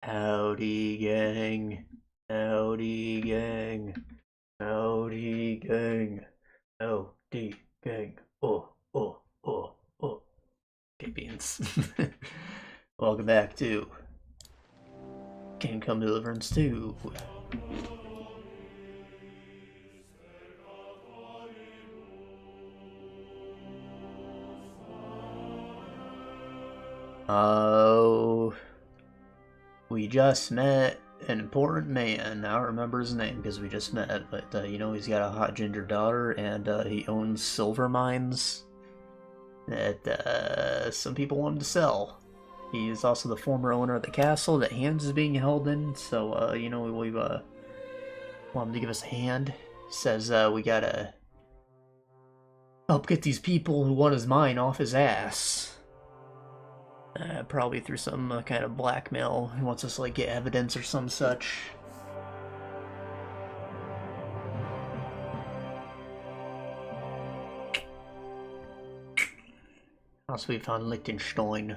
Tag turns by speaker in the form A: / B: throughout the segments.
A: Howdy gang, howdy gang, howdy gang, howdy gang. Oh. Okay, beans. Welcome back to Kingdom Come Deliverance 2. We just met an important man. I don't remember his name because we just met, but you know, he's got a hot ginger daughter and he owns silver mines that some people want him to sell. He is also the former owner of the castle that Hans is being held in, so you know, we want him to give us a hand. He says we gotta help get these people who want his mine off his ass. Probably through some kind of blackmail. He wants us to like get evidence or some such. Also, we found Liechtenstein.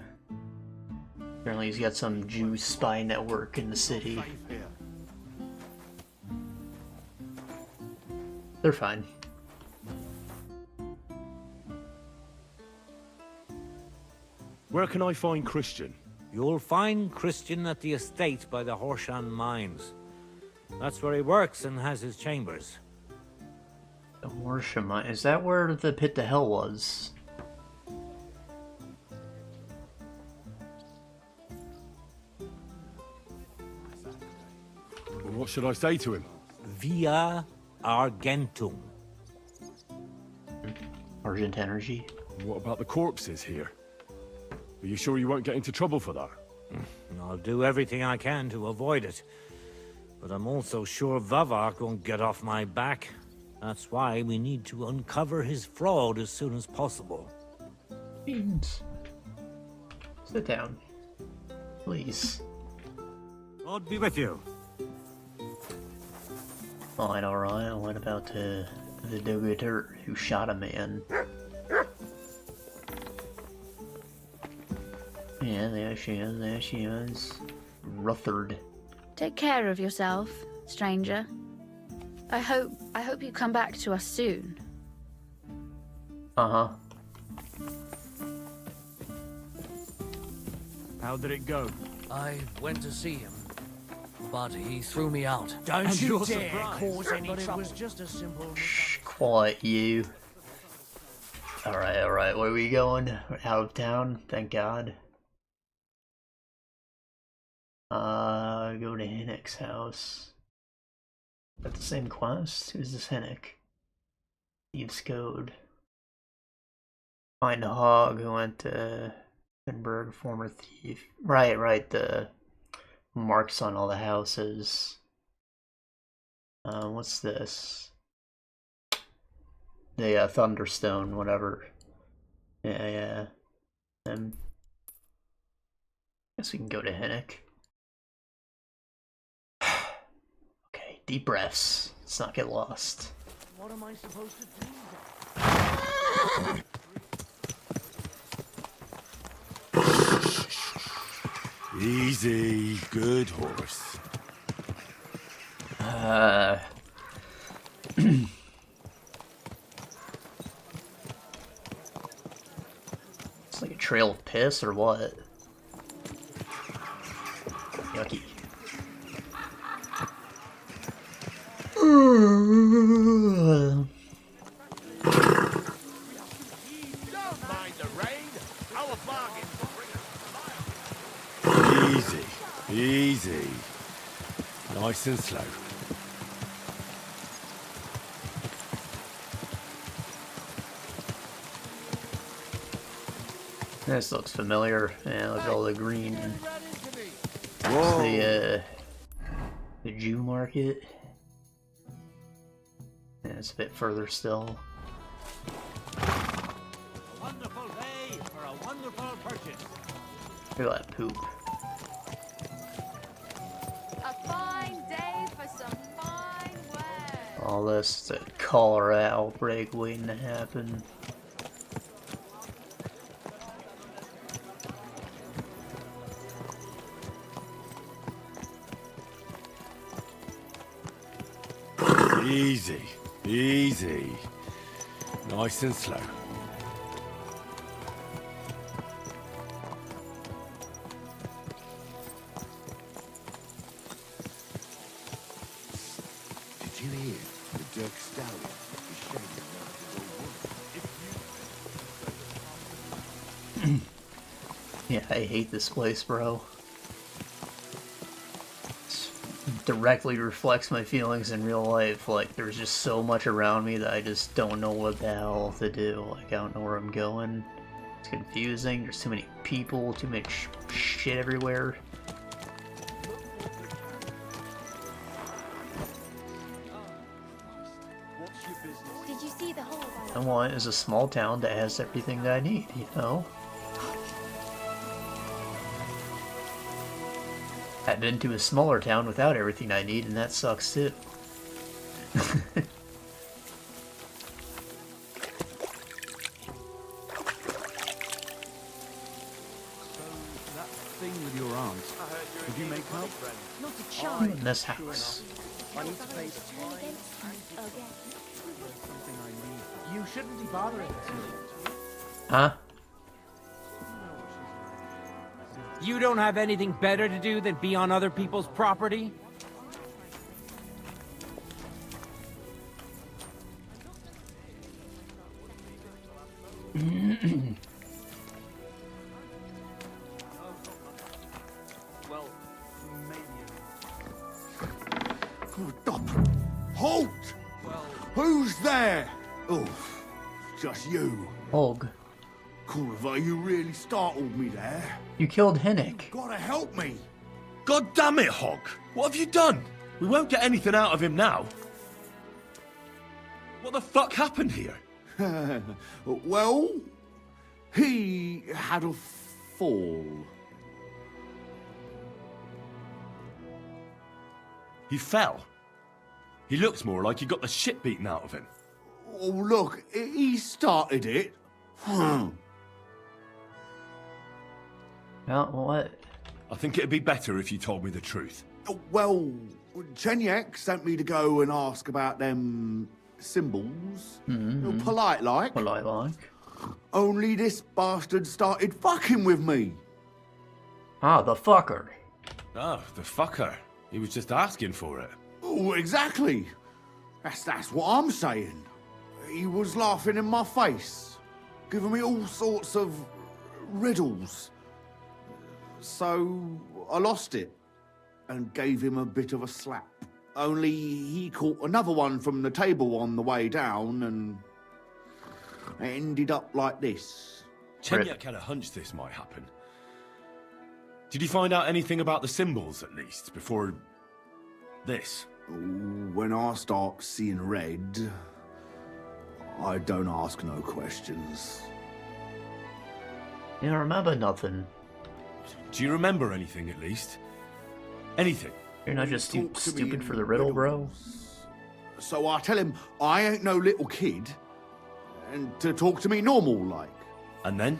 A: Apparently, he's got some Jew spy network in the city. They're fine.
B: Where can I find Christian?
C: You'll find Christian at the estate by the Horshan mines. That's where he works and has his chambers.
A: The Horshan mine? Is that where the pit to hell was?
B: What should I say to him?
C: Via Argentum.
A: Argent energy?
B: What about the corpses here? Are you sure you won't get into trouble for that?
C: I'll do everything I can to avoid it. But I'm also sure Vavak won't get off my back. That's why we need to uncover his fraud as soon as possible.
A: Beans. Sit down. Please.
C: God be with you.
A: Alright. What about the Dogator who shot a man? Yeah, there she is. Rutherford.
D: Take care of yourself, stranger. I hope you come back to us soon.
A: Uh-huh.
B: How did it go?
E: I went to see him, but he threw me out.
C: Don't you dare cause any
E: But it
C: trouble.
E: was just a simple...
A: Shh, quiet you. Alright. Where are we going? We're out of town, thank God. Go to Hynek's house. Is that the same quest? Who's this Hynek? Thieves code. Find a hog who went to Edinburgh, former thief. Right, the marks on all the houses. What's this? The Thunderstone, whatever. Yeah. Guess we can go to Hynek. Okay, deep breaths. Let's not get lost.
E: What am I supposed to do?
B: Easy, good horse.
A: It's like a trail of piss or what? Yucky.
B: Easy. Nice and slow.
A: This looks familiar. Yeah, look at all the green.
B: Whoa.
A: The Jew market. Yeah, it's a bit further still.
C: A wonderful day for a wonderful purchase.
A: Look at that poop.
D: A fine day for some fine wear.
A: All this to cholera outbreak waiting to happen.
B: Easy, easy. Nice and slow.
F: Did you hear? The Dirk Stallion is shaking like his old woman.
A: Yeah, I hate this place, bro. Directly reflects my feelings in real life. Like, there's just so much around me that I just don't know what the hell to do. Like, I don't know where I'm going. It's confusing. There's too many people, too much shit everywhere.
G: Did you see the hole?
A: I want is a small town that has everything that I need, you know? I've been to a smaller town without everything I need, and that sucks too.
F: So that thing with your aunt, did you make up?
G: Not a chance.
A: In this house.
G: I need to face turn against me again.
F: Something I need.
H: You shouldn't be bothering us.
A: Huh?
H: You don't have anything better to do than be on other people's property?
F: Well, maybe. Stop! Halt! Well, who's there? Oh, just you.
A: Og.
F: Corva, you really startled me there.
A: You killed Hynek.
F: Gotta help me.
B: God damn it, Hog! What have you done? We won't get anything out of him now. What the fuck happened here?
F: Well, he had a fall.
B: He fell. He looks more like he got the shit beaten out of him.
F: Oh, look, he started it.
A: Well, what?
B: I think it'd be better if you told me the truth.
F: Well, Chenyek sent me to go and ask about them symbols. Polite like.
A: Polite like.
F: Only this bastard started fucking with me.
A: Ah, the fucker.
B: Oh, the fucker. He was just asking for it.
F: Oh, exactly. That's what I'm saying. He was laughing in my face, giving me all sorts of riddles. So I lost it and gave him a bit of a slap. Only he caught another one from the table on the way down and it ended up like this.
B: Chenyek had a hunch this might happen. Did you find out anything about the symbols, at least, before this?
F: When I start seeing red, I don't ask no questions.
A: You don't remember nothing.
B: Do you remember anything, at least? Anything?
A: You're not just
F: Talk to me
A: stupid
F: in
A: for the riddle, bro.
F: riddles. So I tell him I ain't no little kid, and to talk to me normal like.
B: And then?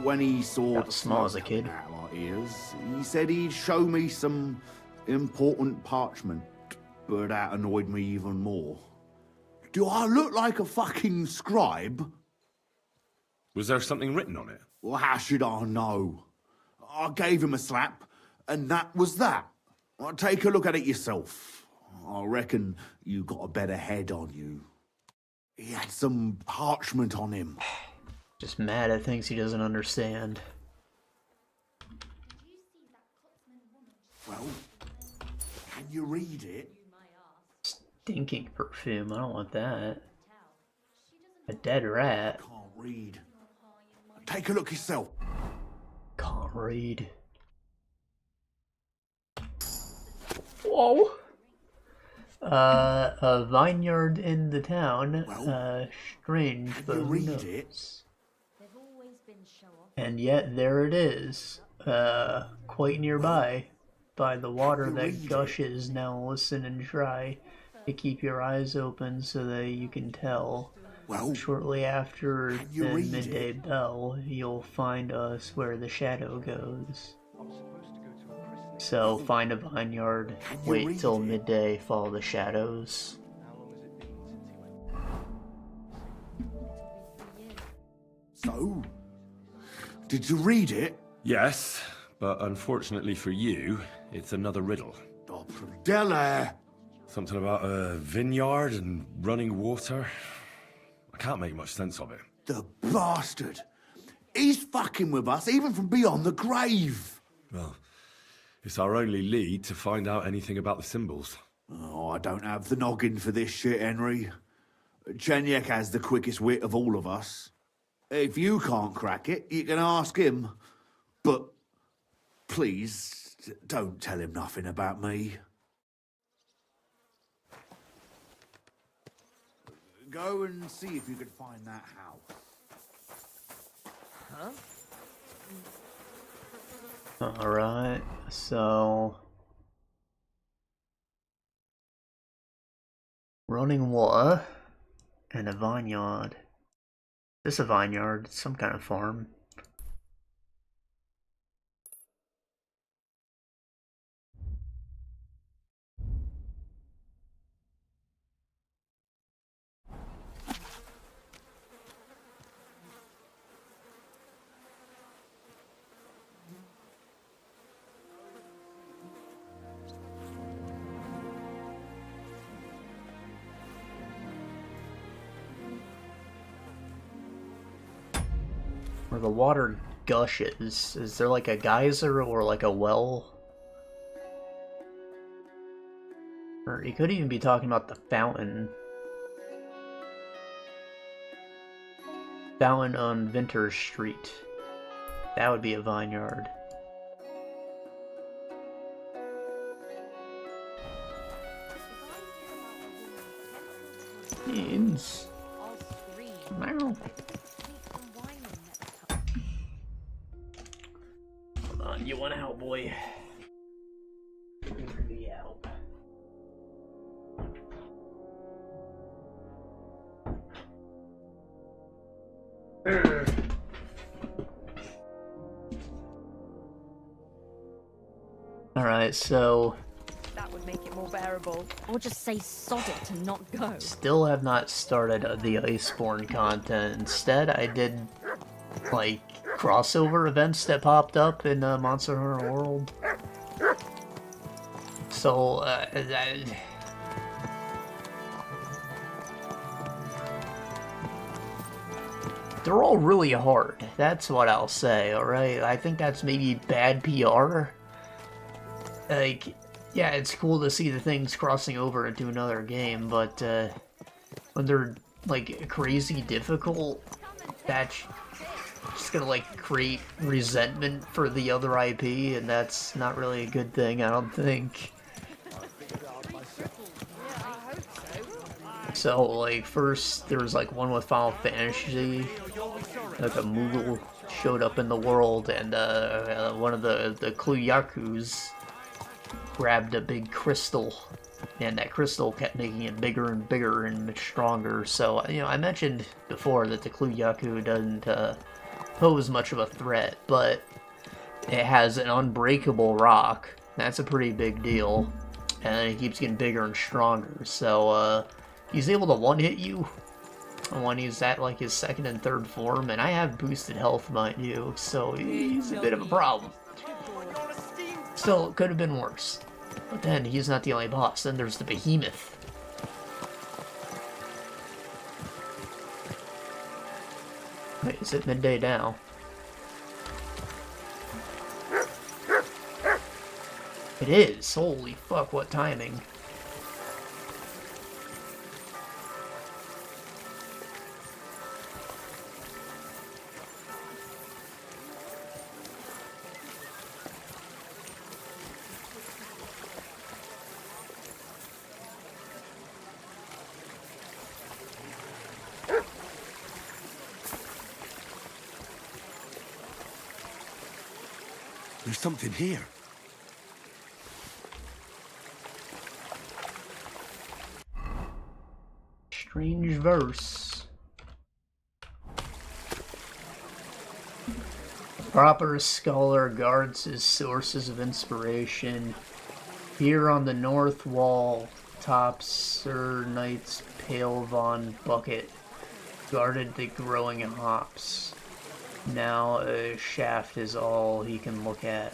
F: When he saw
A: About
F: the
A: as small as a
F: smoke
A: kid.
F: coming out of my ears, he said he'd show me some important parchment, but that annoyed me even more. Do I look like a fucking scribe?
B: Was there something written on it?
F: Well, how should I know? I gave him a slap, and that was that. Take a look at it yourself. I reckon you got a better head on you. He had some parchment on him.
A: Just mad at things he doesn't understand.
F: Well, can you read it?
A: Stinking perfume, I don't want that. A dead rat.
F: Can't read. Take a look yourself.
A: Can't read. Whoa! A vineyard in the town.
F: Well,
A: Strange,
F: can
A: but
F: you
A: who
F: read
A: knows?
F: it?
A: And yet there it is, quite nearby, by the water
F: you read
A: that
F: it?
A: gushes. Now listen and try to keep your eyes open so that you can tell.
F: Well,
A: Shortly after
F: Can you
A: the
F: read
A: midday
F: it?
A: bell, you'll find us where the shadow goes. So find a vineyard,
F: Can you
A: wait
F: read
A: till
F: it?
A: midday, follow the shadows.
F: Did you read it?
B: Yes, but unfortunately for you, it's another riddle.
F: Oh, Della!
B: Something about a vineyard and running water. I can't make much sense of it.
F: The bastard! He's fucking with us, even from beyond the grave!
B: Well, it's our only lead to find out anything about the symbols.
F: Oh, I don't have the noggin for this shit, Henry. Chenyek has the quickest wit of all of us. If you can't crack it, you can ask him. But please, don't tell him nothing about me. Go and see if you can find that house.
E: Huh?
A: Alright, so... running water and a vineyard. This is a vineyard, some kind of farm. Where the water gushes. Is there like a geyser or like a well? Or you could even be talking about the fountain. Fountain on Vinters Street. That would be a vineyard. Beans. Meow. Hold on, you want out, boy? Be out. Alright, so
G: That would make it more bearable. Or just say sod it and not go.
A: still have not started the Iceborne content. Instead, I did like crossover events that popped up in Monster Hunter World. So they're all really hard. That's what I'll say, alright? I think that's maybe bad PR. Like, yeah, it's cool to see the things crossing over into another game, but when they're, like, crazy difficult, that's just gonna, like, create resentment for the other IP, and that's not really a good thing, I don't think. So, like, first, there was, like, one with Final Fantasy, like, a Moogle showed up in the world, and one of the Kluyakus grabbed a big crystal, and that crystal kept making it bigger and bigger and much stronger. So, you know, I mentioned before that the Kluyaku doesn't pose much of a threat, but it has an unbreakable rock. That's a pretty big deal, and it keeps getting bigger and stronger. So, he's able to one-hit you when he's at, like, his second and third form, and I have boosted health, mind you, so he's a bit of a problem. Still, it could have been worse. But then, he's not the only boss. Then there's the Behemoth. Wait, is it midday now? It is! Holy fuck, what timing.
B: There's something here.
A: Strange verse. Proper scholar guards his sources of inspiration. Here on the north wall, top Sir Knight's pale von bucket guarded the growing hops. Now a shaft is all he can look at.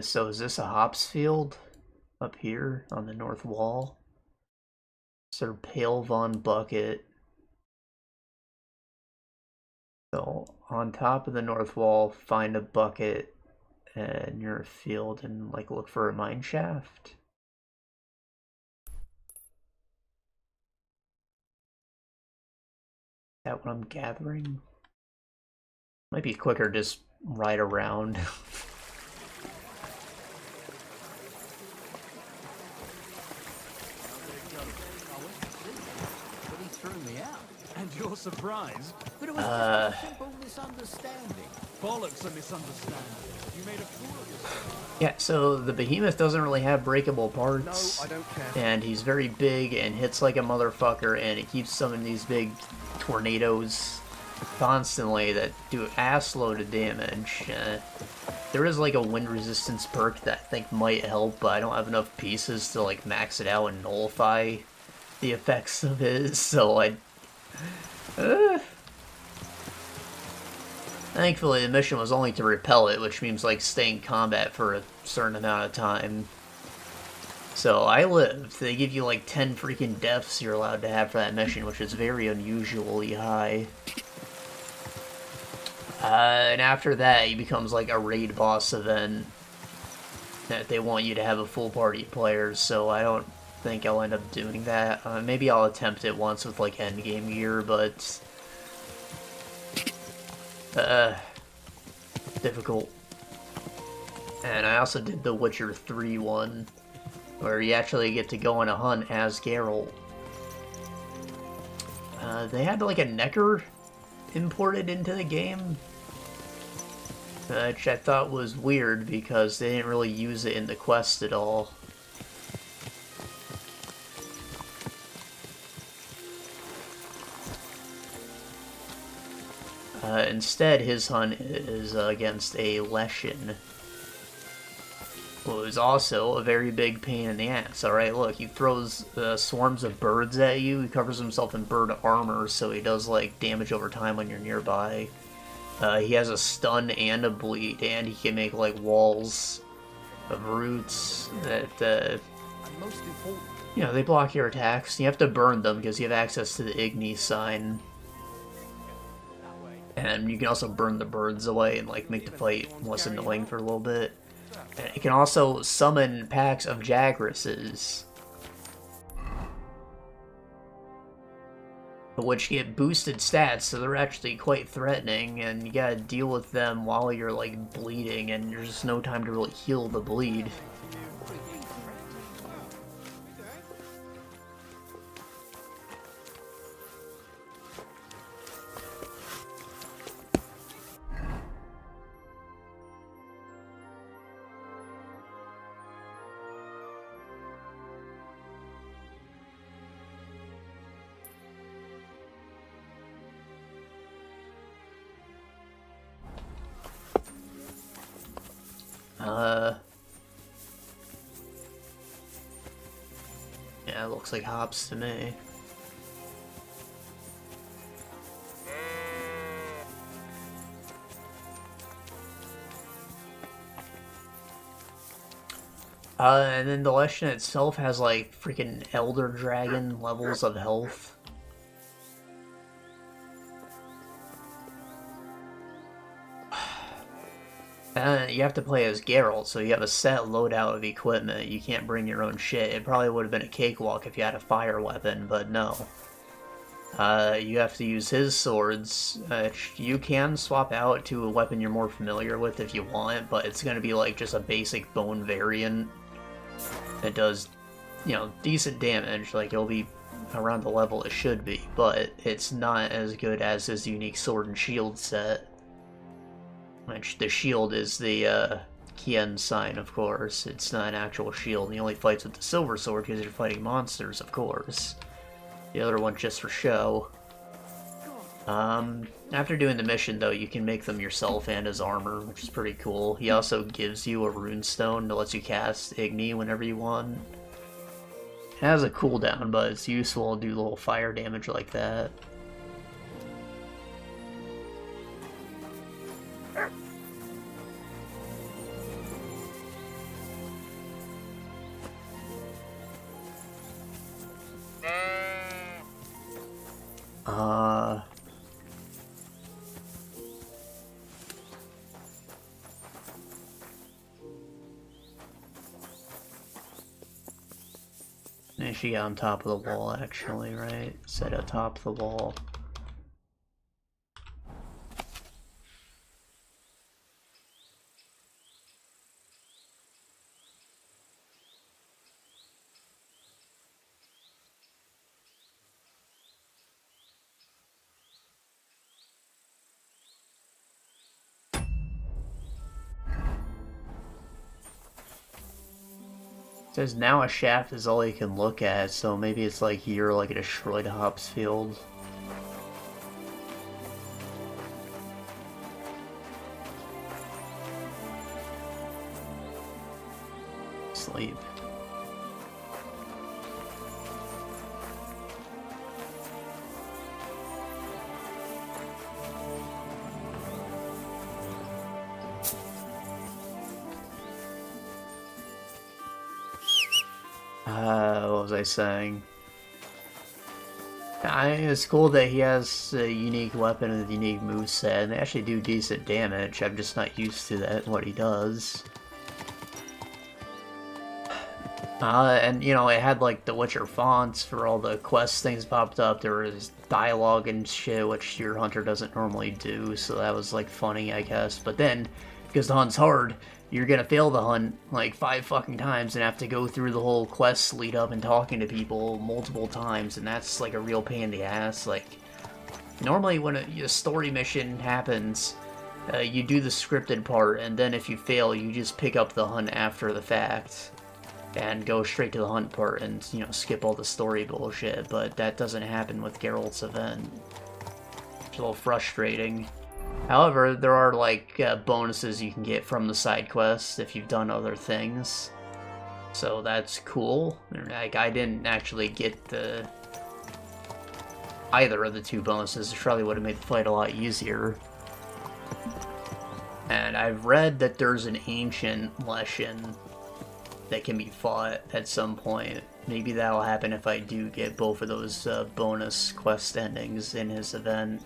A: So is this a hops field up here on the north wall? Sir Pale Von Bucket. So on top of the north wall, find a bucket near a field and like look for a mine shaft. Is that what I'm gathering? Might be quicker just ride around.
H: And you're surprised? But it was just a simple misunderstanding. Bollocks a misunderstanding. You made a fool of yourself.
A: Yeah, so the behemoth doesn't really have breakable parts.
F: No, I don't care.
A: And he's very big and hits like a motherfucker, and it keeps summoning these big tornadoes constantly that do assload of damage. There is like a wind resistance perk that I think might help, but I don't have enough pieces to like max it out and nullify the effects of it, so Thankfully, the mission was only to repel it, which means, like, stay in combat for a certain amount of time. So, I lived. They give you, like, 10 freaking deaths you're allowed to have for that mission, which is very unusually high. And after that, he becomes, like, a raid boss event that they want you to have a full party of players, so I don't think I'll end up doing that. Maybe I'll attempt it once with like endgame gear, but difficult. And I also did the Witcher 3 one, where you actually get to go on a hunt as Geralt. They had like a Necker imported into the game, which I thought was weird because they didn't really use it in the quest at all. Instead, his hunt is against a Leshen, who is also a very big pain in the ass. Alright, look, he throws swarms of birds at you, he covers himself in bird armor, so he does, like, damage over time when you're nearby. He has a stun and a bleed, and he can make, like, walls of roots that, you know, they block your attacks. You have to burn them because you have access to the Igni sign. And you can also burn the birds away and like make the fight less annoying for a little bit. And it can also summon packs of Jagresses, which get boosted stats, so they're actually quite threatening, and you gotta deal with them while you're like bleeding, and there's just no time to really heal the bleed. Yeah, it looks like hops to me. And then the Leshen itself has like freaking Elder Dragon levels of health. You have to play as Geralt, so you have a set loadout of equipment. You can't bring your own shit. It probably would have been a cakewalk if you had a fire weapon, but no. You have to use his swords. You can swap out to a weapon you're more familiar with if you want, but it's going to be like just a basic bone variant that does, you know, decent damage. Like, it'll be around the level it should be, but it's not as good as his unique sword and shield set. Which, the shield is the Kien sign, of course. It's not an actual shield. He only fights with the silver sword because you're fighting monsters, of course. The other one just for show. After doing the mission, though, you can make them yourself and as armor, which is pretty cool. He also gives you a runestone that lets you cast Igni whenever you want. It has a cooldown, but it's useful to do little fire damage like that. And she got on top of the wall, actually, right? Set atop the wall. Says now a shaft is all you can look at, so maybe it's like here, like a destroyed hops field. Sleep. What was I saying? It's cool that he has a unique weapon and a unique moveset, and they actually do decent damage. I'm just not used to that, what he does. And, you know, it had, like, the Witcher fonts for all the quest things popped up. There was dialogue and shit, which your hunter doesn't normally do, so that was, like, funny, I guess. But then, because the hunt's hard, you're gonna fail the hunt, like, 5 fucking times and have to go through the whole quest lead up and talking to people multiple times, and that's, like, a real pain in the ass. Like, normally when a story mission happens, you do the scripted part, and then if you fail, you just pick up the hunt after the fact and go straight to the hunt part and, you know, skip all the story bullshit, but that doesn't happen with Geralt's event. It's a little frustrating. However, there are, like, bonuses you can get from the side quests if you've done other things. So that's cool. Like, I didn't actually get either of the 2 bonuses. It probably would have made the fight a lot easier. And I've read that there's an ancient Leshen that can be fought at some point. Maybe that'll happen if I do get both of those bonus quest endings in his event.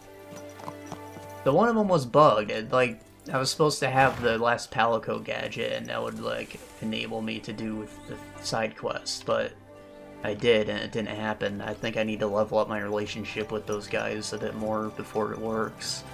A: The one of them was bugged. I was supposed to have the last Palico gadget, and that would, like, enable me to do the side quest, but I did, and it didn't happen. I think I need to level up my relationship with those guys a bit more before it works.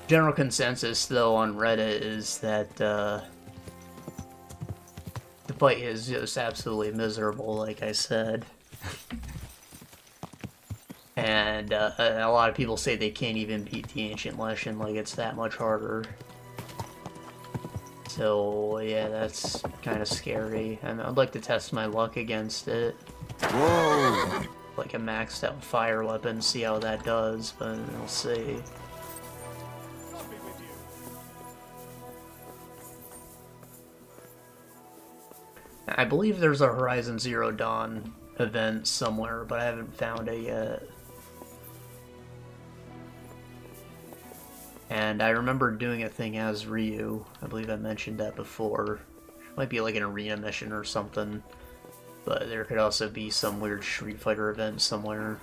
A: General consensus, though, on Reddit is that the fight is just absolutely miserable, like I said. And a lot of people say they can't even beat the Ancient Leshen, like it's that much harder. So, yeah, that's kind of scary. And I'd like to test my luck against it.
F: Whoa!
A: Like a maxed out fire weapon, see how that does, but we'll see. I believe there's a Horizon Zero Dawn event somewhere, but I haven't found it yet. And I remember doing a thing as Ryu. I believe I mentioned that before. Might be like an arena mission or something. But there could also be some weird Street Fighter event somewhere.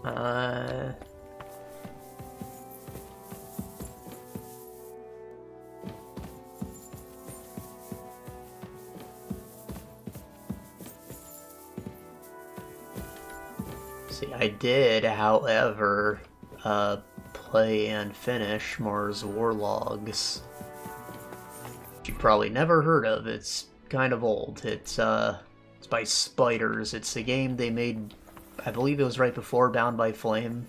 A: Uh... See, I did, however, play and finish Mars Warlogs. You probably never heard of. It's kind of old. It's by Spiders. It's a game they made, I believe it was right before Bound by Flame.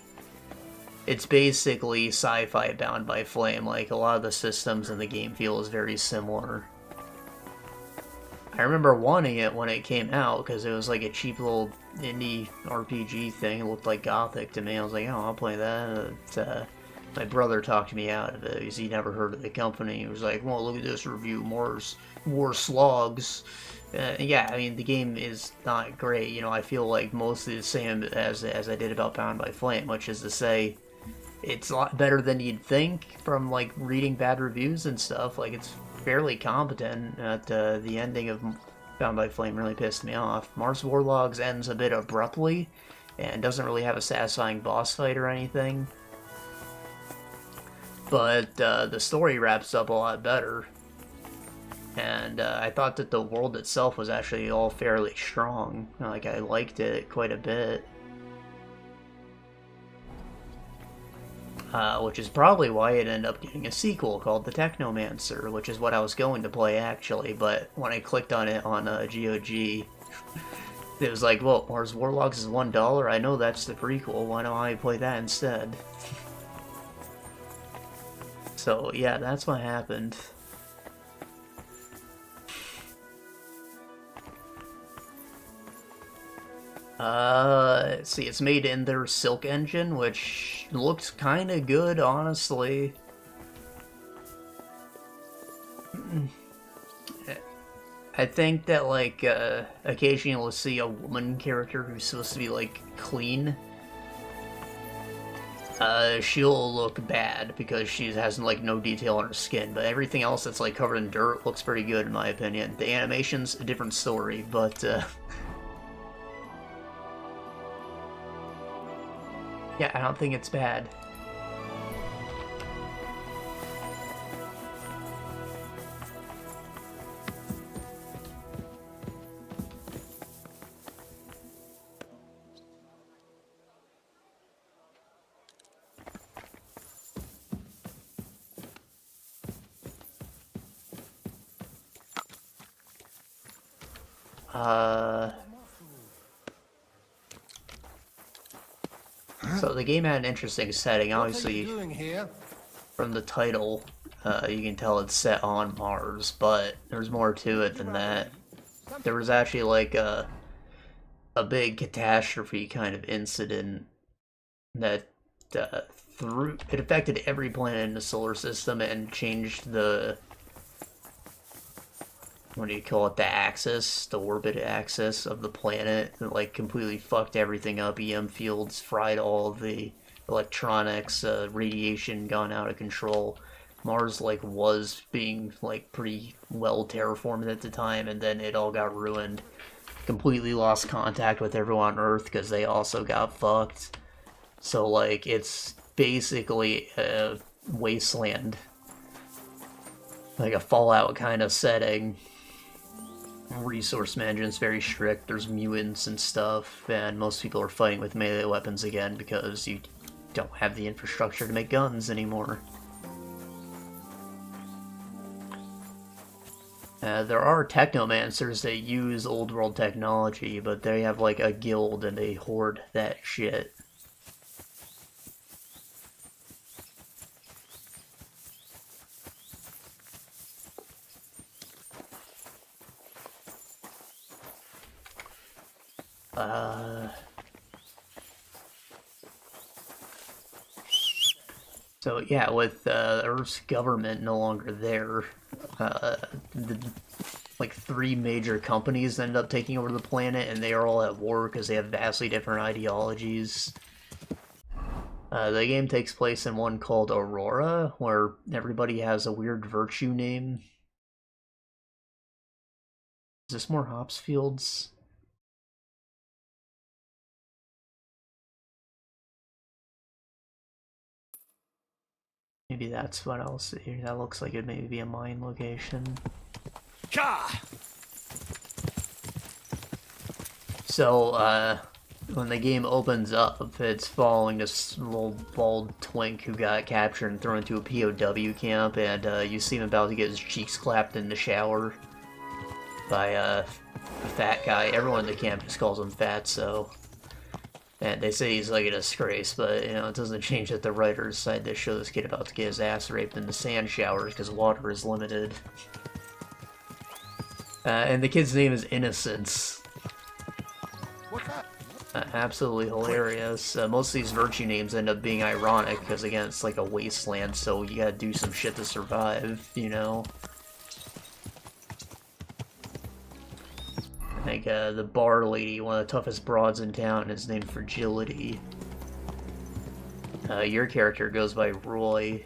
A: It's basically sci-fi Bound by Flame. Like, a lot of the systems in the game feel is very similar. I remember wanting it when it came out, because it was like a cheap little indie RPG thing. It looked like Gothic to me. I was like, oh, I'll play that. My brother talked me out of it, because he never heard of the company. He was like, well, look at this review, Mars War Slogs. Yeah, I mean, the game is not great. You know, I feel like mostly the same as I did about Bound by Flame, which is to say, it's a lot better than you'd think from, like, reading bad reviews and stuff. Like, it's fairly competent. The ending of Bound by Flame really pissed me off. Mars Warlogs ends a bit abruptly, and doesn't really have a satisfying boss fight or anything. But the story wraps up a lot better. And I thought that the world itself was actually all fairly strong. Like, I liked it quite a bit. Which is probably why it ended up getting a sequel called The Technomancer, which is what I was going to play, actually. But when I clicked on it on GOG, it was like, well, Mars Warlogs is $1. I know that's the prequel. Why don't I play that instead? So, yeah, that's what happened. Let's see, it's made in their Silk engine, which looks kinda good, honestly. I think that, like, occasionally you'll see a woman character who's supposed to be, like, clean. She'll look bad because she has, like, no detail on her skin, but everything else that's, like, covered in dirt looks pretty good, in my opinion. The animation's a different story, but, yeah, I don't think it's bad. So the game had an interesting setting. Obviously, from the title, you can tell it's set on Mars, but there's more to it than that. There was actually like a big catastrophe kind of incident that it affected every planet in the solar system and changed the, what do you call it, the orbit axis of the planet. It, like, completely fucked everything up. EM fields fried all of the electronics, radiation gone out of control. Mars, like, was being, like, pretty well terraformed at the time, and then it all got ruined. Completely lost contact with everyone on Earth because they also got fucked. So, like, it's basically a wasteland. Like a Fallout kind of setting. Resource management's very strict, there's mutants and stuff, and most people are fighting with melee weapons again because you don't have the infrastructure to make guns anymore. There are technomancers that use old world technology, but they have like a guild and they hoard that shit. So yeah, with Earth's government no longer there, like 3 major companies ended up taking over the planet, and they are all at war because they have vastly different ideologies. The game takes place in one called Aurora, where everybody has a weird virtue name. Is this more hops fields? Maybe that's what I'll see. That looks like it may be a mine location. So, when the game opens up, it's following this little bald twink who got captured and thrown into a POW camp, and you see him about to get his cheeks clapped in the shower by a fat guy. Everyone in the camp just calls him fat, so... And they say he's like a disgrace, but, you know, it doesn't change that the writers decided to show this kid about to get his ass raped in the sand showers because water is limited. And the kid's name is Innocence.
F: What's that?
A: Absolutely hilarious. Most of these virtue names end up being ironic, because again, it's like a wasteland, so you gotta do some shit to survive, you know? Like, the bar lady, one of the toughest broads in town, is named Fragility. Your character goes by Roy,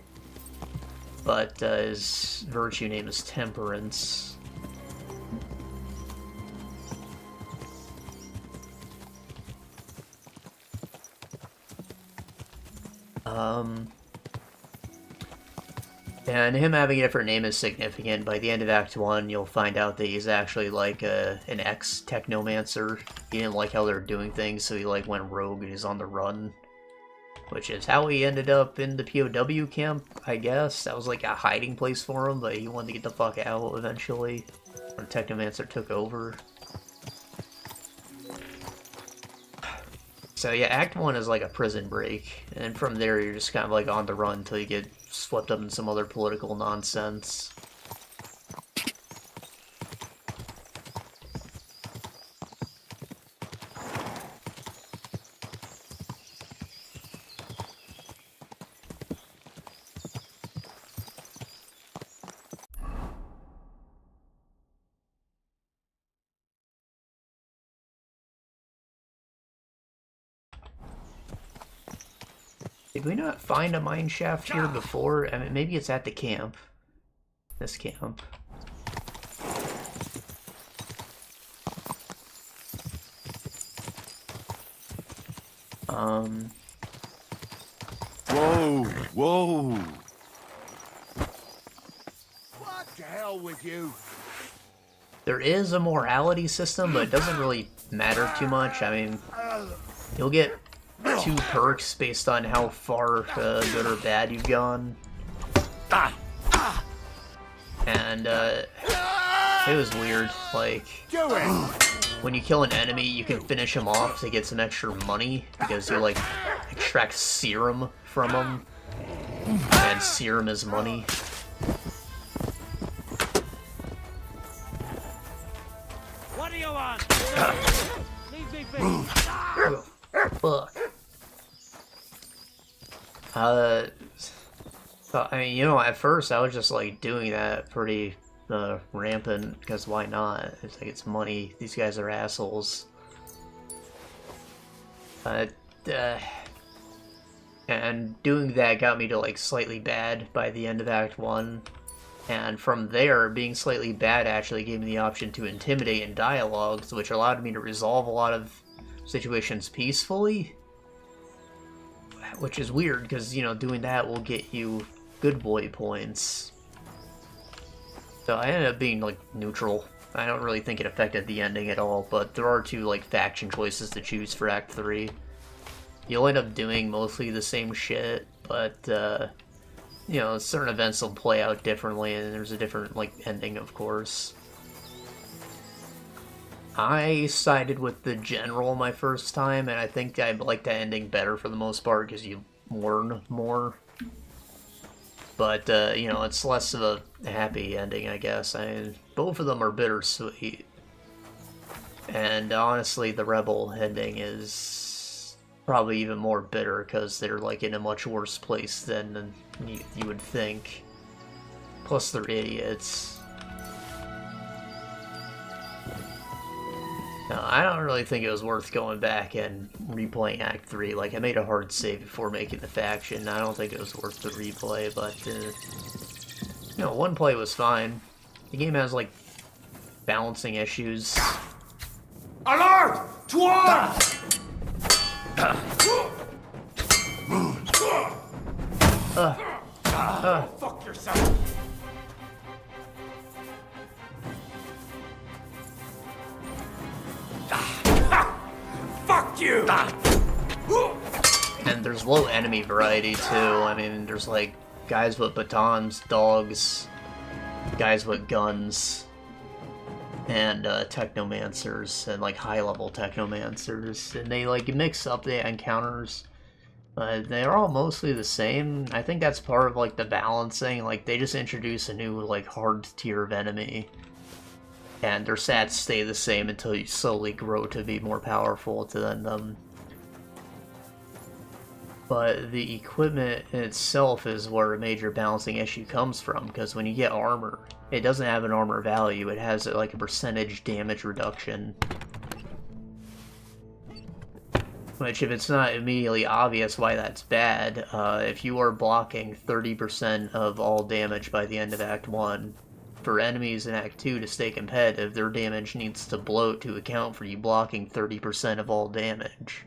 A: but his virtue name is Temperance. And him having a different name is significant. By the end of Act 1, you'll find out that he's actually like an ex-technomancer. He didn't like how they were doing things, so he like went rogue and he's on the run. Which is how he ended up in the POW camp, I guess. That was like a hiding place for him, but he wanted to get the fuck out eventually. When Technomancer took over. So yeah, Act 1 is like a prison break, and from there you're just kind of like on the run until you get swept up in some other political nonsense. Did we not find a mine shaft here before? I mean, maybe it's at the camp. This camp.
B: Whoa, whoa.
F: What the hell with you?
A: There is a morality system, but it doesn't really matter too much. I mean, you'll get 2 perks based on how far good or bad you've gone. And it was weird. Like, when you kill an enemy, you can finish him off to get some extra money because you like extract serum from them, and serum is money.
C: What do you want? Leave me be.
A: Fuck. So, I mean, you know, at first I was just like doing that pretty rampant, because why not? It's like, it's money. These guys are assholes. And doing that got me to like slightly bad by the end of Act 1. And from there, being slightly bad actually gave me the option to intimidate in dialogues, which allowed me to resolve a lot of situations peacefully. Which is weird, because, you know, doing that will get you good boy points. So I ended up being, like, neutral. I don't really think it affected the ending at all, but there are 2, like, faction choices to choose for Act 3. You'll end up doing mostly the same shit, but, you know, certain events will play out differently, and there's a different, like, ending, of course. I sided with the general my first time, and I think I like that ending better for the most part, because you learn more. But, you know, it's less of a happy ending, I guess. I mean, both of them are bittersweet. And honestly, the rebel ending is probably even more bitter, because they're, like, in a much worse place than you would think. Plus, they're idiots. No, I don't really think it was worth going back and replaying Act 3. Like, I made a hard save before making the faction. I don't think it was worth the replay, but, you know, one play was fine. The game has, like, balancing issues.
F: Alert! To arms!
B: Fuck yourself! Fuck you!
A: And there's low enemy variety too. I mean, there's like guys with batons, dogs, guys with guns, and technomancers, and like high-level technomancers, and they like mix up the encounters. They're all mostly the same. I think that's part of like the balancing. Like they just introduce a new like hard tier of enemy, and their stats stay the same until you slowly grow to be more powerful than them. But the equipment itself is where a major balancing issue comes from, because when you get armor, it doesn't have an armor value, it has like a percentage damage reduction. Which, if it's not immediately obvious why that's bad, if you are blocking 30% of all damage by the end of Act 1, for enemies in Act 2 to stay competitive, their damage needs to bloat to account for you blocking 30% of all damage.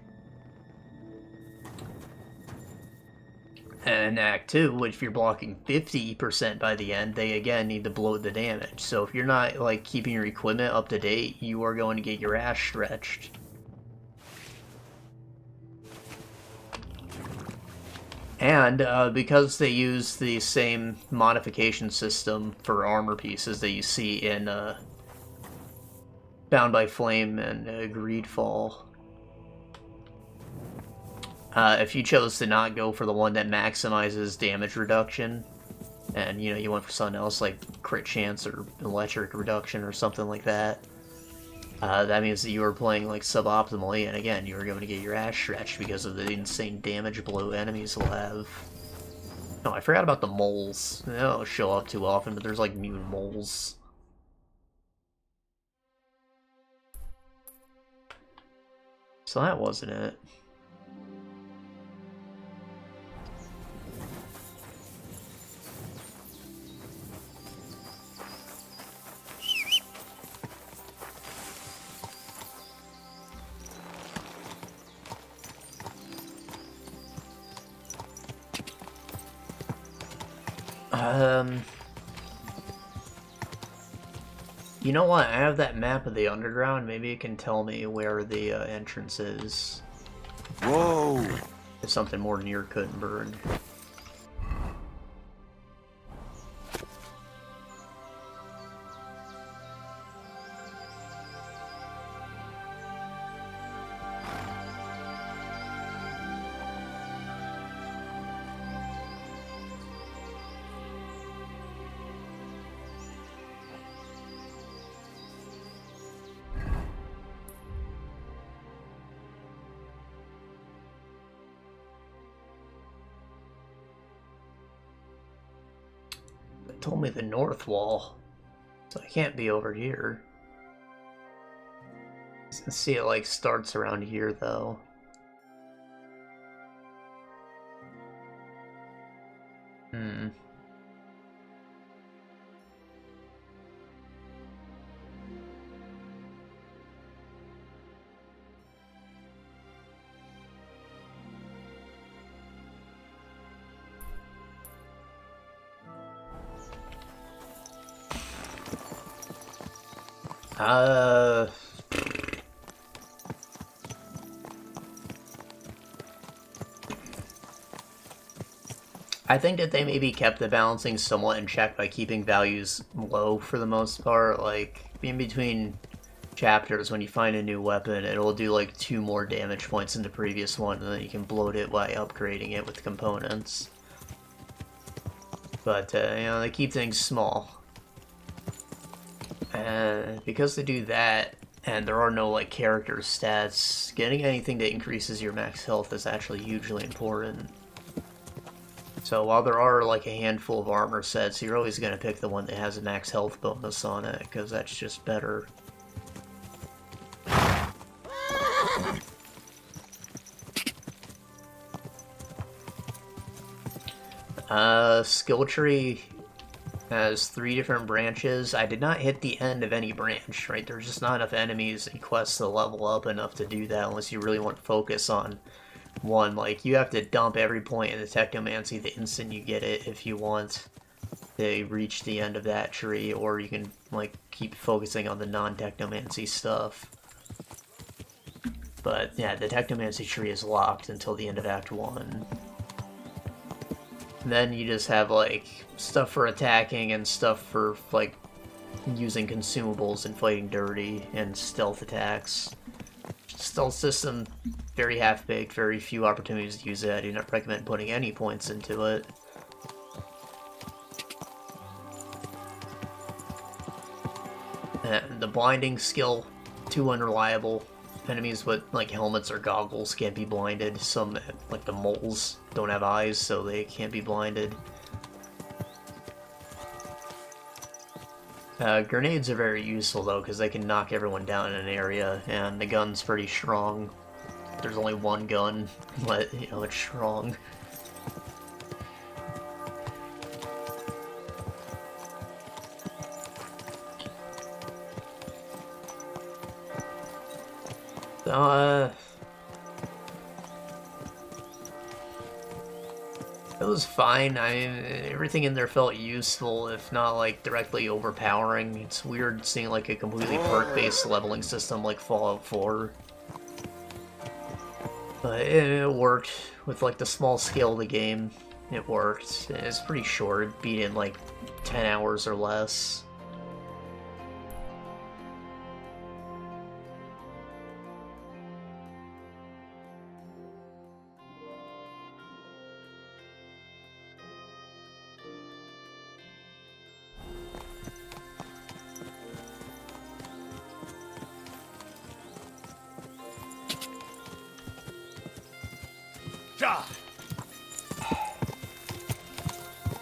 A: And in Act 2, if you're blocking 50% by the end, they again need to bloat the damage. So if you're not like keeping your equipment up to date, you are going to get your ass stretched. And because they use the same modification system for armor pieces that you see in Bound by Flame and Greedfall, if you chose to not go for the one that maximizes damage reduction, and you went for something else like crit chance or electric reduction or something like that, that means that you were playing like suboptimally, and again, you were going to get your ass stretched because of the insane damage blow enemies will have. Oh, I forgot about the moles. They don't show up too often, but there's like mutant moles. So that wasn't it. You know what? I have that map of the underground. Maybe it can tell me where the entrance is.
F: Whoa!
A: If something more near couldn't burn. Told me the north wall, so I can't be over here. Let's see, it like starts around here though. I think that they maybe kept the balancing somewhat in check by keeping values low for the most part. Like, in between chapters, when you find a new weapon, it'll do like 2 more damage points than the previous one, and then you can bloat it by upgrading it with components. But, they keep things small. And because they do that, and there are no like character stats, getting anything that increases your max health is actually hugely important. So while there are like a handful of armor sets, you're always going to pick the one that has a max health bonus on it, because that's just better. Skill tree has 3 different branches. I did not hit the end of any branch, right? There's just not enough enemies and quests to level up enough to do that unless you really want to focus on 1, like, you have to dump every point in the Technomancy the instant you get it if you want to reach the end of that tree, or you can, like, keep focusing on the non-Technomancy stuff. But, yeah, the Technomancy tree is locked until the end of Act 1. And then you just have, like, stuff for attacking and stuff for, like, using consumables and fighting dirty, and stealth attacks. Stealth system, very half-baked, very few opportunities to use it. I do not recommend putting any points into it. And the blinding skill, too unreliable. Enemies with, like, helmets or goggles can't be blinded. Some, like the moles, don't have eyes, so they can't be blinded. Grenades are very useful, though, because they can knock everyone down in an area, and the gun's pretty strong. There's only one gun, but, you know, it's strong. So, it was fine. I mean, everything in there felt useful, if not, like, directly overpowering. It's weird seeing, like, a completely perk-based leveling system like Fallout 4. But it worked with, like, the small scale of the game. It worked. It's pretty short. Beat it in, like, 10 hours or less.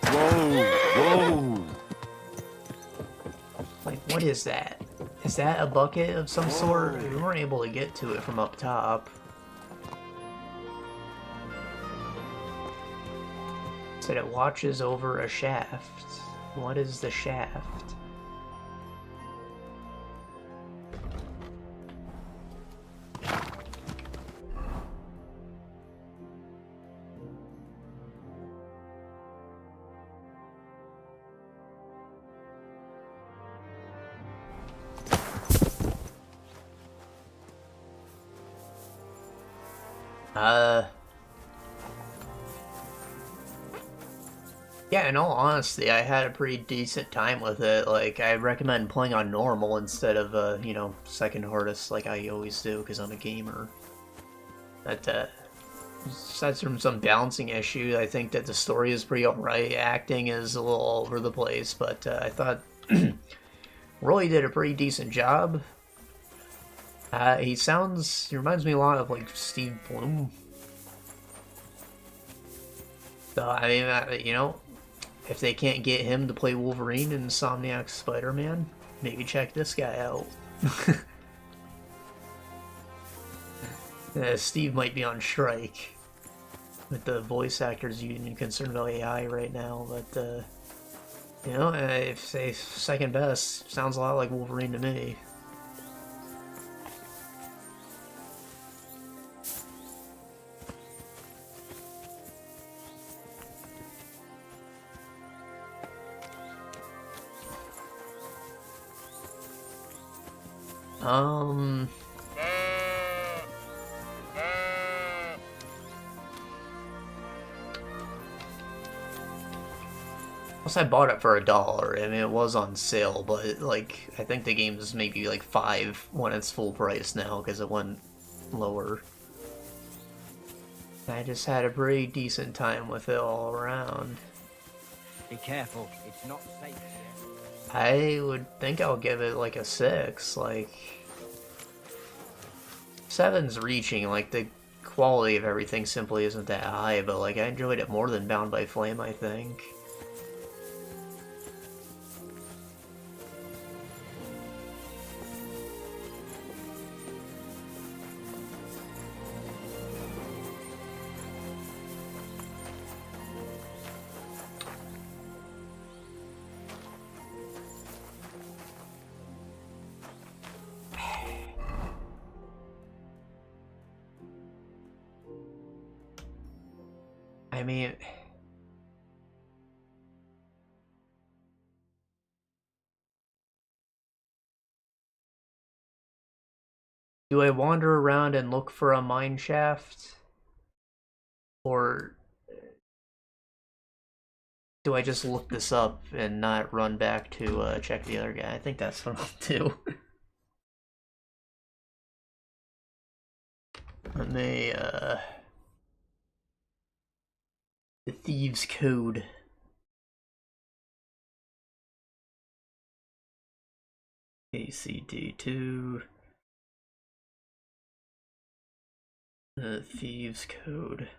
B: Whoa!
A: Like, what is that? Is that a bucket of some sort? We weren't able to get to it from up top. Said it watches over a shaft. What is the shaft? Yeah, in all honesty, I had a pretty decent time with it. Like, I recommend playing on normal instead of, you know, second hardest like I always do, because I'm a gamer. But, aside from some balancing issue, I think that the story is pretty alright. Acting is a little all over the place, but I thought Roy did a pretty decent job. He reminds me a lot of, like, Steve Bloom. So, I mean, you know, if they can't get him to play Wolverine in Insomniac's Spider-Man, maybe check this guy out. Steve might be on strike with the voice actors union concerned about AI right now, but, you know, if they second best, sounds a lot like Wolverine to me. Plus I bought it for $1. I mean, it was on sale, but, like, I think the game is maybe, like, $5 when it's full price now, because it went lower. I just had a pretty decent time with it all around.
E: Be careful, it's not safe here.
A: I would think I'll give it, like, a 6, like... 7's reaching, like, the quality of everything simply isn't that high, but, like, I enjoyed it more than Bound by Flame, I think. I mean... Do I wander around and look for a mine shaft? Or do I just look this up and not run back to check the other guy? I think that's what I'll do. Let me, the thieves' code. ACT2. The thieves' code.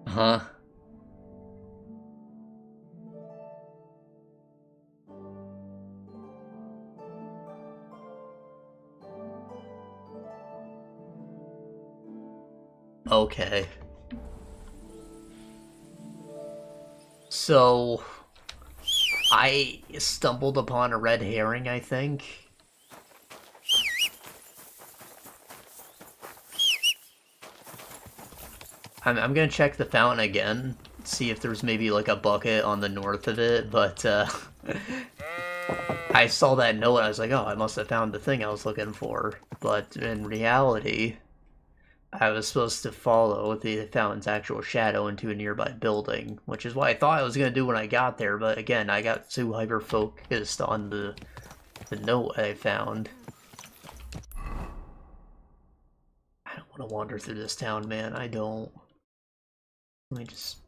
A: Huh? Okay. So, I stumbled upon a red herring, I think. I'm gonna check the fountain again, see if there's maybe like a bucket on the north of it, but I saw that note and I was like, oh, I must have found the thing I was looking for. But in reality, I was supposed to follow the fountain's actual shadow into a nearby building, which is what I thought I was gonna do when I got there, but again, I got too hyper-focused on the note I found. I don't want to wander through this town, man, I don't. Let me just...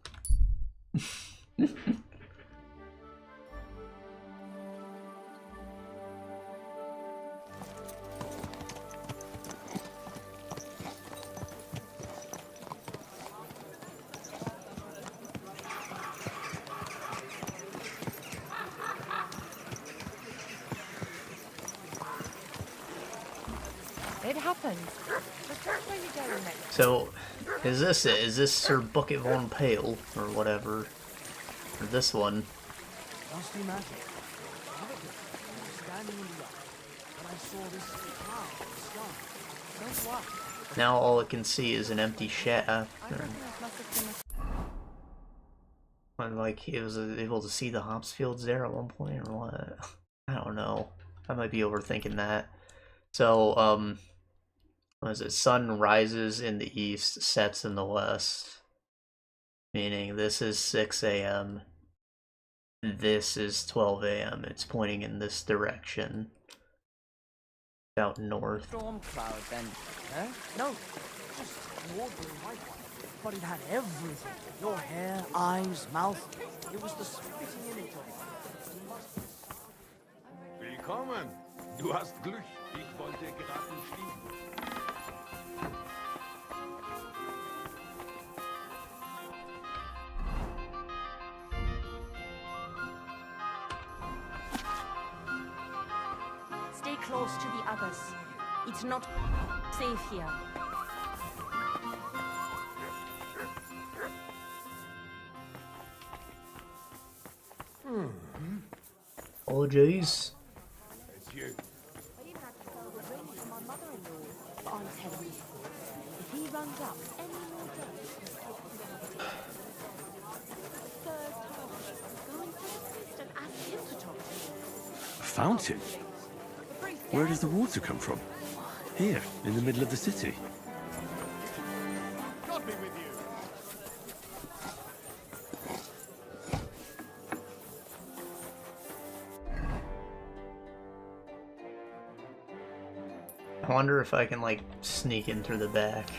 G: It happens. Just watch where you're going next.
A: So, is this it? Is this Sir Bucket Von Pale, or whatever? Or this one?
E: Rusty magic. Standing in the rock, and I saw this cloud in the sky. Don't worry.
A: Now all it can see is an empty shaft.
G: I reckon this must have been
A: And like, he was able to see the hops fields there at one point, or what? I don't know. I might be overthinking that. So, what is it? Sun rises in the east, sets in the west. Meaning this is 6 a.m. This is 12 a.m. It's pointing in this direction. Out north.
E: Storm cloud then, eh? No, just an ordinary white one. But it had everything. Your hair, eyes, mouth. It was the spitting image of it.
B: Willkommen. Du hast Glück. Ich wollte gerade schließen.
G: Stay close to the others. It's not safe here.
A: Oh, jeez.
B: It's you.
G: I even had to tell the ring to my mother-in-law. But I'm telling you, if he runs up any more dirt, third time, go into the priest and ask him to talk to you.
B: A fountain? Where does the water come from? Here, in the middle of the city.
H: God be with you.
A: I wonder if I can, like, sneak in through the back.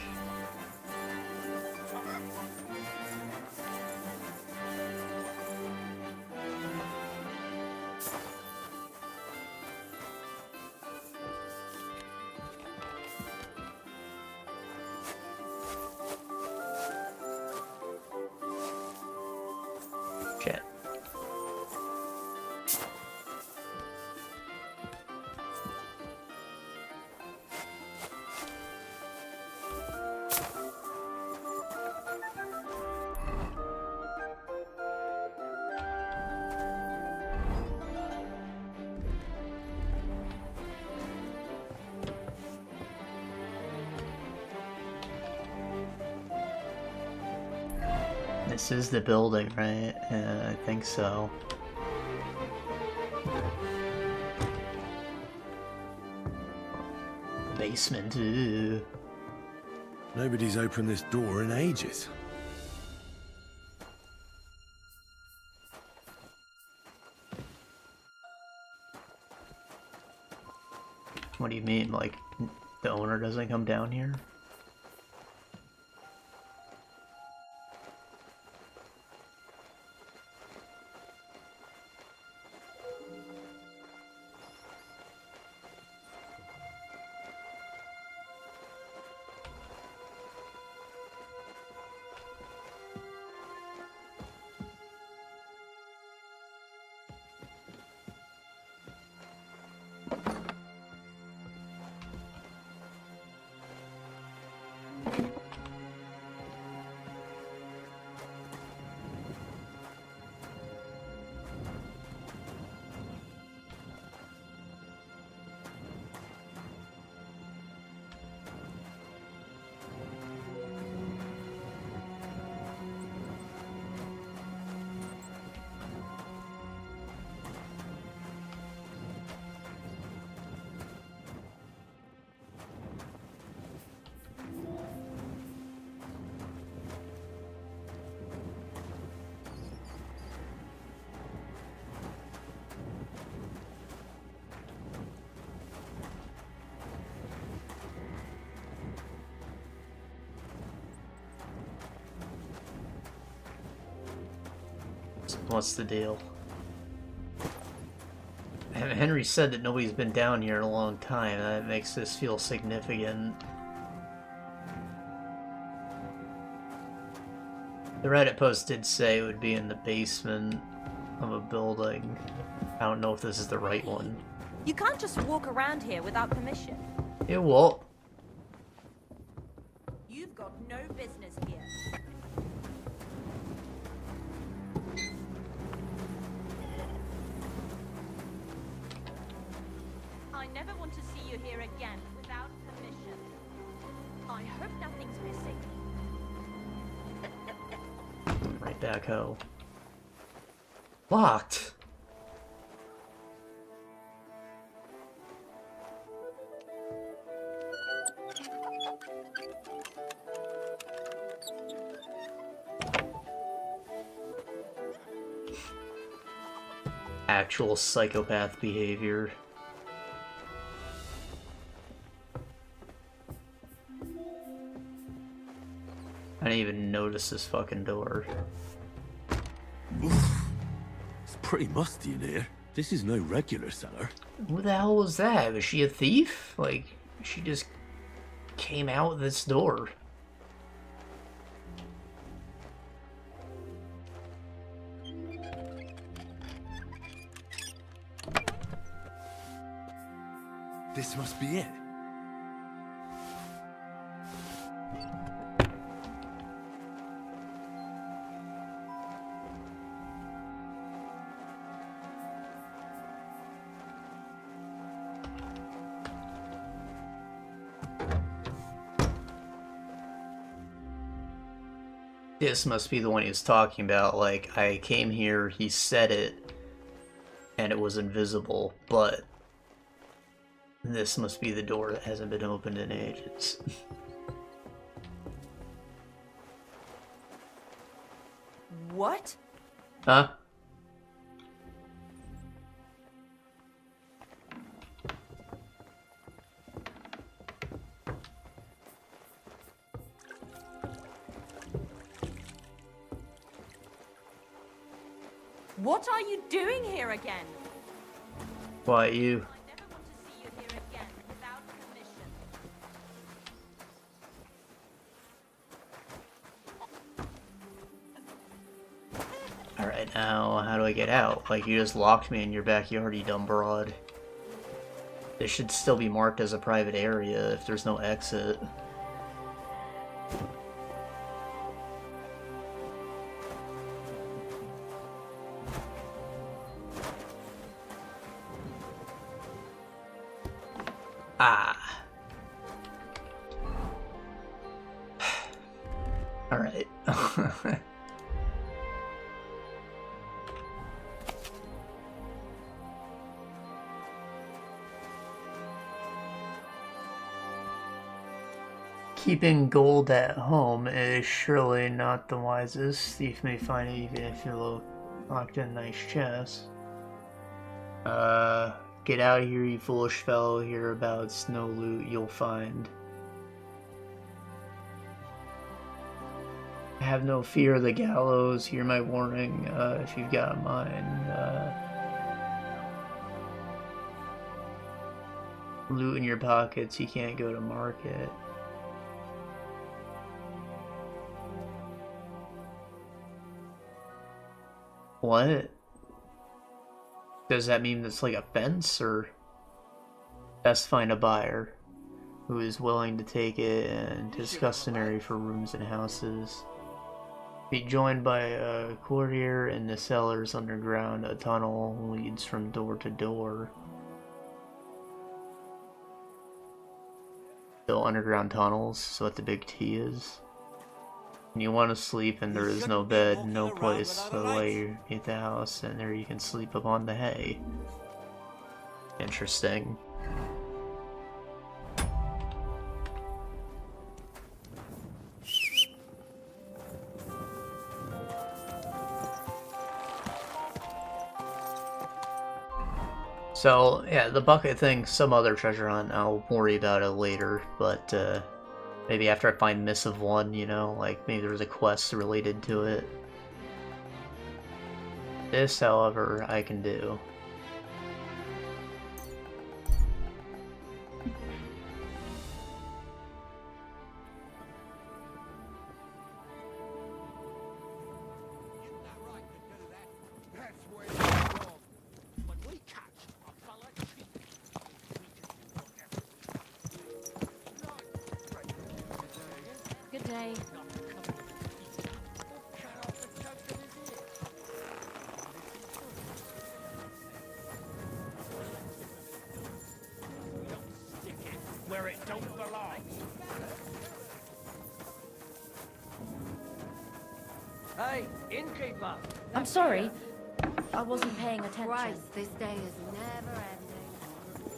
A: This is the building, right? I think so. Basement, ooh.
B: Nobody's opened this door in ages.
A: What do you mean, like, the owner doesn't come down here? What's the deal? Henry said that nobody's been down here in a long time. That makes this feel significant. The Reddit post did say it would be in the basement of a building. I don't know if this is the right one.
G: You can't just walk around here without permission.
A: It won't.
G: You've got no business here. I never want to see you here again without permission. I hope nothing's missing.
A: Right back, ho. Locked. Actual psychopath behavior. I didn't even notice this fucking door.
B: It's pretty musty in here. This is no regular cellar.
A: Who the hell was that? Was she a thief? Like, she just came out this door.
B: This must be it.
A: This must be the one he was talking about. Like, I came here, he said it, and it was invisible, but this must be the door that hasn't been opened in ages.
G: What?
A: Huh?
G: What are you doing here again?
A: Why, you?
G: I never want to see you here again without permission.
A: Alright, now, how do I get out? Like, you just locked me in your backyard, you dumb broad. This should still be marked as a private area if there's no exit. Ah. Alright. Keeping gold at home is surely not the wisest. Thief may find it even if you're locked in a nice chest. Get out of here, you foolish fellow. Hereabouts, no loot you'll find. Have no fear of the gallows. Hear my warning, if you've got a mind. Loot in your pockets, you can't go to market. What? Does that mean it's like a fence, or best find a buyer who is willing to take it and is customary for rooms and houses? Be joined by a courtier in the cellars underground. A tunnel leads from door to door. Still underground tunnels, so what the big T is. And you want to sleep and there is no bed, no place to lay at the house, and there you can sleep upon the hay. Interesting. So, yeah, the bucket thing, some other treasure hunt, I'll worry about it later, but, maybe after I find Missive 1, you know, like, maybe there's a quest related to it. This, however, I can do.
G: Good day.
C: Where it don't belong.
E: Hey, innkeeper!
G: I'm sorry. I wasn't paying attention.
I: Christ, this day is never ending.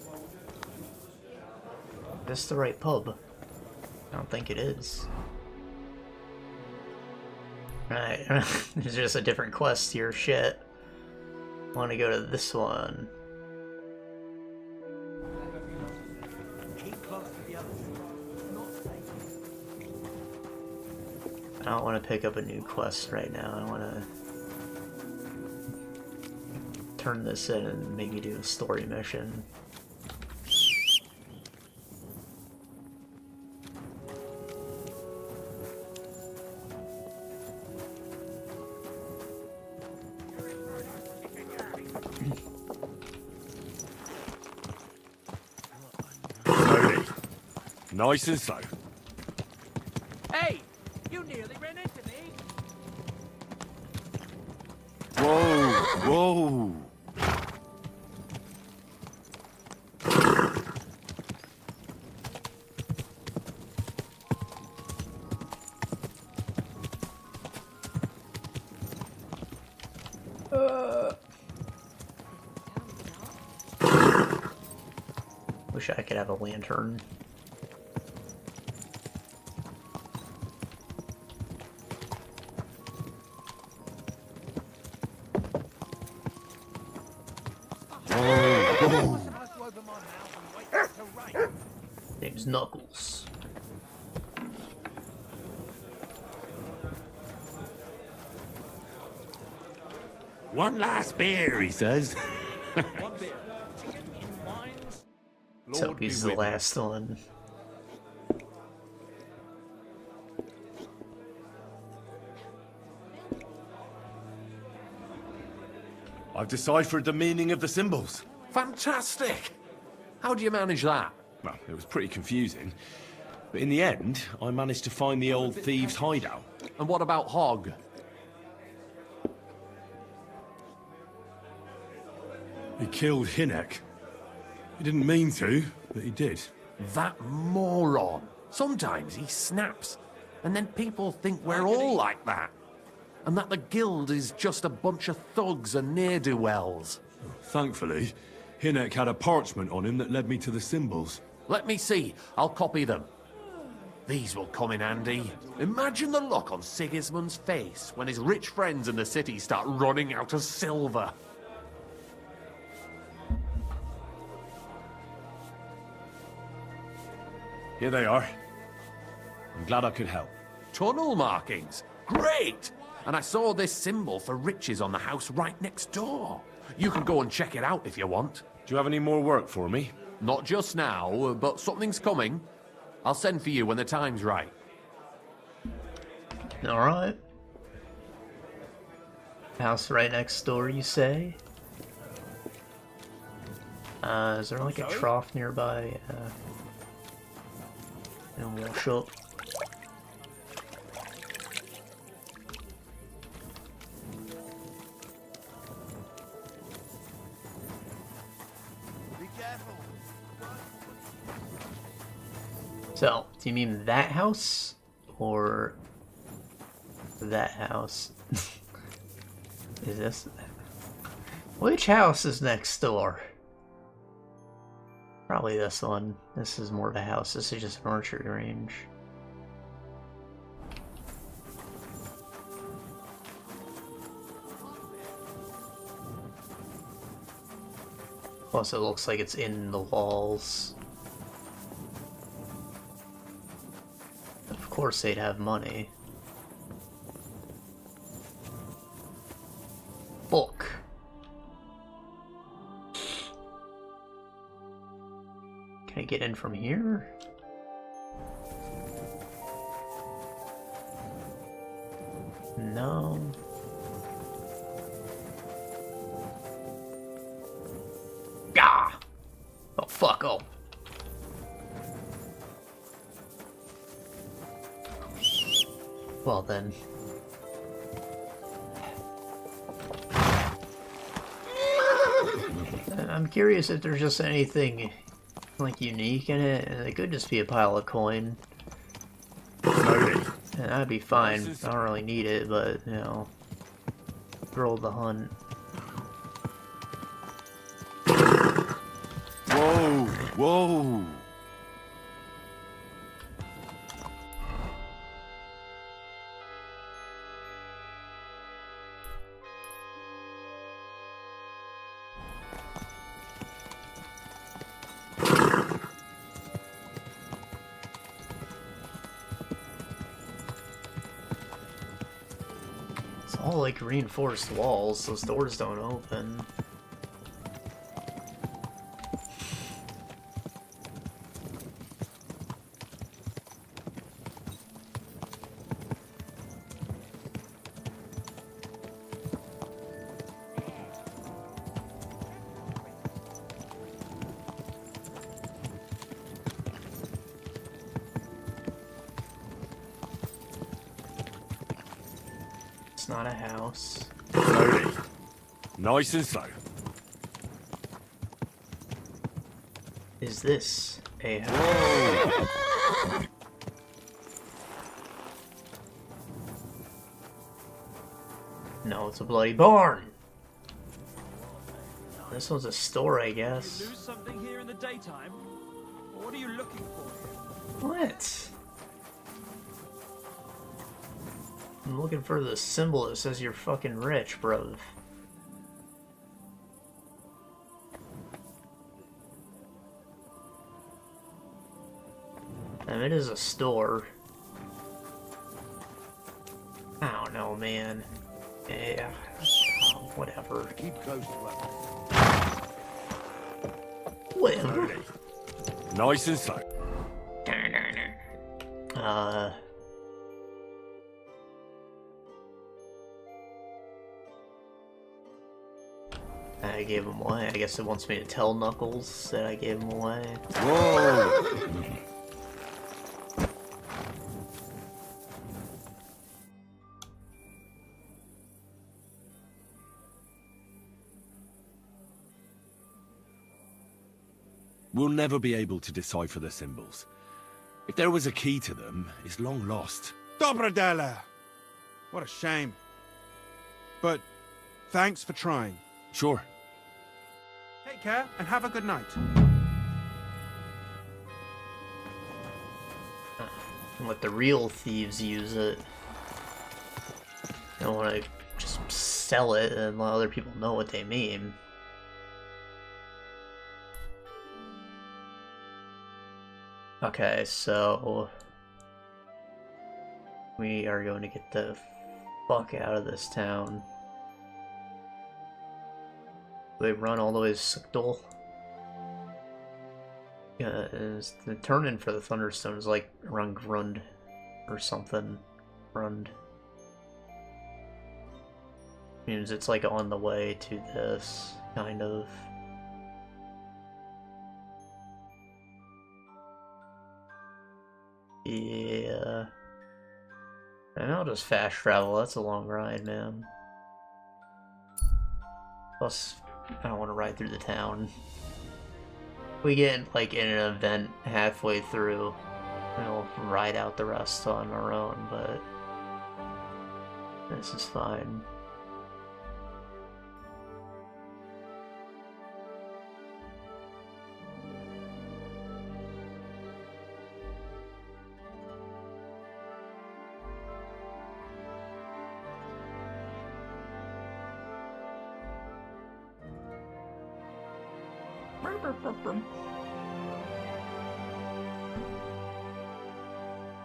A: Is this the right pub? I don't think it is. Alright, there's just a different quest here, shit. I want to go to this one.
E: Keep close to the others. Not safe.
A: I don't want to pick up a new quest right now. I want to turn this in and maybe do a story mission.
B: Slowly. Nice and slow.
E: Hey! You nearly ran into me!
B: Whoa, whoa.
A: Wish I could have a lantern. Name's Knuckles.
B: One last beer, he says.
E: One beer. Chicken in wines.
A: Let's hope he's the last one.
B: I've deciphered the meaning of the symbols.
J: Fantastic! How do you manage that?
B: Well, it was pretty confusing. But in the end, I managed to find the old thieves' hideout.
J: And what about Hogg?
K: He killed Hynek. He didn't mean to, but he did.
J: That moron. Sometimes he snaps, and then people think we're all like that. And that the guild is just a bunch of thugs and ne'er-do-wells.
K: Thankfully, Hynek had a parchment on him that led me to the symbols.
J: Let me see. I'll copy them. These will come in handy. Imagine the look on Sigismund's face when his rich friends in the city start running out of silver.
B: Here they are. I'm glad I could help.
J: Tunnel markings. Great! And I saw this symbol for riches on the house right next door. You can go and check it out if you want.
B: Do you have any more work for me?
J: Not just now, but something's coming. I'll send for you when the time's right.
A: Alright. House right next door, you say? Is there like a trough nearby? And wash up. So, do you mean that house? Or that house? Is this? Which house is next door? Probably this one. This is more of a house. This is just an archery range. Plus, it looks like it's in the walls. Of course they'd have money. Book. Can I get in from here? No. Gah! Oh, fuck, oh. Well then. I'm curious if there's just anything like unique in it, and it could just be a pile of coin. And that'd be fine. I don't really need it, but you know, thrill of the hunt.
B: Whoa, whoa.
A: All like reinforced walls, those doors don't open. It's not a house.
B: Slowly. Nice and slow.
A: Is this a house?
B: Whoa.
A: No, it's a bloody barn. This was a store, I guess.
H: You lose something here in the daytime? What are you looking for?
A: What? I'm looking for the symbol that says you're fucking rich, bro. And it is a store. I don't know, man. Yeah. Oh, whatever.
F: Keep close to her.
A: Whatever.
B: Nice and slow. I gave him away. I guess it wants me to tell Knuckles that I gave him away. Whoa. We'll never be able to decipher the symbols. If there was a key to them, it's long lost.
L: Dobrodela! What a shame. But thanks for trying.
B: Sure.
L: Take care and have a good night.
A: and let the real thieves use it. I don't want to just sell it and let other people know what they mean. Okay, so we are going to get the fuck out of this town. They run all the way to Sukdol. Yeah, the turn-in for the Thunderstone is like around Grund or something. Grund. Means it's like on the way to this, kind of. Yeah. And I'll just fast travel, that's a long ride, man. Plus, I don't want to ride through the town. We get like in an event halfway through, and we'll ride out the rest on our own, but this is fine.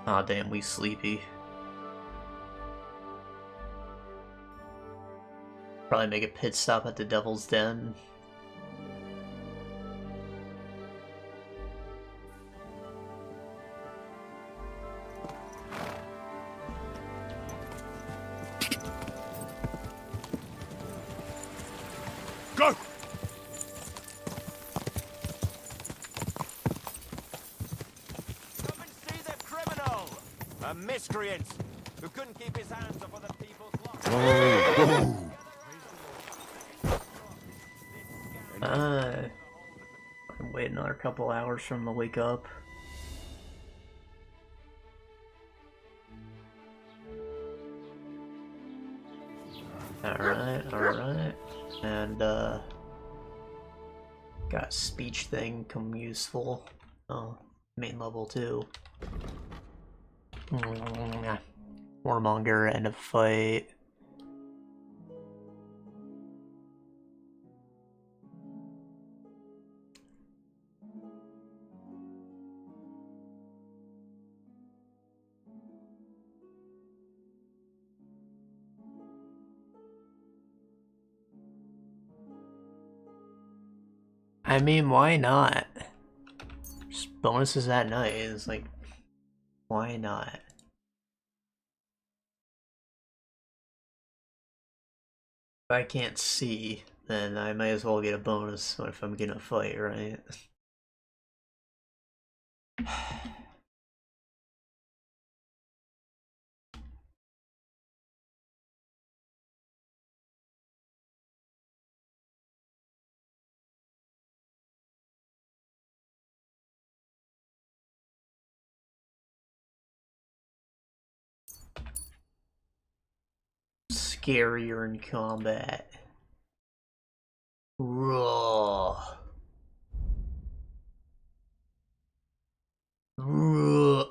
A: Aw, damn, we sleepy. Probably make a pit stop at the Devil's Den.
B: Go!
M: Come and see the criminal! A miscreant who couldn't keep his hands off other people's locks.
A: I can wait another couple hours for him to wake up. Alright. And, got a speech thing come useful. Oh, main level 2. Warmonger, end of fight. I mean, why not? Just bonuses at night. It's like, why not? If I can't see, then I might as well get a bonus if I'm gonna fight, right? Scarier in combat. Raw. Raw.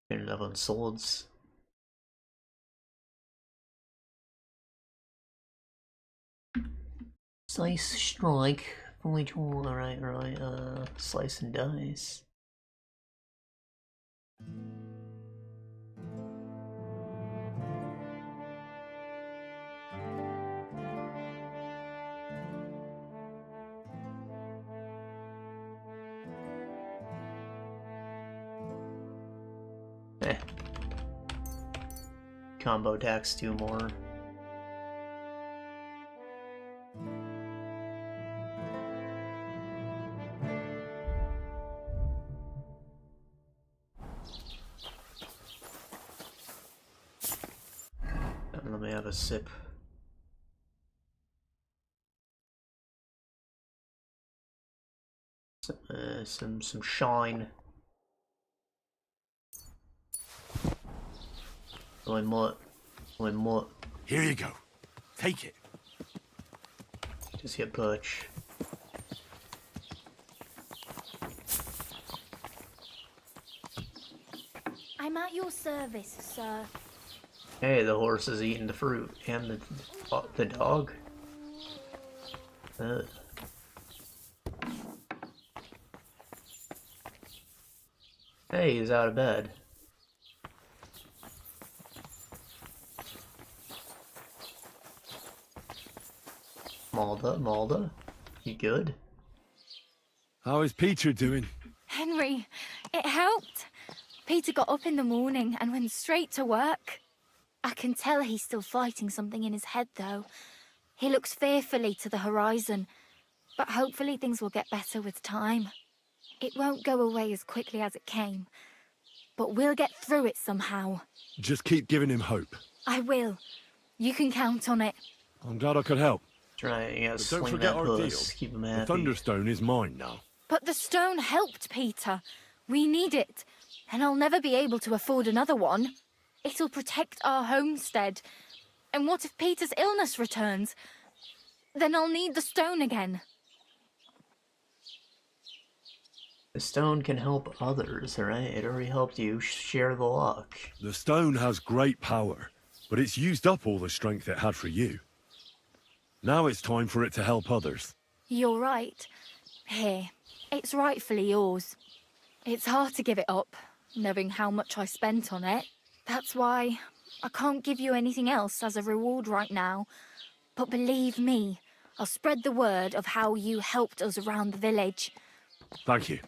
A: 11 swords. Slice, strike, fully tool, right, slice and dice. Combo attacks 2 more. Let me have a sip. Some shine. One more.
B: Here you go. Take it.
A: Just get perch.
G: I'm at your service, sir.
A: Hey, the horse is eating the fruit and the dog. Ugh. Hey, he's out of bed. Malda, you good?
B: How is Peter doing?
N: Henry, it helped. Peter got up in the morning and went straight to work. I can tell he's still fighting something in his head, though. He looks fearfully to the horizon, but hopefully things will get better with time. It won't go away as quickly as it came, but we'll get through it somehow.
B: Just keep giving him hope.
N: I will. You can count on it.
B: I'm glad I could help.
A: Right, you gotta
B: But don't
A: swing
B: forget
A: that
B: our deal.
A: puss, keep him happy.
B: The Thunderstone is mine now.
N: But the stone helped, Peter. We need it, and I'll never be able to afford another one. It'll protect our homestead. And what if Peter's illness returns? Then I'll need the stone again.
A: The stone can help others, right? It already helped you share the luck.
B: The stone has great power, but it's used up all the strength it had for you. Now it's time for it to help others.
N: You're right. Here, it's rightfully yours. It's hard to give it up, knowing how much I spent on it. That's why I can't give you anything else as a reward right now. But believe me, I'll spread the word of how you helped us around the village.
B: Thank you.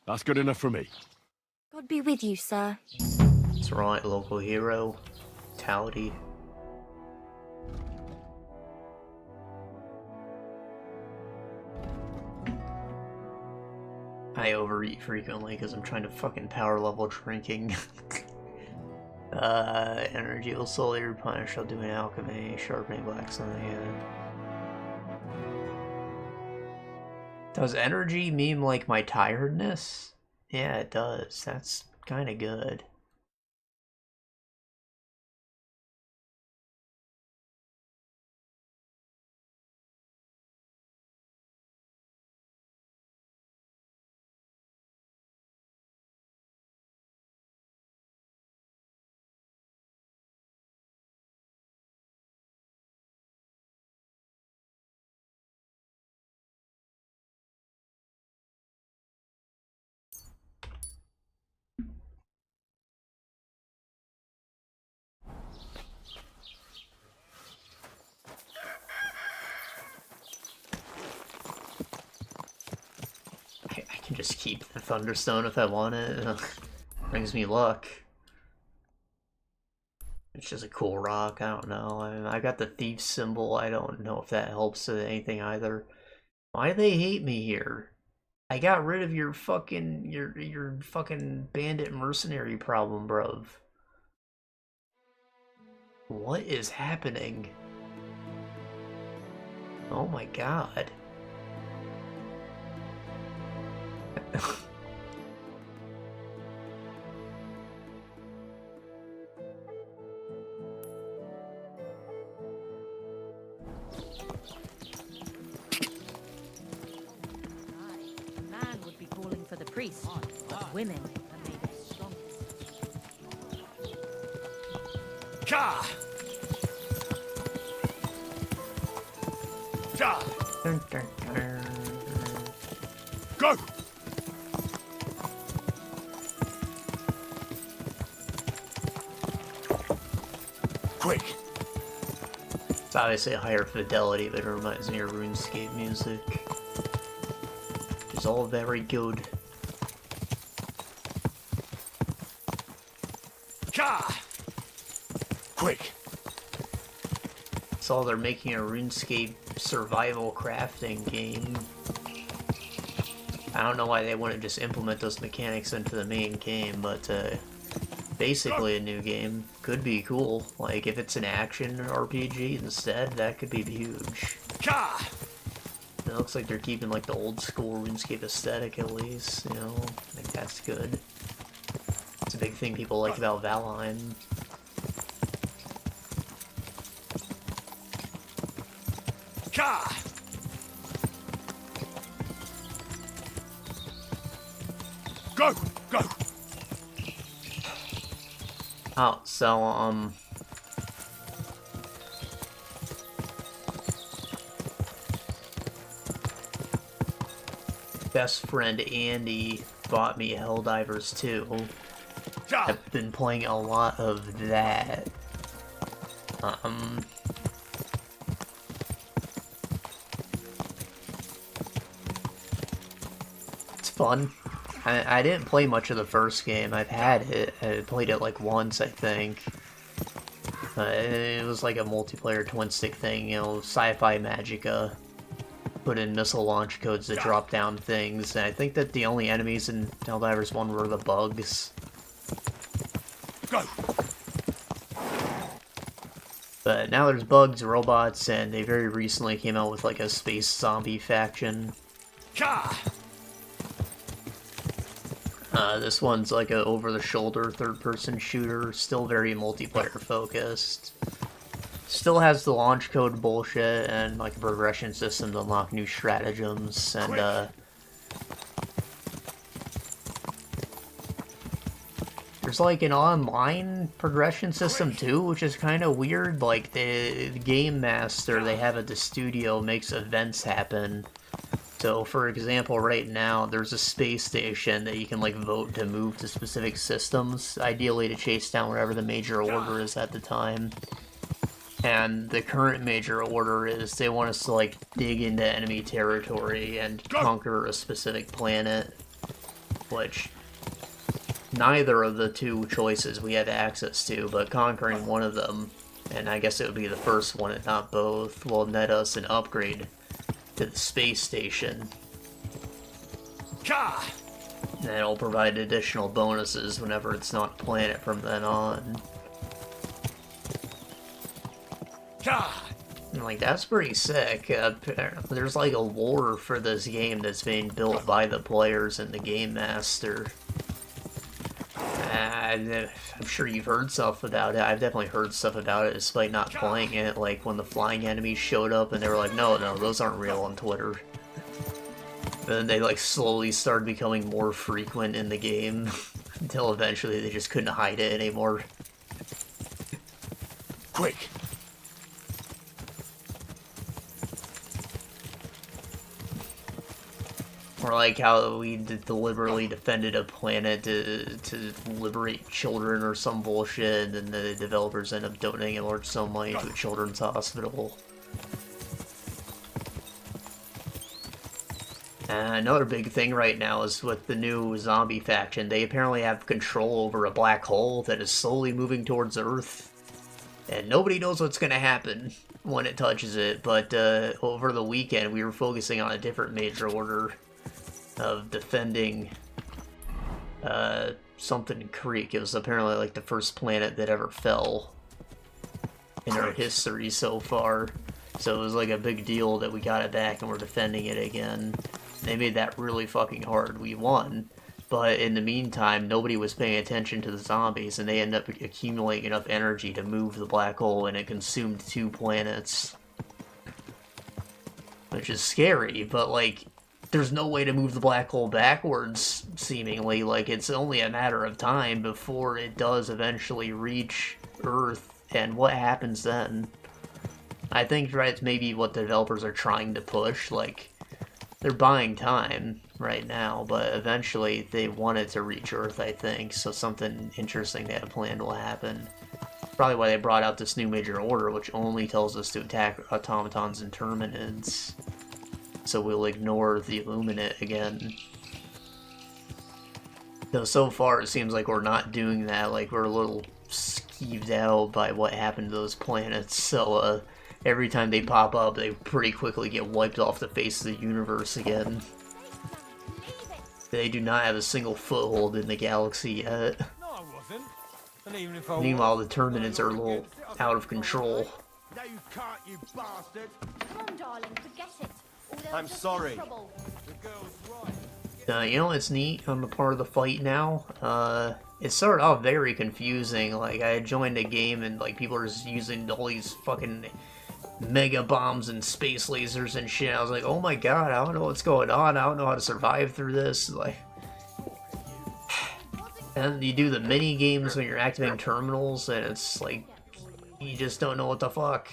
B: That's good enough for me.
N: God be with you, sir.
A: That's right, local hero. Mentality. I overeat frequently because I'm trying to fucking power level drinking. Energy will slowly replenish while doing alchemy, sharpening blacksmithing. Does energy mean like my tiredness? Yeah, it does. That's kind of good. I can just keep the Thunderstone if I want it. Brings me luck. It's just a cool rock, I don't know. I mean, I got the thief symbol, I don't know if that helps with anything either. Why do they hate me here? I got rid of your fucking bandit mercenary problem, bruv. What is happening? Oh my god.
G: Man would be calling for the priest, but women are made of strong.
B: Ka! Ja! Go! Quick!
A: It's obviously a higher fidelity, but it reminds me of RuneScape music. It's all very good.
B: Ka! Quick!
A: Saw they're making a RuneScape survival crafting game. I don't know why they wouldn't just implement those mechanics into the main game, but basically a new game could be cool. Like if it's an action RPG instead, that could be huge.
B: Ka!
A: It looks like they're keeping like the old school RuneScape aesthetic at least, you know. I think that's good. It's a big thing people like about Valheim.
B: Ka! Go! Go!
A: Oh, so, best friend Andy bought me Helldivers 2. I've been playing a lot of that. It's fun. I didn't play much of the first game. I've had it. I played it like once, I think. It was like a multiplayer twin stick thing, you know, sci-fi magica. Put in missile launch codes to drop down things, and I think that the only enemies in Helldivers 1 were the bugs.
B: Go.
A: But now there's bugs, robots, and they very recently came out with like a space zombie faction. This one's like a over-the-shoulder third-person shooter, still very multiplayer-focused. Still has the launch code bullshit and like a progression system to unlock new stratagems, and there's like an online progression system too, which is kind of weird. Like the game master they have at the studio makes events happen. So, for example, right now, there's a space station that you can, like, vote to move to specific systems, ideally to chase down whatever the major order is at the time. And the current major order is they want us to, like, dig into enemy territory and conquer a specific planet, which neither of the two choices we have access to, but conquering one of them, and I guess it would be the first one and not both, will net us an upgrade to the space station. And it'll provide additional bonuses whenever it's not a planet from then on. And like, that's pretty sick. There's like a lore for this game that's being built by the players and the game master. I'm sure you've heard stuff about it. I've definitely heard stuff about it despite not playing it. Like when the flying enemies showed up and they were like, no, those aren't real on Twitter. Then they like slowly started becoming more frequent in the game until eventually they just couldn't hide it anymore.
B: Quick!
A: Or like how we deliberately defended a planet to liberate children or some bullshit, and then the developers end up donating a large sum of money to a children's hospital. Another big thing right now is with the new zombie faction. They apparently have control over a black hole that is slowly moving towards Earth. And nobody knows what's going to happen when it touches it, but over the weekend we were focusing on a different major order of defending something Creek. It was apparently like the first planet that ever fell in our history so far. So it was like a big deal that we got it back and we're defending it again. They made that really fucking hard. We won. But in the meantime, nobody was paying attention to the zombies, and they ended up accumulating enough energy to move the black hole, and it consumed 2 planets. Which is scary, but like, there's no way to move the black hole backwards, seemingly. Like, it's only a matter of time before it does eventually reach Earth, and what happens then? I think that's maybe what the developers are trying to push. Like, they're buying time right now, but eventually they want it to reach Earth, I think, so something interesting they have planned will happen. Probably why they brought out this new major order, which only tells us to attack automatons and terminids. So we'll ignore the Illuminate again. Though so far it seems like we're not doing that, like we're a little skeeved out by what happened to those planets, so every time they pop up, they pretty quickly get wiped off the face of the universe again. They do not have a single foothold in the galaxy yet.
H: No, I wasn't. And even if I
A: Meanwhile, the Terminids are a little out of control.
M: No, you can't, you bastard!
G: Come on, darling, forget it. Or they'll
M: I'm
G: just
M: sorry.
G: get in trouble.
M: The girl's right.
A: You know, it's neat on the part of the fight now. It started off very confusing. Like, I joined a game and, like, people are just using all these fucking mega bombs and space lasers and shit. I was like, oh my god, I don't know what's going on. I don't know how to survive through this. Like, And you do the mini games when you're activating terminals, and it's like you just don't know what the fuck.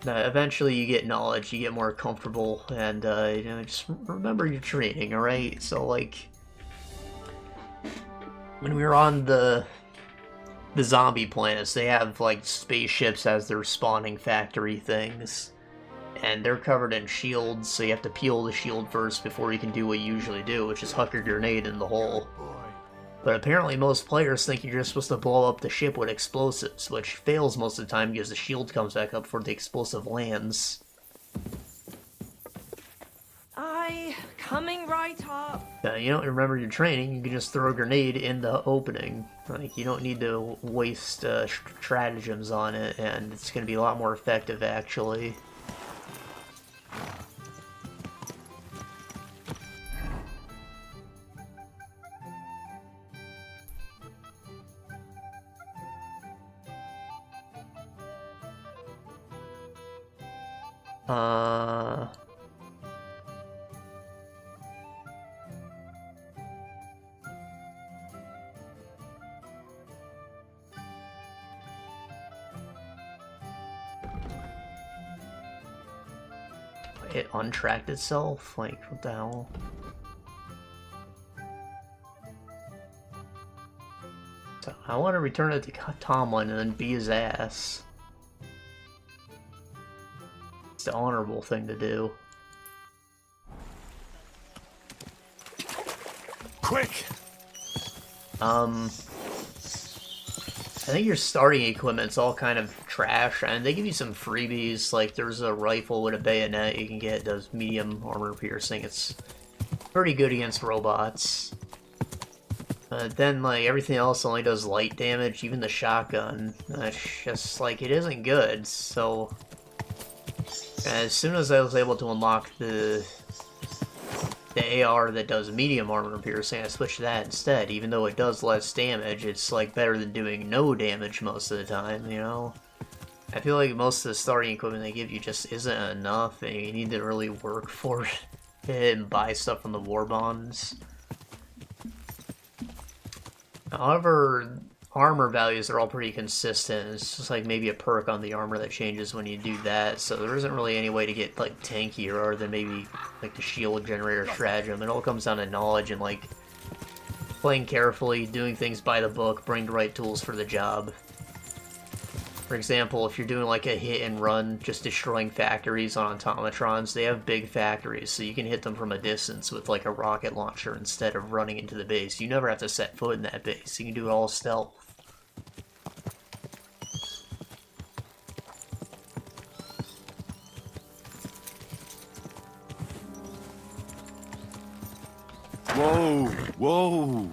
A: Eventually, you get knowledge, you get more comfortable, and you know, just remember your training. All right, so like when we were on the zombie planets, they have like spaceships as their spawning factory things, and they're covered in shields, so you have to peel the shield first before you can do what you usually do, which is huck your grenade in the hole. But apparently most players think you're just supposed to blow up the ship with explosives, which fails most of the time because the shield comes back up before the explosive lands.
G: Aye, coming right up.
A: You don't remember your training, you can just throw a grenade in the opening. Like, you don't need to waste stratagems on it, and it's going to be a lot more effective, actually. It untracked itself? Like, what the hell? So, I want to return it to Tomlin and then be his ass. It's the honorable thing to do.
B: Quick!
A: I think your starting equipment's all kind of trash, and they give you some freebies, like there's a rifle with a bayonet you can get, does medium armor piercing. It's pretty good against robots. Then, like, everything else only does light damage, even the shotgun. It's just, like, it isn't good, so... As soon as I was able to unlock the AR that does medium armor piercing, I switched to that instead. Even though it does less damage, it's like better than doing no damage most of the time, you know? I feel like most of the starting equipment they give you just isn't enough, and you need to really work for it and buy stuff from the war bonds. However, armor values are all pretty consistent. It's just like maybe a perk on the armor that changes when you do that, so there isn't really any way to get like tankier other than maybe like the shield generator stratagem. It all comes down to knowledge and like playing carefully, doing things by the book, bring the right tools for the job. For example, if you're doing like a hit and run, just destroying factories on automatrons, they have big factories, so you can hit them from a distance with like a rocket launcher instead of running into the base. You never have to set foot in that base. You can do it all stealth.
B: Whoa! Whoa!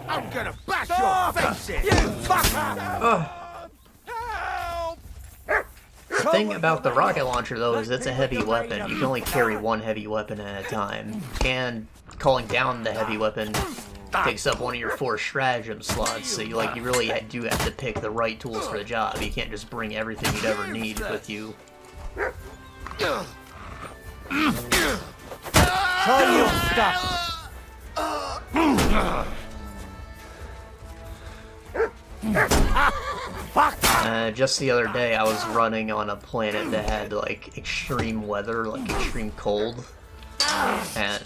M: I'm gonna bash your face in! You fucker!
A: The thing about the rocket launcher, though, is it's a heavy weapon. You can only carry one heavy weapon at a time. And calling down the heavy weapon takes up one of your 4 stratagem slots, so you really do have to pick the right tools for the job. You can't just bring everything you'd ever need with you.
E: Show your stuff!
A: Just the other day, I was running on a planet that had, like, extreme weather, like extreme cold. And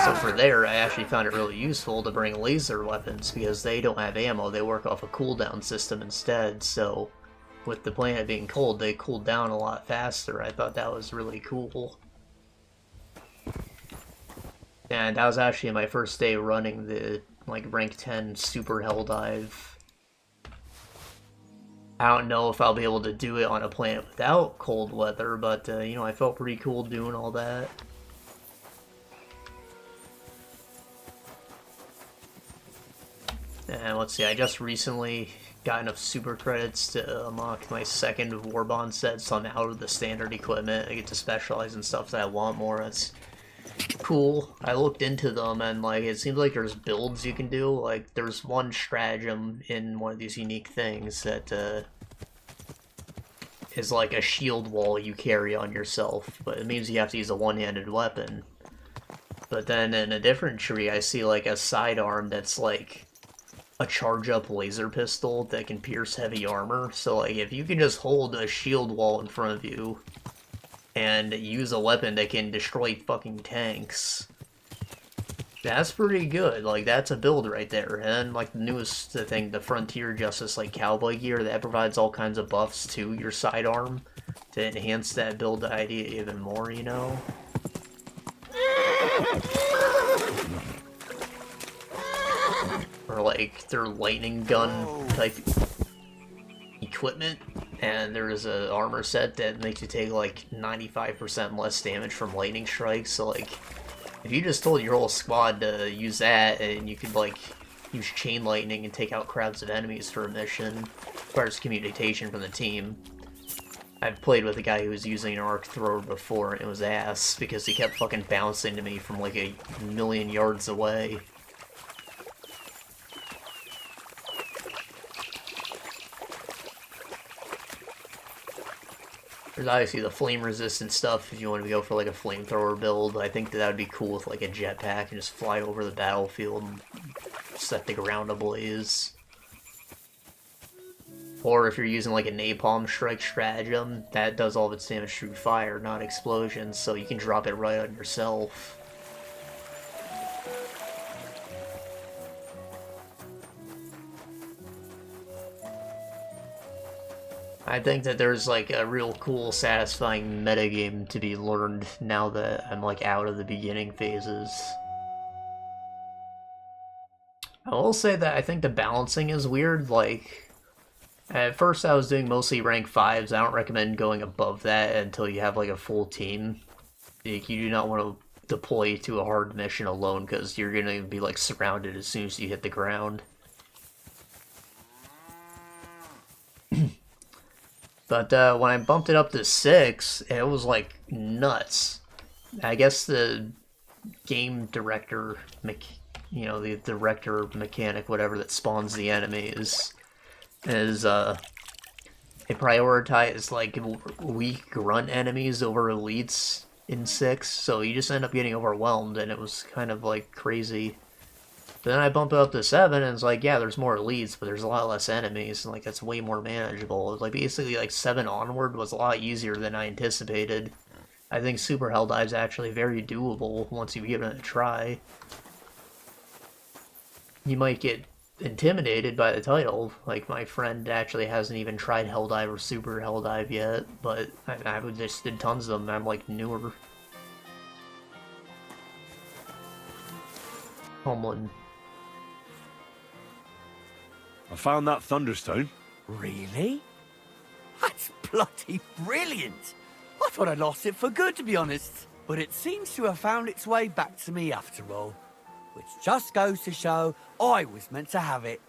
A: so for there, I actually found it really useful to bring laser weapons, because they don't have ammo, they work off a cooldown system instead, so with the planet being cold, they cooled down a lot faster. I thought that was really cool. And that was actually my first day running the, like, rank 10 super Helldive. I don't know if I'll be able to do it on a planet without cold weather, but, you know, I felt pretty cool doing all that. And let's see, I just recently got enough super credits to unlock my second Warbond set, so I'm out of the standard equipment. I get to specialize in stuff that I want more. That's cool. I looked into them, and like it seems like there's builds you can do. Like there's one stratagem in one of these unique things that is like a shield wall you carry on yourself, but it means you have to use a one-handed weapon. But then in a different tree, I see like a sidearm that's like a charge-up laser pistol that can pierce heavy armor. So like if you can just hold a shield wall in front of you and use a weapon that can destroy fucking tanks, that's pretty good. Like, that's a build right there. And like the newest thing, the Frontier Justice like cowboy gear, that provides all kinds of buffs to your sidearm to enhance that build idea even more, you know? Or like their lightning gun type equipment, and there's a armor set that makes you take like 95% less damage from lightning strikes. So like, if you just told your whole squad to use that, and you could like use chain lightning and take out crowds of enemies for a mission, requires communication from the team. I've played with a guy who was using an arc thrower before, and it was ass because he kept fucking bouncing to me from like a million yards away. There's obviously the flame resistant stuff if you want to go for like a flamethrower build. I think that would be cool with like a jetpack and just fly over the battlefield and set the ground ablaze. Or if you're using like a napalm strike stratagem, that does all of its damage through fire, not explosions, so you can drop it right on yourself. I think that there's like a real cool, satisfying metagame to be learned now that I'm like out of the beginning phases. I will say that I think the balancing is weird. Like, at first I was doing mostly rank 5s. I don't recommend going above that until you have like a full team. Like, you do not want to deploy to a hard mission alone because you're going to be like surrounded as soon as you hit the ground. But when I bumped it up to 6, it was like nuts. I guess the game director, you know, the director mechanic, whatever, that spawns the enemies, is it prioritized like weak grunt enemies over elites in 6, so you just end up getting overwhelmed, and it was kind of like crazy. But then I bump it up to 7, and it's like, yeah, there's more elites, but there's a lot less enemies, and like that's way more manageable. It was like basically like 7 onward was a lot easier than I anticipated. I think Super Helldive's actually very doable once you give it a try. You might get intimidated by the title. Like, my friend actually hasn't even tried Helldive or Super Helldive yet, but I just did tons of them. I'm like newer. Homeland.
B: I found that Thunderstone.
E: Really? That's bloody brilliant! I thought I'd lost it for good, to be honest. But it seems to have found its way back to me after all. Which just goes to show I was meant to have it.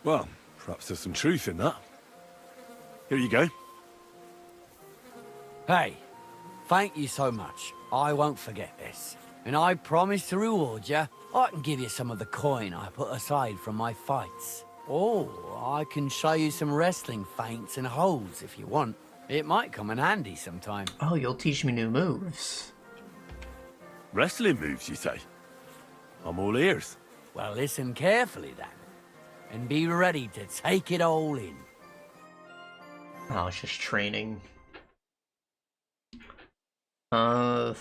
B: Well, perhaps there's some truth in that. Here you go.
E: Hey, thank you so much. I won't forget this. And I promise to reward you. I can give you some of the coin I put aside from my fights. Or I can show you some wrestling feints and holds if you want. It might come in handy sometime.
A: Oh, you'll teach me new moves.
B: Wrestling moves, you say? I'm all ears.
E: Well, listen carefully then. And be ready to take it all in.
A: Oh, it's just training.
E: That's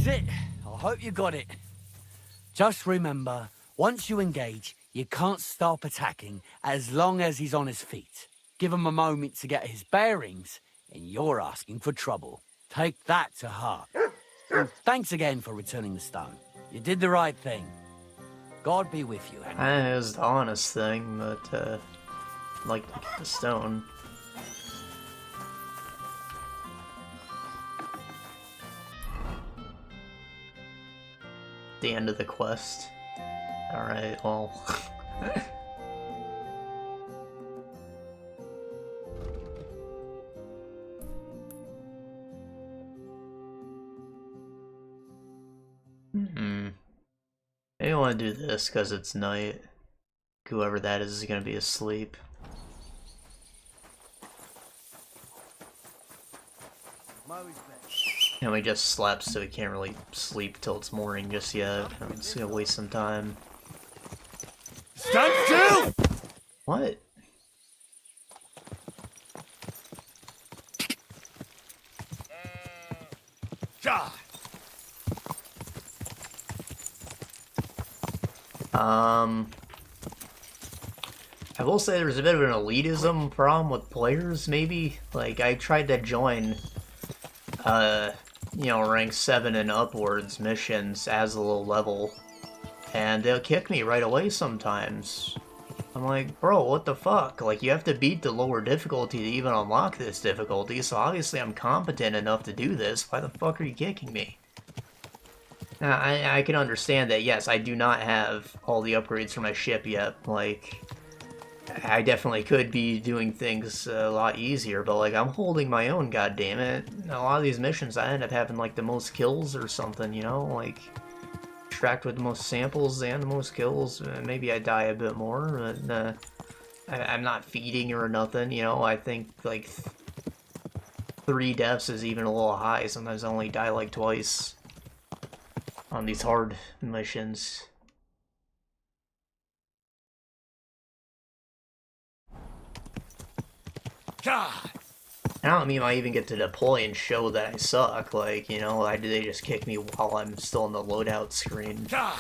E: it. I hope you got it. Just remember, once you engage, you can't stop attacking as long as he's on his feet. Give him a moment to get his bearings, and you're asking for trouble. Take that to heart. And thanks again for returning the stone. You did the right thing. God be with you, Henry.
A: It was the honest thing, but I'd like to get the stone. The end of the quest. Alright, well. Maybe I want to do this because it's night. Whoever that is going to be asleep. And we just slept, so we can't really sleep till it's morning just yet. I'm just gonna waste some time.
B: Stand still!
A: What?
B: God.
A: I will say there's a bit of an elitism problem with players, maybe. Like, I tried to join, you know, rank 7 and upwards missions as a low level, and they'll kick me right away sometimes. I'm like, bro, what the fuck? Like, you have to beat the lower difficulty to even unlock this difficulty, so obviously I'm competent enough to do this. Why the fuck are you kicking me? Now, I can understand that, yes, I do not have all the upgrades for my ship yet. Like, I definitely could be doing things a lot easier, but, like, I'm holding my own, goddammit. A lot of these missions, I end up having, like, the most kills or something, you know? Like, extract with the most samples and the most kills. Maybe I die a bit more, but I'm not feeding or nothing, you know? I think, like, 3 deaths is even a little high. Sometimes I only die, like, twice on these hard missions.
B: God.
A: I don't mean I even get to deploy and show that I suck. Like, you know, they just kick me while I'm still in the loadout screen.
B: God.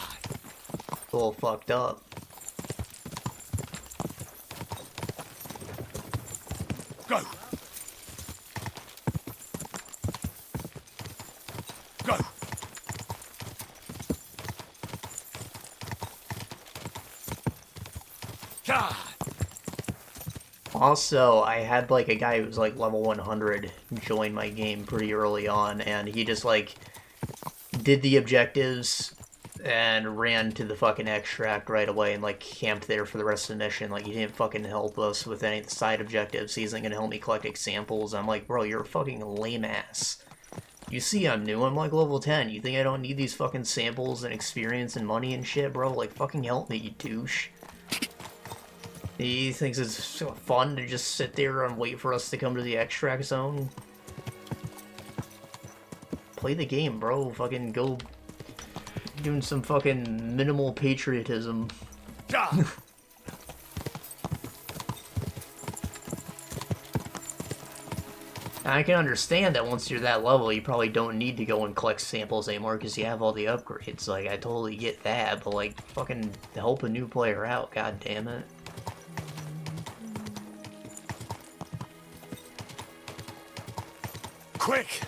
A: A little fucked up.
B: Go. Go. God.
A: Also, I had, like, a guy who was, like, level 100 join my game pretty early on, and he just, like, did the objectives and ran to the fucking extract right away and, like, camped there for the rest of the mission. Like, he didn't fucking help us with any of the side objectives. He isn't gonna help me collect examples. I'm like, bro, you're a fucking lame ass. You see I'm new, I'm like level 10. You think I don't need these fucking samples and experience and money and shit, bro? Like, fucking help me, you douche. He thinks it's so fun to just sit there and wait for us to come to the extract zone. Play the game, bro. Fucking go doing some fucking minimal patriotism. I can understand that once you're that level, you probably don't need to go and collect samples anymore because you have all the upgrades. Like, I totally get that, but, like, fucking help a new player out, god damn it.
B: Quick!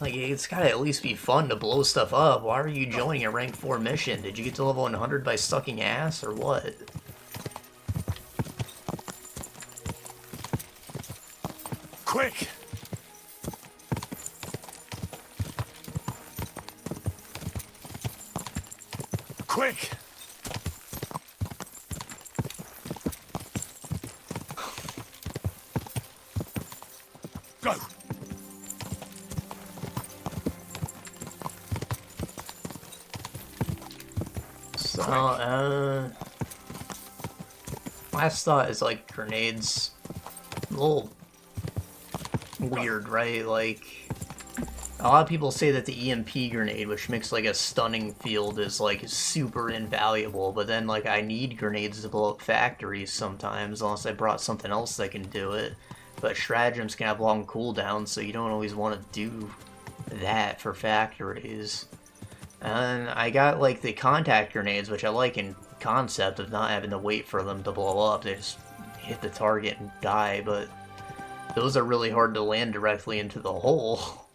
A: Like, it's gotta at least be fun to blow stuff up. Why are you joining a rank 4 mission? Did you get to level 100 by sucking ass, or what?
B: Quick! Quick! Go!
A: So, last thought is, like, grenades. A little weird, right? Like, a lot of people say that the EMP grenade, which makes, like, a stunning field, is, like, super invaluable, but then, like, I need grenades to blow up factories sometimes, unless I brought something else that can do it. But stratagems can have long cooldowns, so you don't always want to do that for factories. And I got, like, the contact grenades, which I like in concept of not having to wait for them to blow up. They just hit the target and die, but those are really hard to land directly into the hole.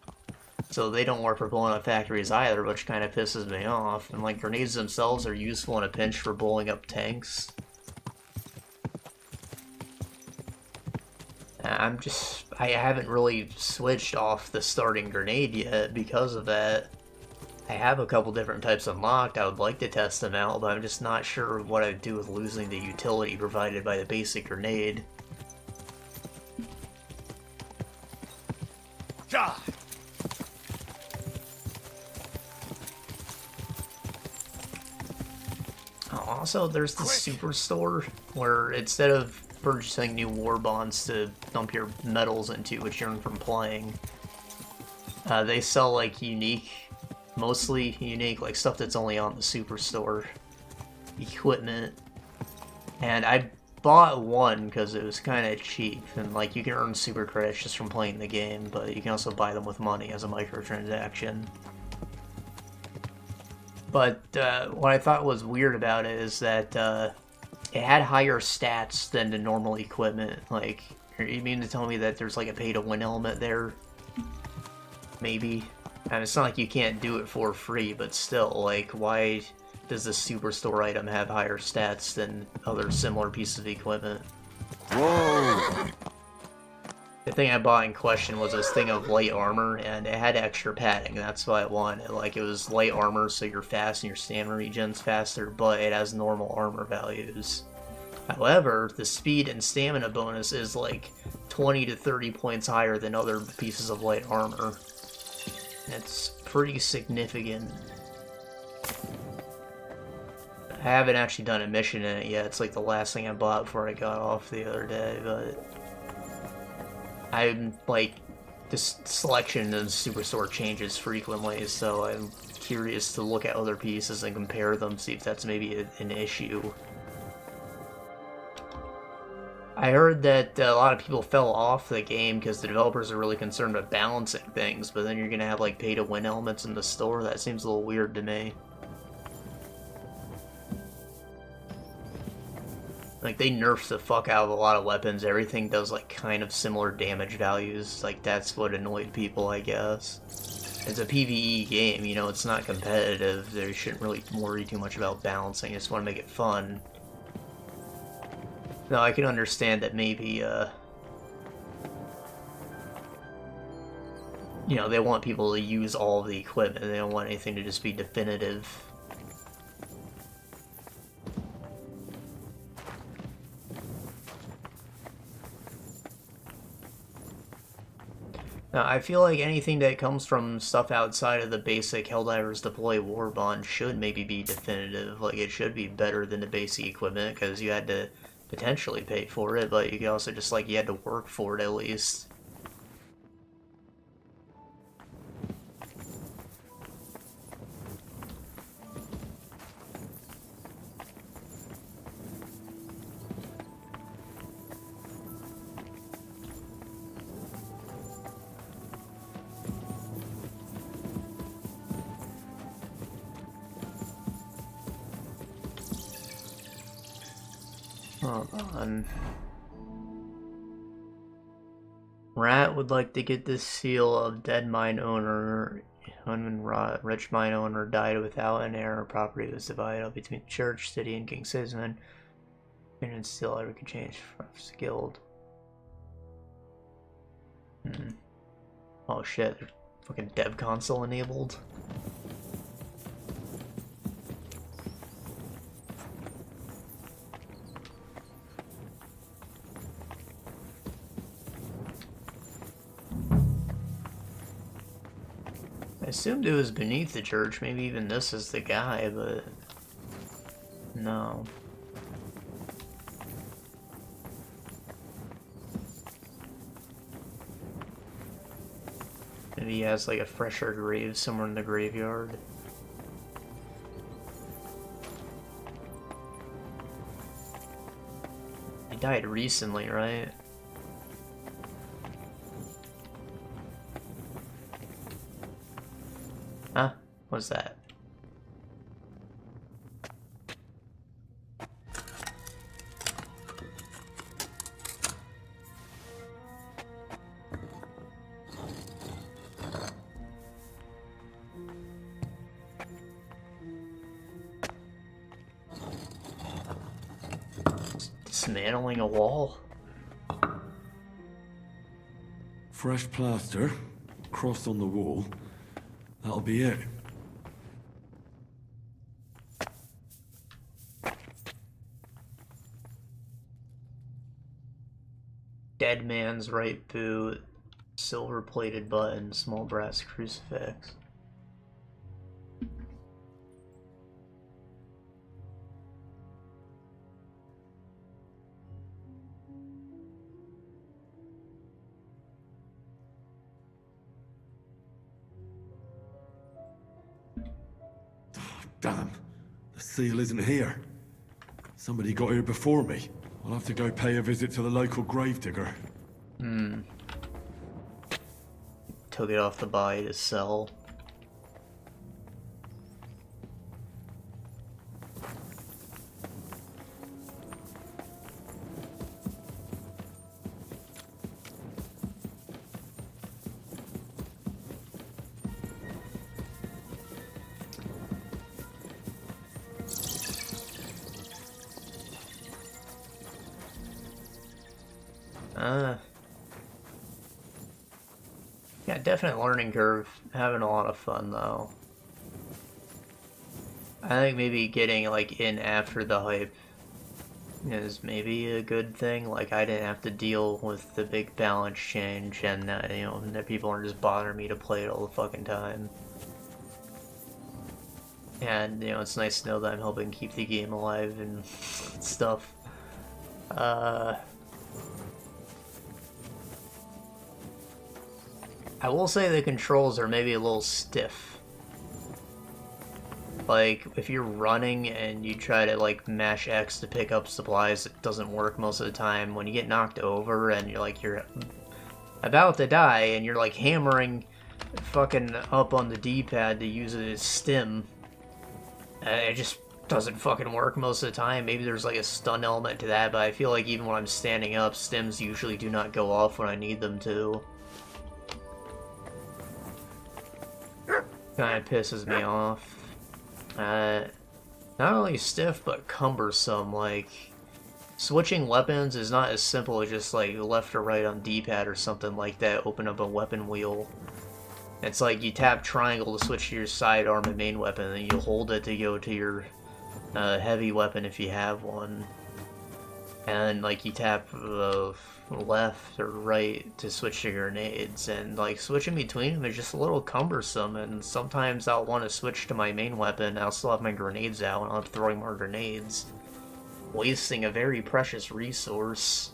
A: So they don't work for blowing up factories either, which kind of pisses me off. And, like, grenades themselves are useful in a pinch for blowing up tanks. I haven't really switched off the starting grenade yet because of that. I have a couple different types unlocked. I would like to test them out, but I'm just not sure what I'd do with losing the utility provided by the basic grenade. Also, there's the superstore where instead of purchasing new war bonds to dump your medals into, which you earn from playing, they sell like unique, mostly unique, like stuff that's only on the superstore equipment. And I bought one because it was kind of cheap, and like you can earn super credits just from playing the game, but you can also buy them with money as a microtransaction. But what I thought was weird about it is that it had higher stats than the normal equipment. Like, you mean to tell me that there's like a pay-to-win element there? Maybe. And it's not like you can't do it for free, but still, like, why does the superstore item have higher stats than other similar pieces of equipment?
F: Whoa!
A: The thing I bought in question was this thing of light armor, and it had extra padding. That's what I wanted. Like, it was light armor, so you're fast and your stamina regens faster, but it has normal armor values. However, the speed and stamina bonus is like 20 to 30 points higher than other pieces of light armor. It's pretty significant. I haven't actually done a mission in it yet. It's like the last thing I bought before I got off the other day, but I'm like, this selection in the superstore changes frequently, so I'm curious to look at other pieces and compare them, see if that's maybe an issue. I heard that a lot of people fell off the game because the developers are really concerned with balancing things, but then you're gonna have like pay-to-win elements in the store. That seems a little weird to me. Like, they nerfed the fuck out of a lot of weapons. Everything does, like, kind of similar damage values. Like, that's what annoyed people, I guess. It's a PvE game, you know, it's not competitive. They shouldn't really worry too much about balancing. They just want to make it fun. Now, I can understand that maybe, you know, they want people to use all of the equipment. They don't want anything to just be definitive. Now, I feel like anything that comes from stuff outside of the basic Helldivers deploy war bond should maybe be definitive. Like, it should be better than the basic equipment, because you had to potentially pay for it, but you could also just, like, you had to work for it at least. Hold on. Rat would like to get the seal of dead mine owner. When rich mine owner died without an heir, property was divided up between church, city, and King Sigismund. And still ever could change from skilled. Oh shit, they're fucking dev console enabled. I assumed it was beneath the church, maybe even this is the guy, but no. Maybe he has like a fresher grave somewhere in the graveyard. He died recently, right? Huh? What's that? Dismantling a wall?
K: Fresh plaster, cross on the wall. That'll be it.
A: Dead man's right boot, silver-plated button, small brass crucifix.
K: Damn, the seal isn't here. Somebody got here before me. I'll have to go pay a visit to the local gravedigger.
A: Took it off the body to sell. Yeah, definite learning curve. Having a lot of fun though. I think maybe getting like in after the hype is maybe a good thing. Like I didn't have to deal with the big balance change, and you know, that people aren't just bothering me to play it all the fucking time. And you know, it's nice to know that I'm helping keep the game alive and stuff. I will say the controls are maybe a little stiff. Like, if you're running and you try to, like, mash X to pick up supplies, it doesn't work most of the time. When you get knocked over and you're about to die and you're, like, hammering fucking up on the D-pad to use it as stim, it just doesn't fucking work most of the time. Maybe there's, like, a stun element to that, but I feel like even when I'm standing up, stims usually do not go off when I need them to. Kinda pisses me off. Not only stiff, but cumbersome. Like, switching weapons is not as simple as just, like, left or right on D-pad or something like that. Open up a weapon wheel. It's like you tap triangle to switch to your sidearm and main weapon, and then you hold it to go to your heavy weapon if you have one. And, like, you tap left or right to switch to grenades, and like switching between them is just a little cumbersome, and sometimes I'll want to switch to my main weapon. I'll still have my grenades out and I'll have to throw more grenades, wasting a very precious resource.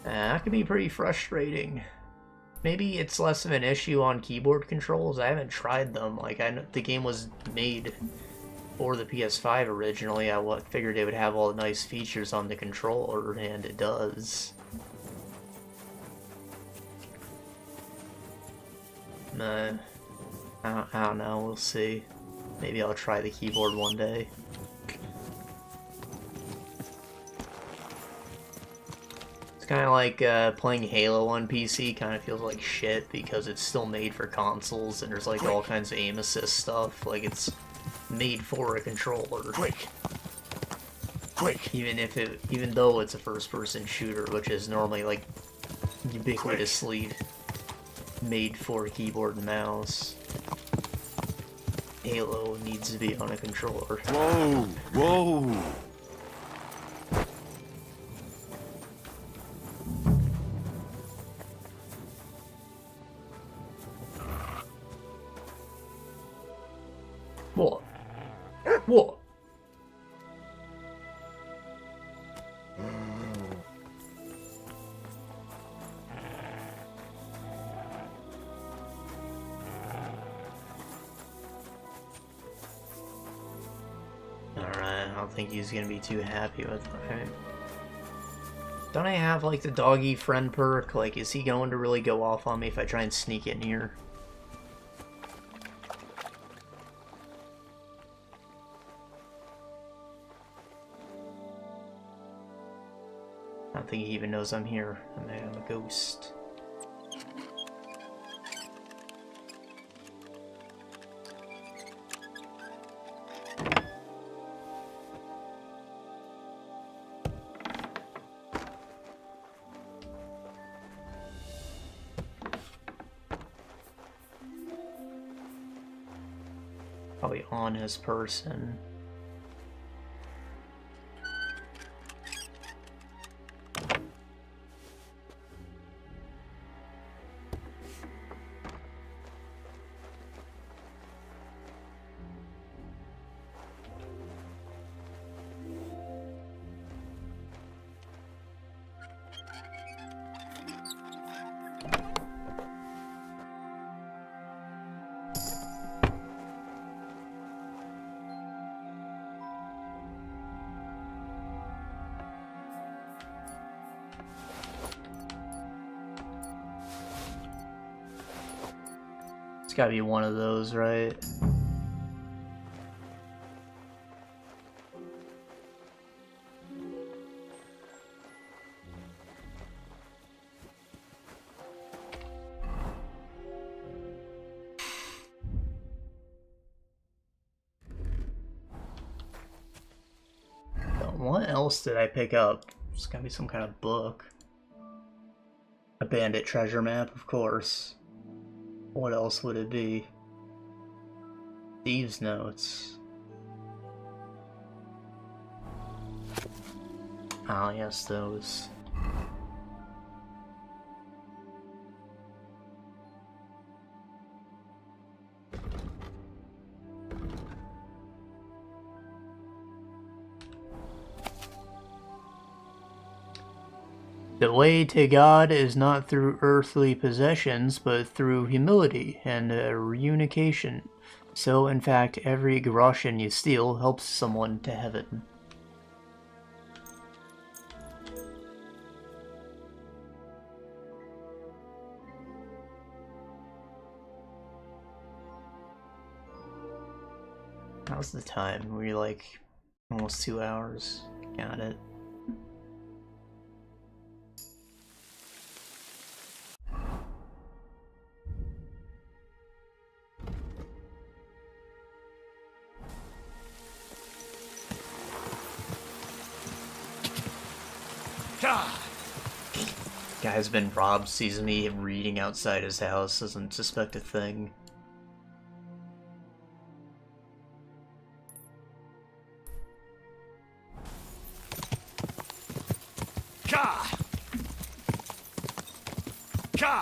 A: That can be pretty frustrating. Maybe it's less of an issue on keyboard controls. I haven't tried them. Like, I know the game was made for the PS5 originally. I figured it would have all the nice features on the controller, and it does. I don't know, we'll see. Maybe I'll try the keyboard one day. It's kind of like playing Halo on PC. Kind of feels like shit because it's still made for consoles, and there's like all kinds of aim assist stuff. Like, it's made for a controller. Quick! Even though it's a first-person shooter, which is normally like ubiquitously made for keyboard and mouse, Halo needs to be on a controller.
B: Whoa! Whoa!
A: What? What? Alright, I don't think he's gonna be too happy with it. Don't I have, like, the doggy friend perk? Like, is he going to really go off on me if I try and sneak in here? I don't think he even knows I'm here. I'm a ghost. Probably on his person. gotta be one of those, right? What else did I pick up? There's gotta be some kind of book. A bandit treasure map, of course. What else would it be? Thieves' notes. Ah, yes, those. The way to God is not through earthly possessions, but through humility and reunification. So, in fact, every groschen you steal helps someone to heaven. How's the time? We're like almost 2 hours. Got it. Guy's been robbed, sees me reading outside his house, doesn't suspect a thing.
B: Go! Go!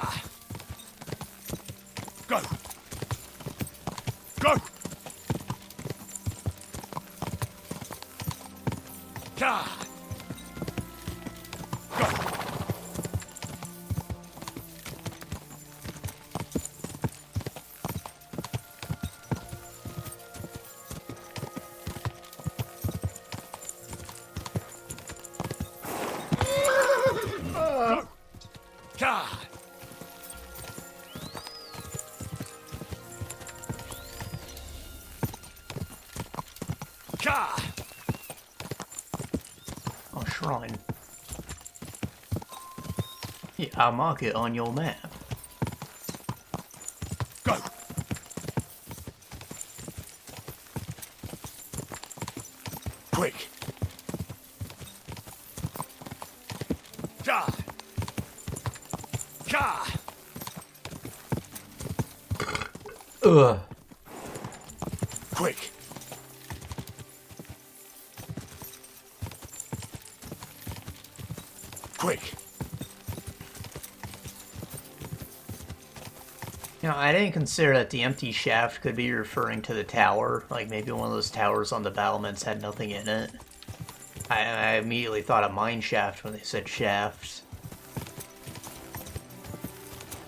A: Oh, shrine. Yeah, I'll mark it on your map.
B: Go! Quick!
A: Ugh.
B: Quick! Quick!
A: You know, I didn't consider that the empty shaft could be referring to the tower. Like, maybe one of those towers on the battlements had nothing in it. I immediately thought of mine shaft when they said shafts.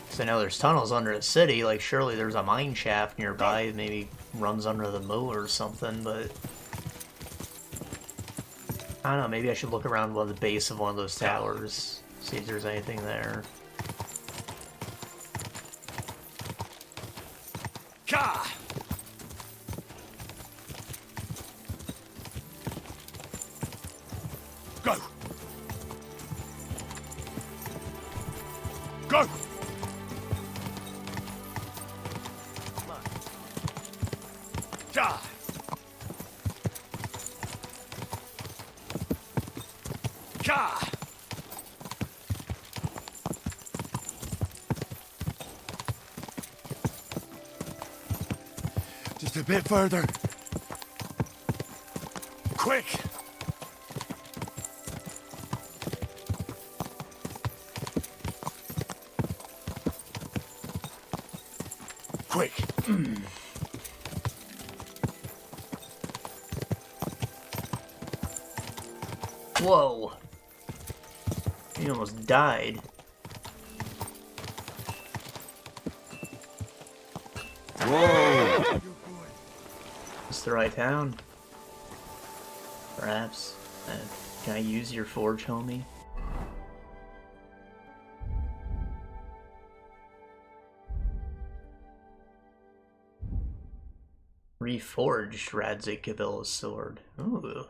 A: So I know there's tunnels under the city, like surely there's a mine shaft nearby, maybe runs under the moat or something, but... I don't know, maybe I should look around the base of one of those towers, see if there's anything there.
B: Go! Go! Just a bit further. Quick! Quick!
A: Whoa! He almost died.
K: Whoa!
A: It's the right town. Perhaps. Can I use your forge, homie? Reforged Radzig sword. Ooh.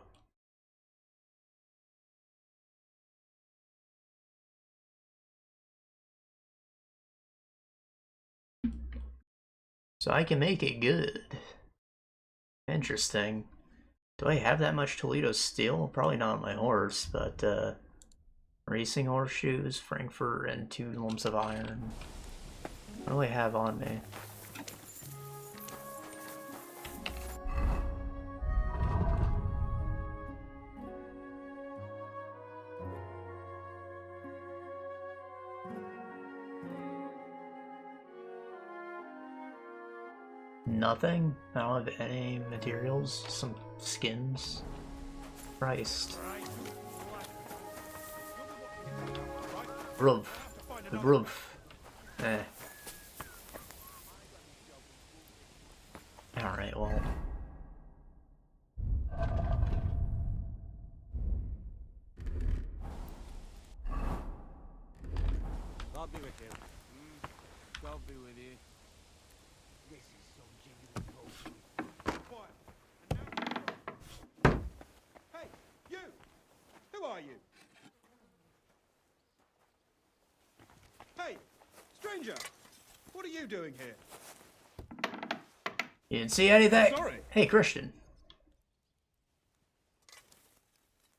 A: So I can make it good. Interesting. Do I have that much Toledo steel? Probably not on my horse, but racing horseshoes, Frankfurt, and 2 lumps of iron. What do I have on me? Nothing? I don't have any materials? Some skins? Christ. Roof. The roof. Eh. Alright, well.
H: God be with you. God be with you. This is some genuine bullshit.
L: Hey, you! Who are you? Hey, stranger! What are you doing here?
A: You didn't see anything?
L: Sorry.
A: Hey, Christian.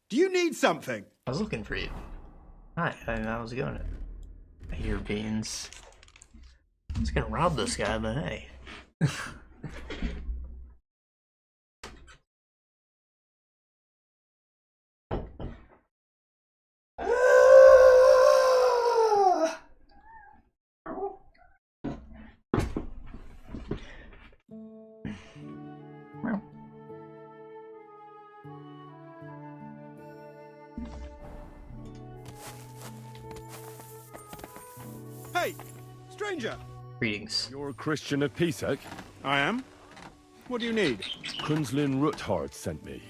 L: Do you need something?
A: I was looking for you. Hi, how's it going? I hear beans. I was gonna rob this guy, but hey.
L: Hey, stranger!
A: Greetings.
B: You're a Christian of Pisek?
L: I am. What do you need?
B: Kunzlin Ruthard sent me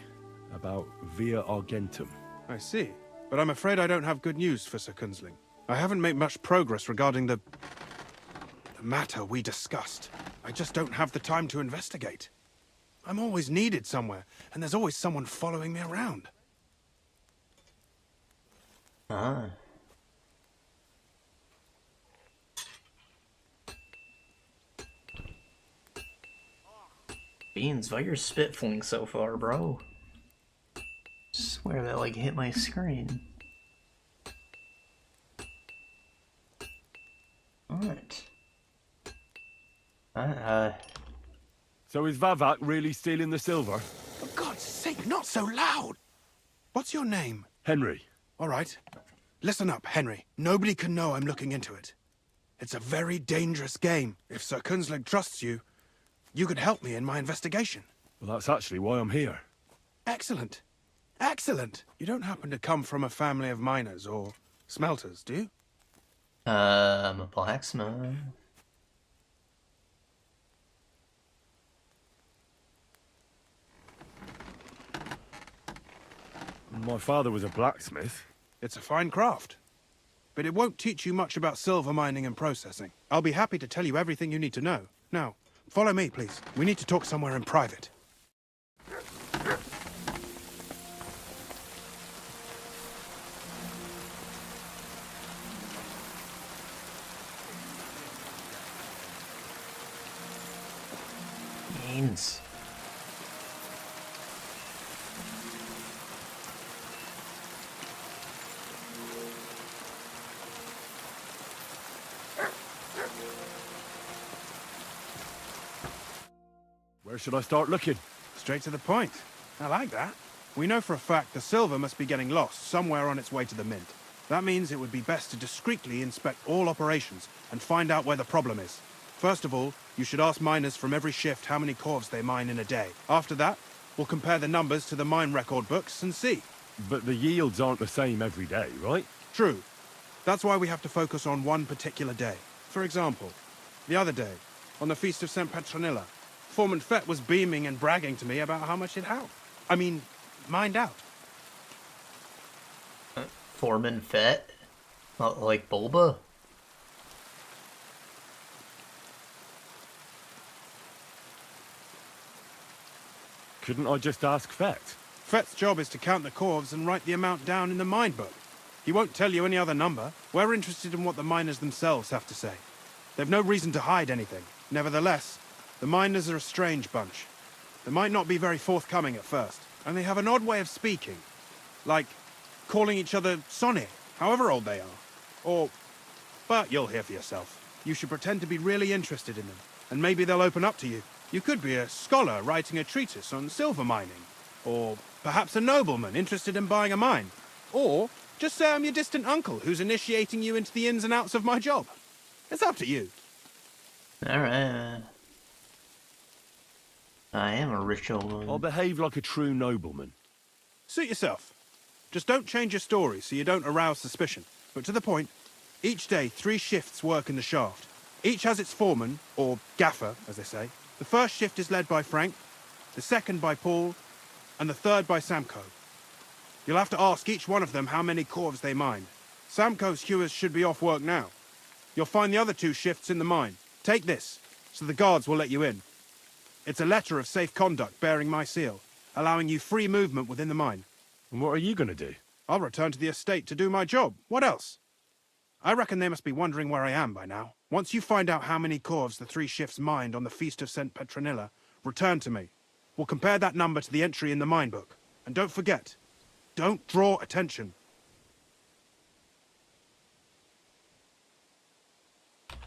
B: about Via Argentum.
L: I see. But I'm afraid I don't have good news for Sir Kunzling. I haven't made much progress regarding the matter we discussed. I just don't have the time to investigate. I'm always needed somewhere, and there's always someone following me around.
A: Ah. Beans, why you're spitfling so far, bro? Swear that like hit my screen. What?
B: So is Vavak really stealing the silver?
L: For God's sake, not so loud! What's your name?
B: Henry.
L: All right. Listen up, Henry. Nobody can know I'm looking into it. It's a very dangerous game. If Sir Kunzling trusts you, you could help me in my investigation.
B: Well, that's actually why I'm here.
L: Excellent. Excellent. You don't happen to come from a family of miners or smelters, do you?
A: I'm a blacksmith.
B: My father was a blacksmith.
L: It's a fine craft. But it won't teach you much about silver mining and processing. I'll be happy to tell you everything you need to know. Now, follow me, please. We need to talk somewhere in private.
A: Beans.
B: Where should I start looking?
L: Straight to the point. I like that. We know for a fact the silver must be getting lost somewhere on its way to the mint. That means it would be best to discreetly inspect all operations and find out where the problem is. First of all, you should ask miners from every shift how many corves they mine in a day. After that, we'll compare the numbers to the mine record books and see.
B: But the yields aren't the same every day, right?
L: True. That's why we have to focus on one particular day. For example, the other day, on the Feast of St. Petronilla, Foreman Fett was beaming and bragging to me about how much it helped. I mean, mined out.
A: Foreman Fett? Like Bulba?
B: Shouldn't I just ask Fett?
L: Fett's job is to count the corves and write the amount down in the mine book. He won't tell you any other number. We're interested in what the miners themselves have to say. They've no reason to hide anything. Nevertheless, the miners are a strange bunch. They might not be very forthcoming at first, and they have an odd way of speaking. Like calling each other Sonny, however old they are. But you'll hear for yourself. You should pretend to be really interested in them, and maybe they'll open up to you. You could be a scholar writing a treatise on silver mining, or perhaps a nobleman interested in buying a mine, or just say I'm your distant uncle who's initiating you into the ins and outs of my job. It's up to you.
A: Alright. I am a rich old woman.
B: I'll behave like a true nobleman.
L: Suit yourself. Just don't change your story so you don't arouse suspicion. But to the point, each day 3 shifts work in the shaft. Each has its foreman, or gaffer, as they say. The first shift is led by Frank, the second by Paul, and the third by Samko. You'll have to ask each one of them how many corves they mine. Samko's hewers should be off work now. You'll find the other 2 shifts in the mine. Take this, so the guards will let you in. It's a letter of safe conduct bearing my seal, allowing you free movement within the mine.
B: And what are you going to do?
L: I'll return to the estate to do my job. What else? I reckon they must be wondering where I am by now. Once you find out how many corves the 3 shifts mined on the Feast of St. Petronilla, return to me. We'll compare that number to the entry in the mine book. And don't forget, don't draw attention.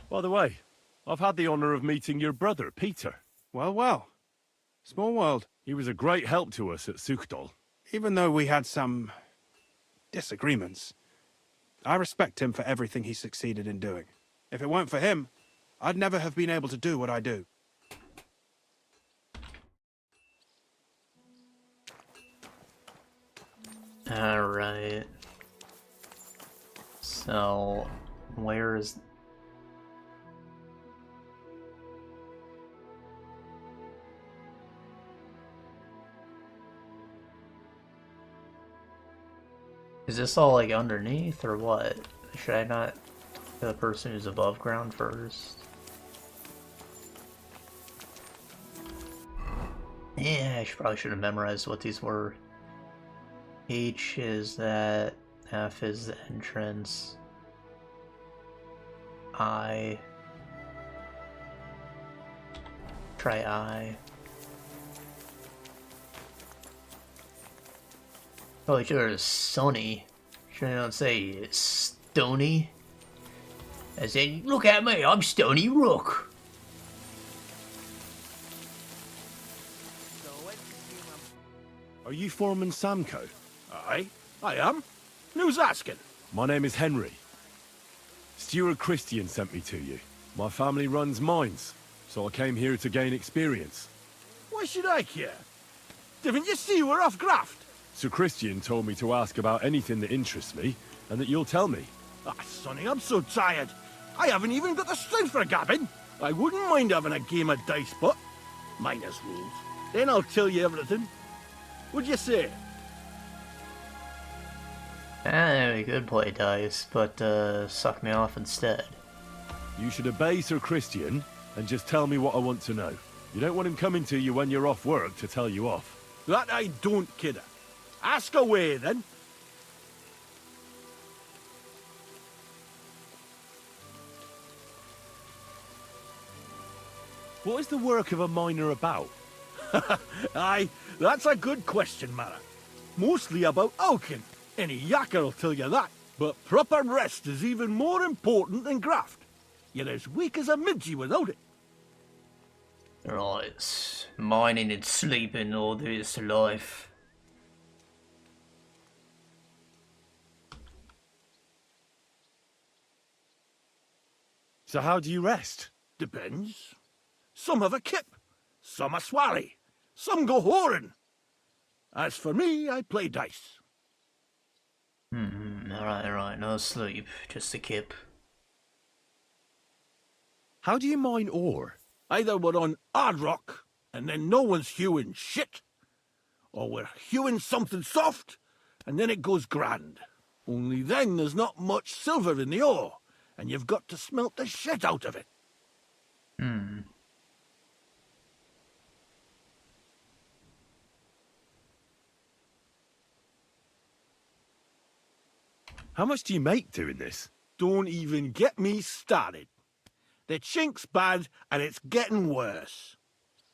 B: By the way, I've had the honor of meeting your brother, Peter.
L: Well, well. Small world.
B: He was a great help to us at Sukdal.
L: Even though we had some disagreements, I respect him for everything he succeeded in doing. If it weren't for him, I'd never have been able to do what I do.
A: Alright. So, where is... Is this all like underneath or what? Should I not do the person who's above ground first? Yeah, I probably should have memorized what these were. H is that, F is the entrance, I. Try I. Probably should have Sonny. Should I not say Stony? As in, look at me, I'm Stony Rook.
B: Are you Foreman Samko?
O: Aye, I am. Who's asking?
B: My name is Henry. Steward Christian sent me to you. My family runs mines, so I came here to gain experience.
O: Why should I care? Didn't you see we're off graft?
B: So Christian told me to ask about anything that interests me, and that you'll tell me.
O: Ah, Sonny, I'm so tired. I haven't even got the strength for gabbing. I wouldn't mind having a game of dice, but minus rules. Then I'll tell you everything. What'd you say?
A: We could play dice, but suck me off instead.
B: You should obey Sir Christian, and just tell me what I want to know. You don't want him coming to you when you're off work to tell you off.
O: That I don't, kidder. Ask away, then.
B: What is the work of a miner about?
O: Aye, that's a good question, Mara. Mostly about oaking. Any yakker'll tell you that. But proper rest is even more important than graft. You're as weak as a midgie without it.
A: Right, mining and sleeping all this life.
B: So how do you rest?
O: Depends. Some have a kip, some a swally, some go whoring. As for me, I play dice.
A: Alright, no sleep, just a kip.
B: How do you mine ore?
O: Either we're on hard rock, and then no one's hewing shit, or we're hewing something soft, and then it goes grand. Only then there's not much silver in the ore, and you've got to smelt the shit out of it.
B: How much do you make doing this?
O: Don't even get me started. The chink's bad, and it's getting worse.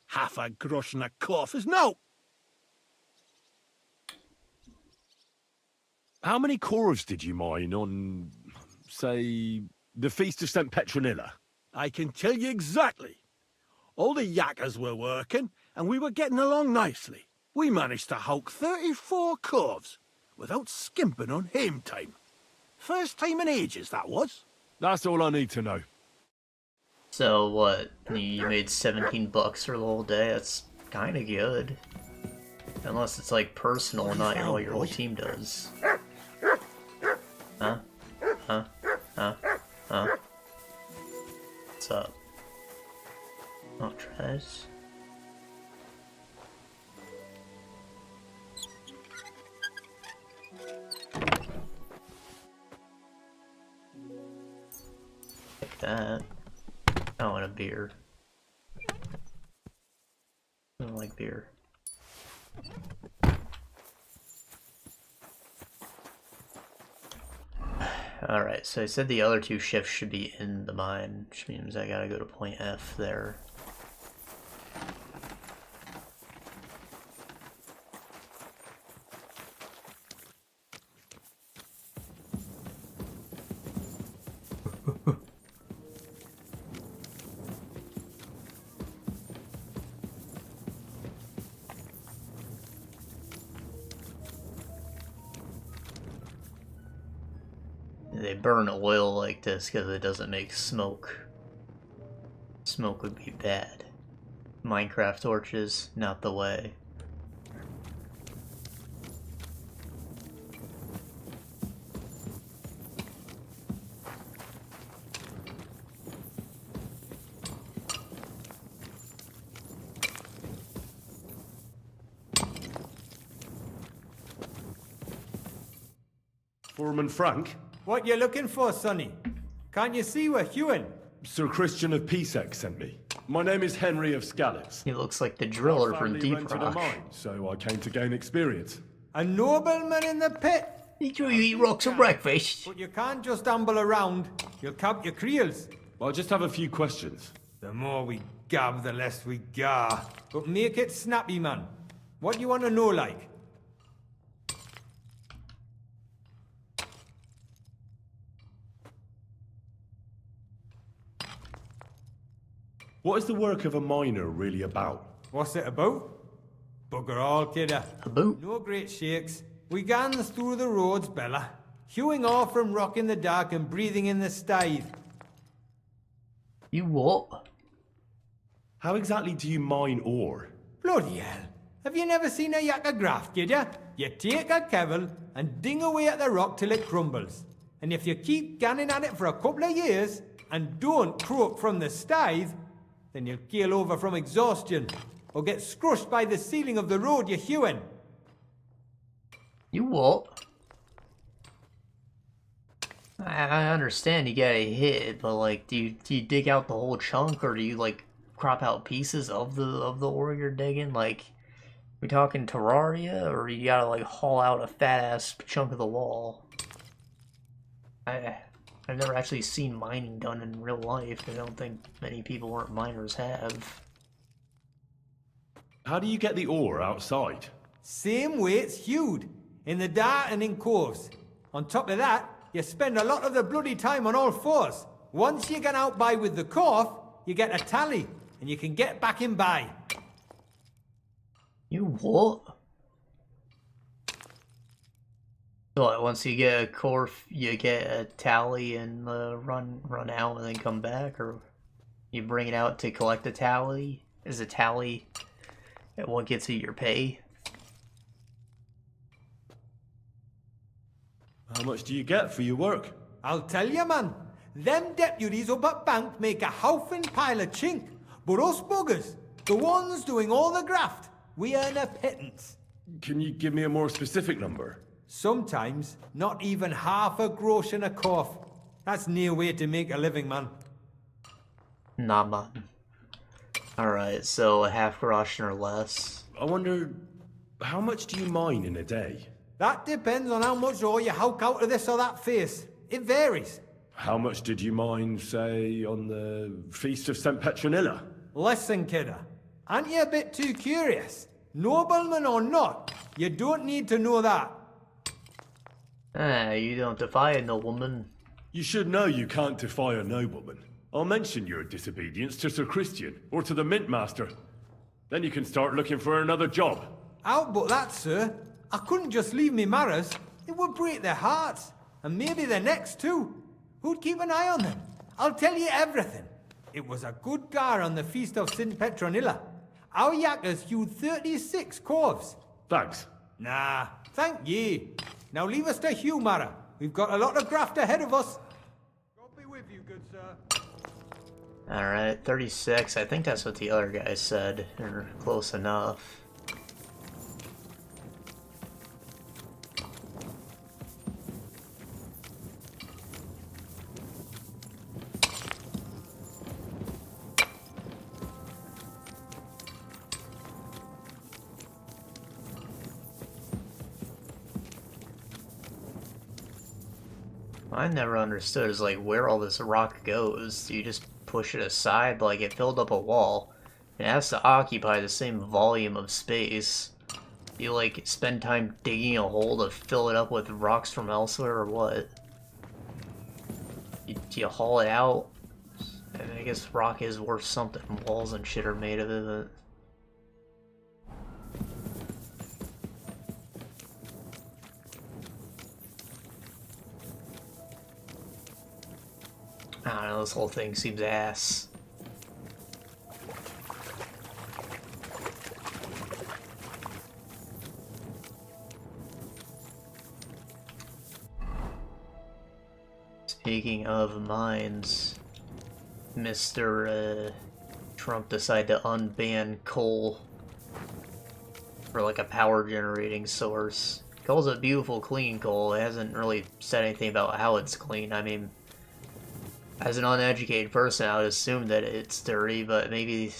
O: Half a grosh and a cough is no.
B: How many corves did you mine on, say, the Feast of St. Petronilla?
O: I can tell you exactly. All the yakkers were working, and we were getting along nicely. We managed to hulk 34 corves without skimping on hame time. First time in ages, that was.
B: That's all I need to know.
A: So what? You made $17 for the whole day? That's kind of good. Unless it's like personal, not what your whole team does. Huh? Huh? Huh? Huh? What's up? Oh, Trez. Like that. I want a beer. I don't like beer. Alright, so I said the other two shifts should be in the mine, which means I gotta go to point F there. They burn oil like this because it doesn't make smoke. Smoke would be bad. Minecraft torches, not the way.
B: Foreman Frank?
P: What you looking for, Sonny? Can't you see we're hewing?
B: Sir Christian of Pisek sent me. My name is Henry of Scallops.
A: He looks like the driller from Deep
B: rented
A: Rock.
B: a mine, so I came to gain experience.
P: A nobleman in the pit?
A: Did you eat rocks for breakfast?
P: But you can't just amble around. You'll count your creels.
B: I just have a few questions.
P: The more we gab, the less we gar. But make it snappy, man. What do you want to know, like?
B: What is the work of a miner really about?
P: What's it about? Bugger all, kidder.
A: About?
P: No great shakes. We gans through the roads, Bella. Hewing off from rock in the dark and breathing in the stithe.
A: You what?
B: How exactly do you mine ore?
P: Bloody hell. Have you never seen a yakka graft, kidder? You take a kevel and ding away at the rock till it crumbles. And if you keep ganning at it for a couple of years and don't croak from the stithe, then you'll keel over from exhaustion, or get scrushed by the ceiling of the road you're hewing.
A: You what? I understand you get hit, but like, do you dig out the whole chunk, or do you like crop out pieces of the ore you're digging? Like, we talking Terraria, or you gotta like haul out a fat ass chunk of the wall? I've never actually seen mining done in real life. I don't think many people or miners have.
B: How do you get the ore outside?
P: Same way it's hewed, in the dark and in coves. On top of that, you spend a lot of the bloody time on all fours. Once you get out by with the cough, you get a tally, and you can get back in by.
A: You what? So once you get a corf, you get a tally and run out and then come back, or you bring it out to collect a tally? Is a tally what gets you your pay?
B: How much do you get for your work?
P: I'll tell you, man. Them deputies up at bank make a howfin pile of chink. But us buggers, the ones doing all the graft, we earn a pittance.
B: Can you give me a more specific number?
P: Sometimes, not even half a grosh and a cough. That's near way to make a living, man.
A: Nah, man. Alright, so a half groschen or less.
B: I wonder, how much do you mine in a day?
P: That depends on how much ore you hulk out of this or that face. It varies.
K: How much did you mine, say, on the Feast of St. Petronilla?
P: Listen, kidder. Aren't you a bit too curious? Nobleman or not, you don't need to know that.
A: You don't defy a nobleman.
K: You should know you can't defy a nobleman. I'll mention your disobedience to Sir Christian, or to the Mint Master. Then you can start looking for another job.
P: Out but that, sir. I couldn't just leave me marrows. It would break their hearts. And maybe their necks too. Who'd keep an eye on them? I'll tell you everything. It was a good gar on the Feast of St. Petronilla. Our yakkers hewed 36 corves.
K: Thanks.
P: Nah, thank ye. Now leave us to hew, Mara. We've got a lot of graft ahead of us. God be with you, good sir.
A: Alright, 36. I think that's what the other guy said. Or close enough. I never understood is like where all this rock goes. Do you just push it aside? Like it filled up a wall. It has to occupy the same volume of space. Do you like spend time digging a hole to fill it up with rocks from elsewhere or what? Do you haul it out? I guess rock is worth something. Walls and shit are made of it. But... I don't know, this whole thing seems ass. Speaking of mines, Mr. Trump decided to unban coal for like a power generating source. Coal's a beautiful clean coal. It hasn't really said anything about how it's clean. I mean, as an uneducated person, I would assume that it's dirty, but maybe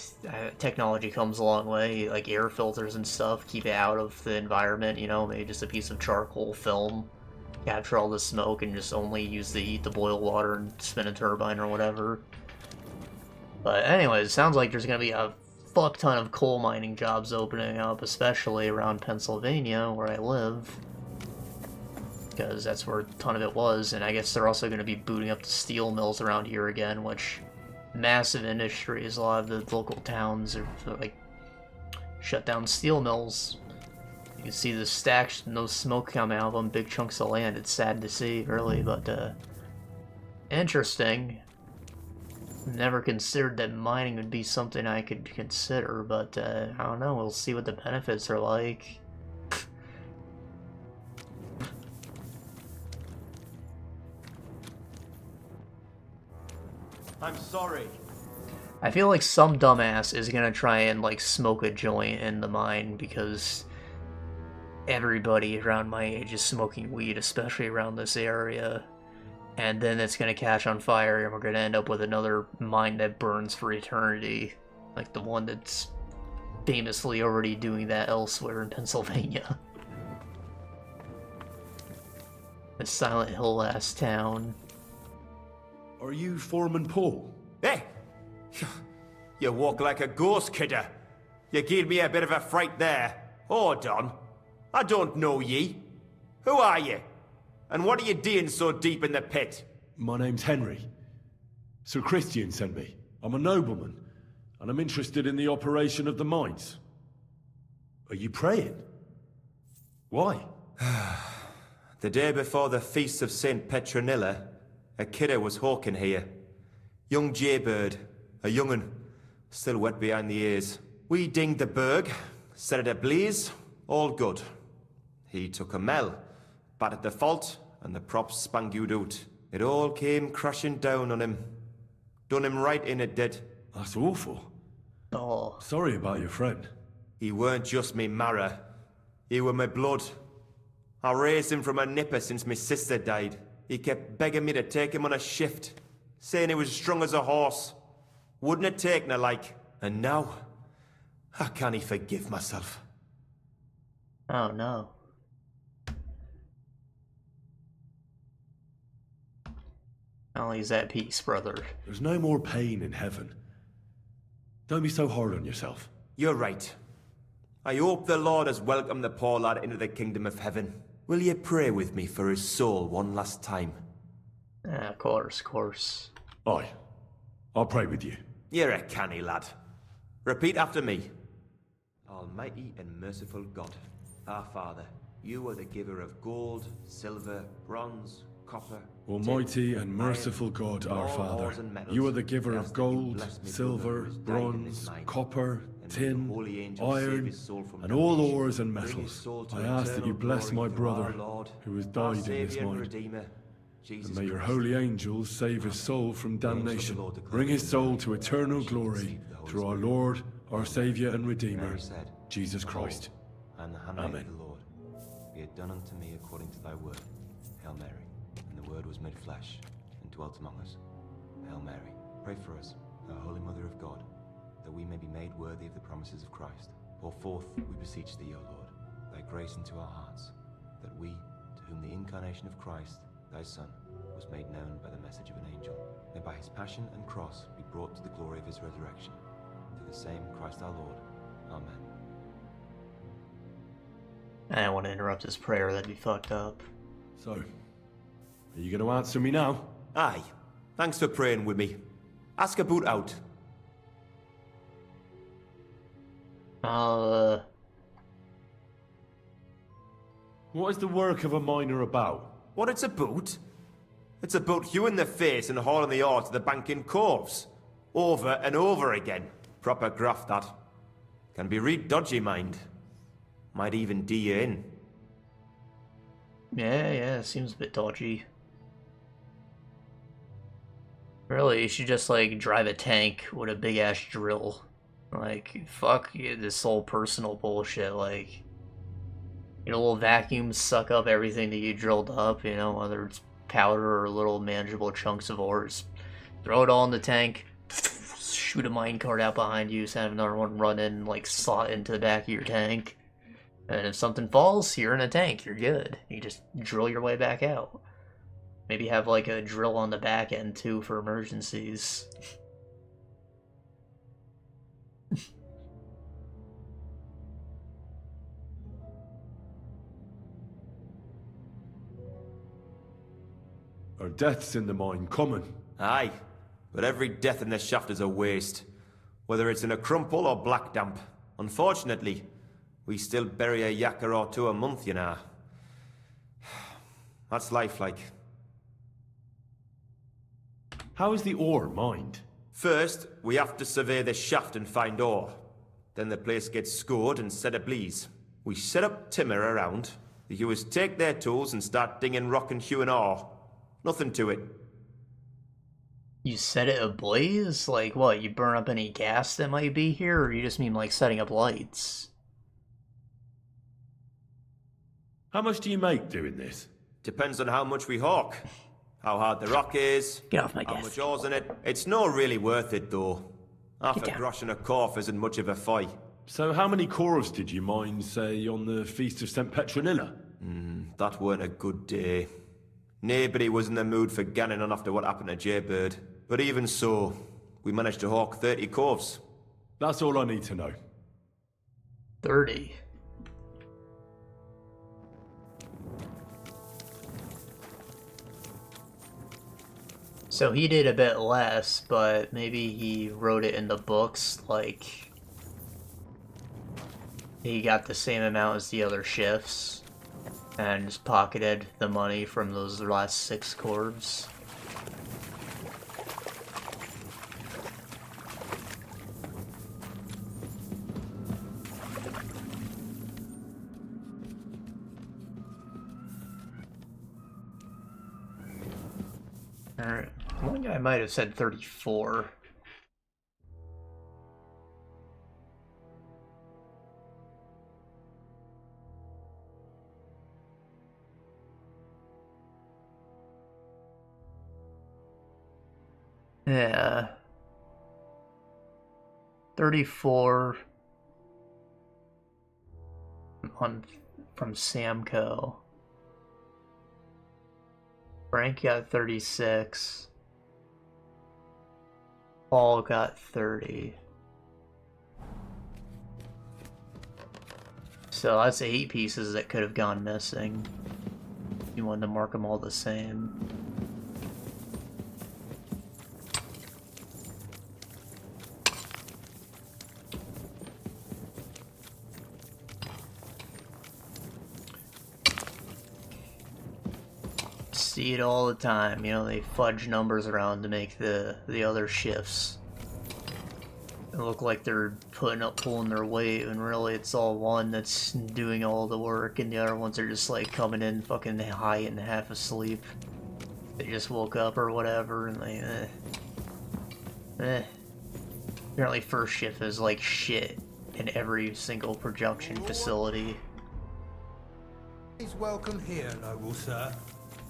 A: technology comes a long way, like air filters and stuff, keep it out of the environment, you know, maybe just a piece of charcoal film, capture all the smoke and just only use the heat to boil water and spin a turbine or whatever. But anyways, it sounds like there's going to be a fuck ton of coal mining jobs opening up, especially around Pennsylvania, where I live. Because that's where a ton of it was, and I guess they're also going to be booting up the steel mills around here again, which massive industries. A lot of the local towns are like shut down steel mills. You can see the stacks, no smoke coming out of them, big chunks of land. It's sad to see, really, but interesting. Never considered that mining would be something I could consider, but I don't know. We'll see what the benefits are like.
M: I'm sorry.
A: I feel like some dumbass is gonna try and like smoke a joint in the mine because everybody around my age is smoking weed, especially around this area. And then it's gonna catch on fire and we're gonna end up with another mine that burns for eternity. Like the one that's famously already doing that elsewhere in Pennsylvania. The Silent Hill-ass town.
K: Are you Foreman Paul?
M: Hey! You walk like a ghost, kidder. You gave me a bit of a fright there. Hold on. I don't know ye. Who are you? And what are you doing so deep in the pit?
K: My name's Henry. Sir Christian sent me. I'm a nobleman, and I'm interested in the operation of the mines. Are you praying? Why?
M: The day before the Feast of St. Petronilla, a kidder was hawking here. Young jaybird, a young'un, still wet behind the ears. We dinged the berg, set it ablaze, all good. He took a mell, battered the fault, and the props spangued out. It all came crashing down on him. Done him right in it did.
K: That's awful.
A: Oh.
K: Sorry about your friend.
M: He weren't just me marrow. He were my blood. I raised him from a nipper since my sister died. He kept begging me to take him on a shift, saying he was strong as a horse. Wouldn't it take no like. And now, I can't forgive myself.
A: Oh no. Ollie's at peace, brother.
K: There's no more pain in heaven. Don't be so hard on yourself.
M: You're right. I hope the Lord has welcomed the poor lad into the kingdom of heaven. Will ye pray with me for his soul one last time?
A: Of course.
K: Aye. I'll pray with you.
M: You're a canny lad. Repeat after me. Almighty and merciful God, our Father, you are the giver of gold, silver, bronze, copper...
K: Almighty and merciful God, our Father, you are the giver of gold, silver, bronze, copper, tin, iron, and all ores and metals. I ask that you bless my brother, who has died in this mine. And may your holy angels save his soul from damnation. Bring his soul to eternal glory through our Lord, our Saviour and Redeemer, Jesus Christ.
M: And the handmaid of the Lord, be it done unto me according to thy word. Hail Mary. And the word was made flesh and dwelt among us. Hail Mary, pray for us, our Holy Mother of God, that we may be made worthy of the promises of Christ. Pour forth, we beseech thee, O Lord, thy grace into our hearts, that we, to whom the incarnation of Christ, thy Son, was made known by the message of an angel, may by his passion and cross be brought to the glory of his resurrection. Through the same Christ our Lord. Amen.
A: I don't want to interrupt his prayer, that'd be fucked up.
K: So, are you going to answer me now?
M: Aye. Thanks for praying with me. Ask about out.
K: What is the work of a miner about?
M: What it's about? It's about hewing the face and hauling the ore to the bank in coves. Over and over again. Proper graft, that. Can be real dodgy, mind. Might even D you in.
A: Yeah, seems a bit dodgy. Really, you should just, like, drive a tank with a big-ass drill. Like, fuck this whole personal bullshit, like... You know, little vacuums suck up everything that you drilled up, you know, whether it's powder or little manageable chunks of ore. Just throw it all in the tank, shoot a minecart out behind you, so have another one run in, like, slot into the back of your tank. And if something falls, you're in a tank, you're good. You just drill your way back out. Maybe have, like, a drill on the back end, too, for emergencies.
K: Are deaths in the mine common?
M: Aye, but every death in the shaft is a waste. Whether it's in a crumple or black damp. Unfortunately, we still bury a yakka or two a month, you know. That's life, like.
K: How is the ore mined?
M: First, we have to survey the shaft and find ore. Then the place gets scored and set ablaze. We set up timber around. The hewers take their tools and start dinging rock and hewing ore. Nothing to it.
A: You set it ablaze? Like, what, you burn up any gas that might be here, or you just mean, like, setting up lights?
K: How much do you make doing this?
M: Depends on how much we hawk. How hard the rock is.
A: Get off my
M: how
A: gas.
M: much ore's in it. It's not really worth it, though. Half a grosh and a corf isn't much of a fight.
K: So how many corves did you mine, say, on the Feast of St. Petronilla?
M: That weren't a good day. Nobody was in the mood for ganning on after what happened to Jaybird. But even so, we managed to hawk 30 corves.
K: That's all I need to know.
A: 30. So he did a bit less, but maybe he wrote it in the books, like... He got the same amount as the other shifts. And just pocketed the money from those last 6 corves. Alright, one guy might have said 34. Yeah. 34 from Samco. Frank got 36. Paul got 30. So that's 8 pieces that could have gone missing. You wanted to mark them all the same. See it all the time, you know, they fudge numbers around to make the other shifts. It look like they're pulling their weight, and really it's all one that's doing all the work, and the other ones are just like coming in fucking high and half asleep. They just woke up or whatever, and they Apparently first shift is like shit in every single production facility.
P: He's welcome here, noble sir.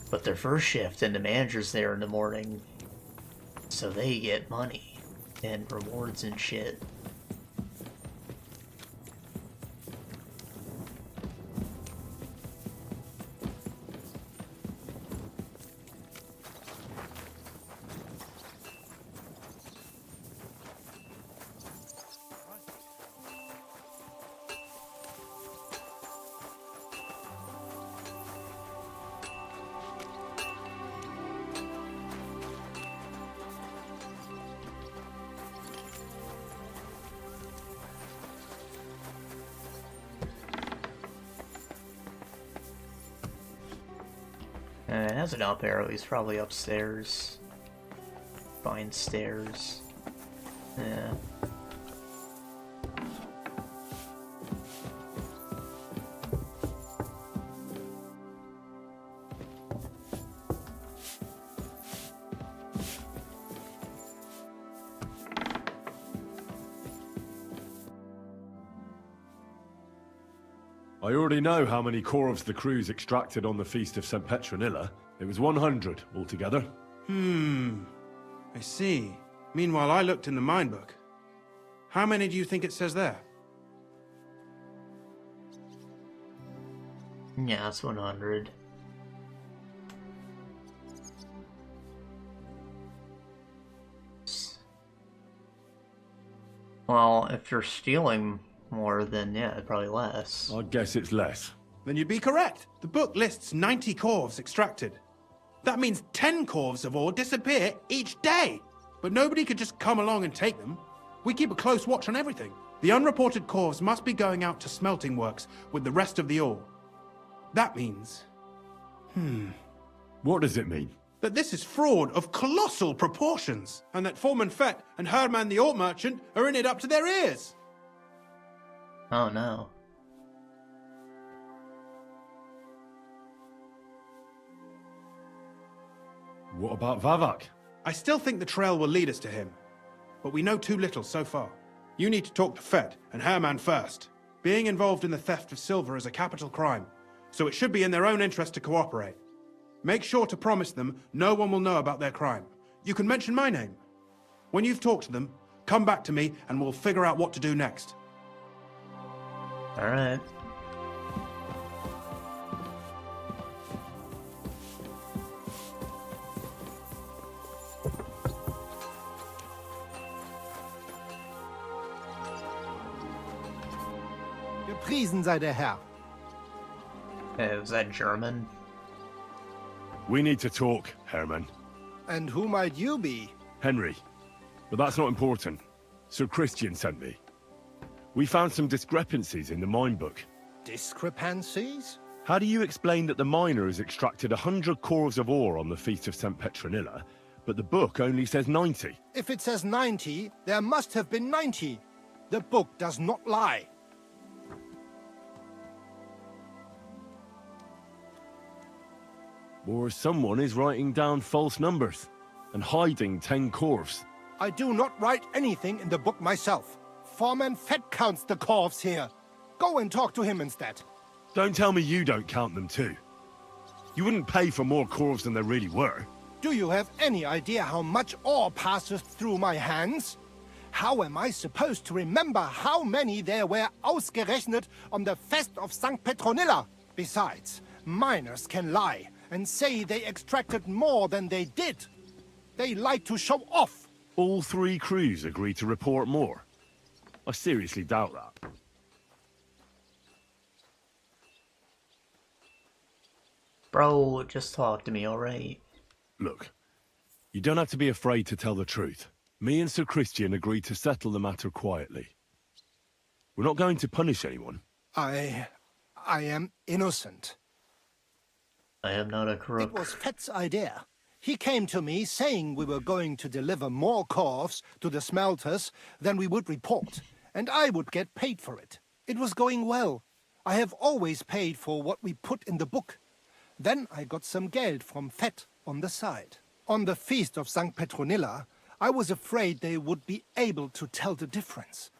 A: But their first shift, and the manager's there in the morning, so they get money and rewards and shit. It has an up arrow, he's probably upstairs. Find stairs. Yeah.
K: I already know how many corvs the crews extracted on the Feast of St. Petronilla. It was 100 altogether.
L: I see. Meanwhile, I looked in the mine book. How many do you think it says there?
A: Yeah, it's 100. Well, if you're stealing more, then yeah, probably less.
K: I guess it's less.
L: Then you'd be correct. The book lists 90 corvs extracted. That means 10 corvs of ore disappear each day. But nobody could just come along and take them. We keep a close watch on everything. The unreported corvs must be going out to smelting works with the rest of the ore. That means...
K: What does it mean?
L: That this is fraud of colossal proportions, and that Foreman Fett and Herman the ore merchant are in it up to their ears.
A: Oh no.
K: What about Vavak?
L: I still think the trail will lead us to him, but we know too little so far. You need to talk to Fett and Herman first. Being involved in the theft of silver is a capital crime, so it should be in their own interest to cooperate. Make sure to promise them no one will know about their crime. You can mention my name. When you've talked to them, come back to me and we'll figure out what to do next.
A: Alright.
Q: Gepriesen sei der Herr.
A: Hey, was that German?
K: We need to talk, Herman.
Q: And who might you be?
K: Henry. But that's not important. Sir Christian sent me. We found some discrepancies in the mine book.
Q: Discrepancies?
K: How do you explain that the miner has extracted 100 corvs of ore on the Feast of St. Petronilla, but the book only says 90?
Q: If it says 90, there must have been 90. The book does not lie.
K: Or someone is writing down false numbers and hiding 10 corvs.
Q: I do not write anything in the book myself. Foreman Fett counts the corvs here. Go and talk to him instead.
K: Don't tell me you don't count them too. You wouldn't pay for more corvs than there really were.
Q: Do you have any idea how much ore passes through my hands? How am I supposed to remember how many there were ausgerechnet on the Fest of St. Petronilla? Besides, miners can lie and say they extracted more than they did. They like to show off.
B: All 3 crews agreed to report more. I seriously doubt that.
A: Bro, just talk to me, alright?
B: Look, you don't have to be afraid to tell the truth. Me and Sir Christian agreed to settle the matter quietly. We're not going to punish anyone.
Q: I am innocent.
A: I am not a crook.
Q: It was Fett's idea. He came to me saying we were going to deliver more corves to the Smelters than we would report, and I would get paid for it. It was going well. I have always paid for what we put in the book. Then I got some geld from Fett on the side. On the feast of St. Petronilla, I was afraid they would be able to tell the difference.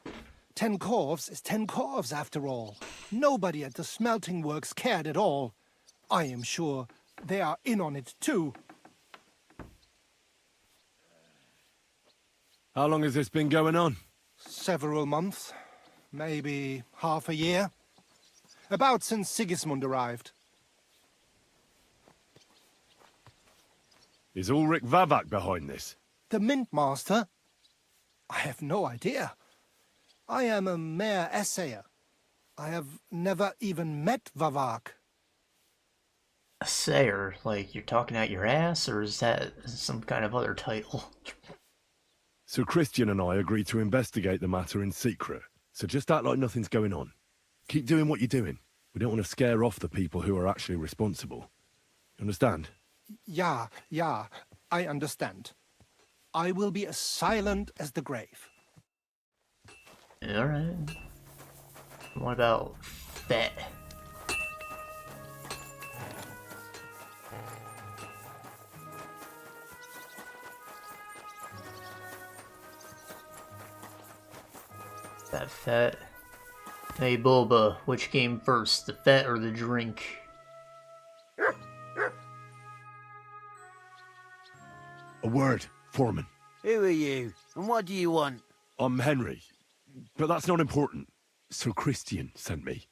Q: 10 corves is 10 corves after all. Nobody at the smelting works cared at all. I am sure they are in on it too.
B: How long has this been going on?
Q: Several months. Maybe half a year. About since Sigismund arrived.
B: Is Ulrich Vavak behind this?
Q: The Mint Master? I have no idea. I am a mere assayer. I have never even met Vavak.
A: Assayer? Like you're talking out your ass, or is that some kind of other title?
B: Sir Christian and I agreed to investigate the matter in secret, so just act like nothing's going on. Keep doing what you're doing. We don't want to scare off the people who are actually responsible. You understand?
Q: Yeah, I understand. I will be as silent as the grave.
A: Alright. What about Fett? That Fett? Hey Bulba, which came first, the Fett or the drink?
B: A word, Foreman.
E: Who are you, and what do you want?
B: I'm Henry, but that's not important. Sir Christian sent me.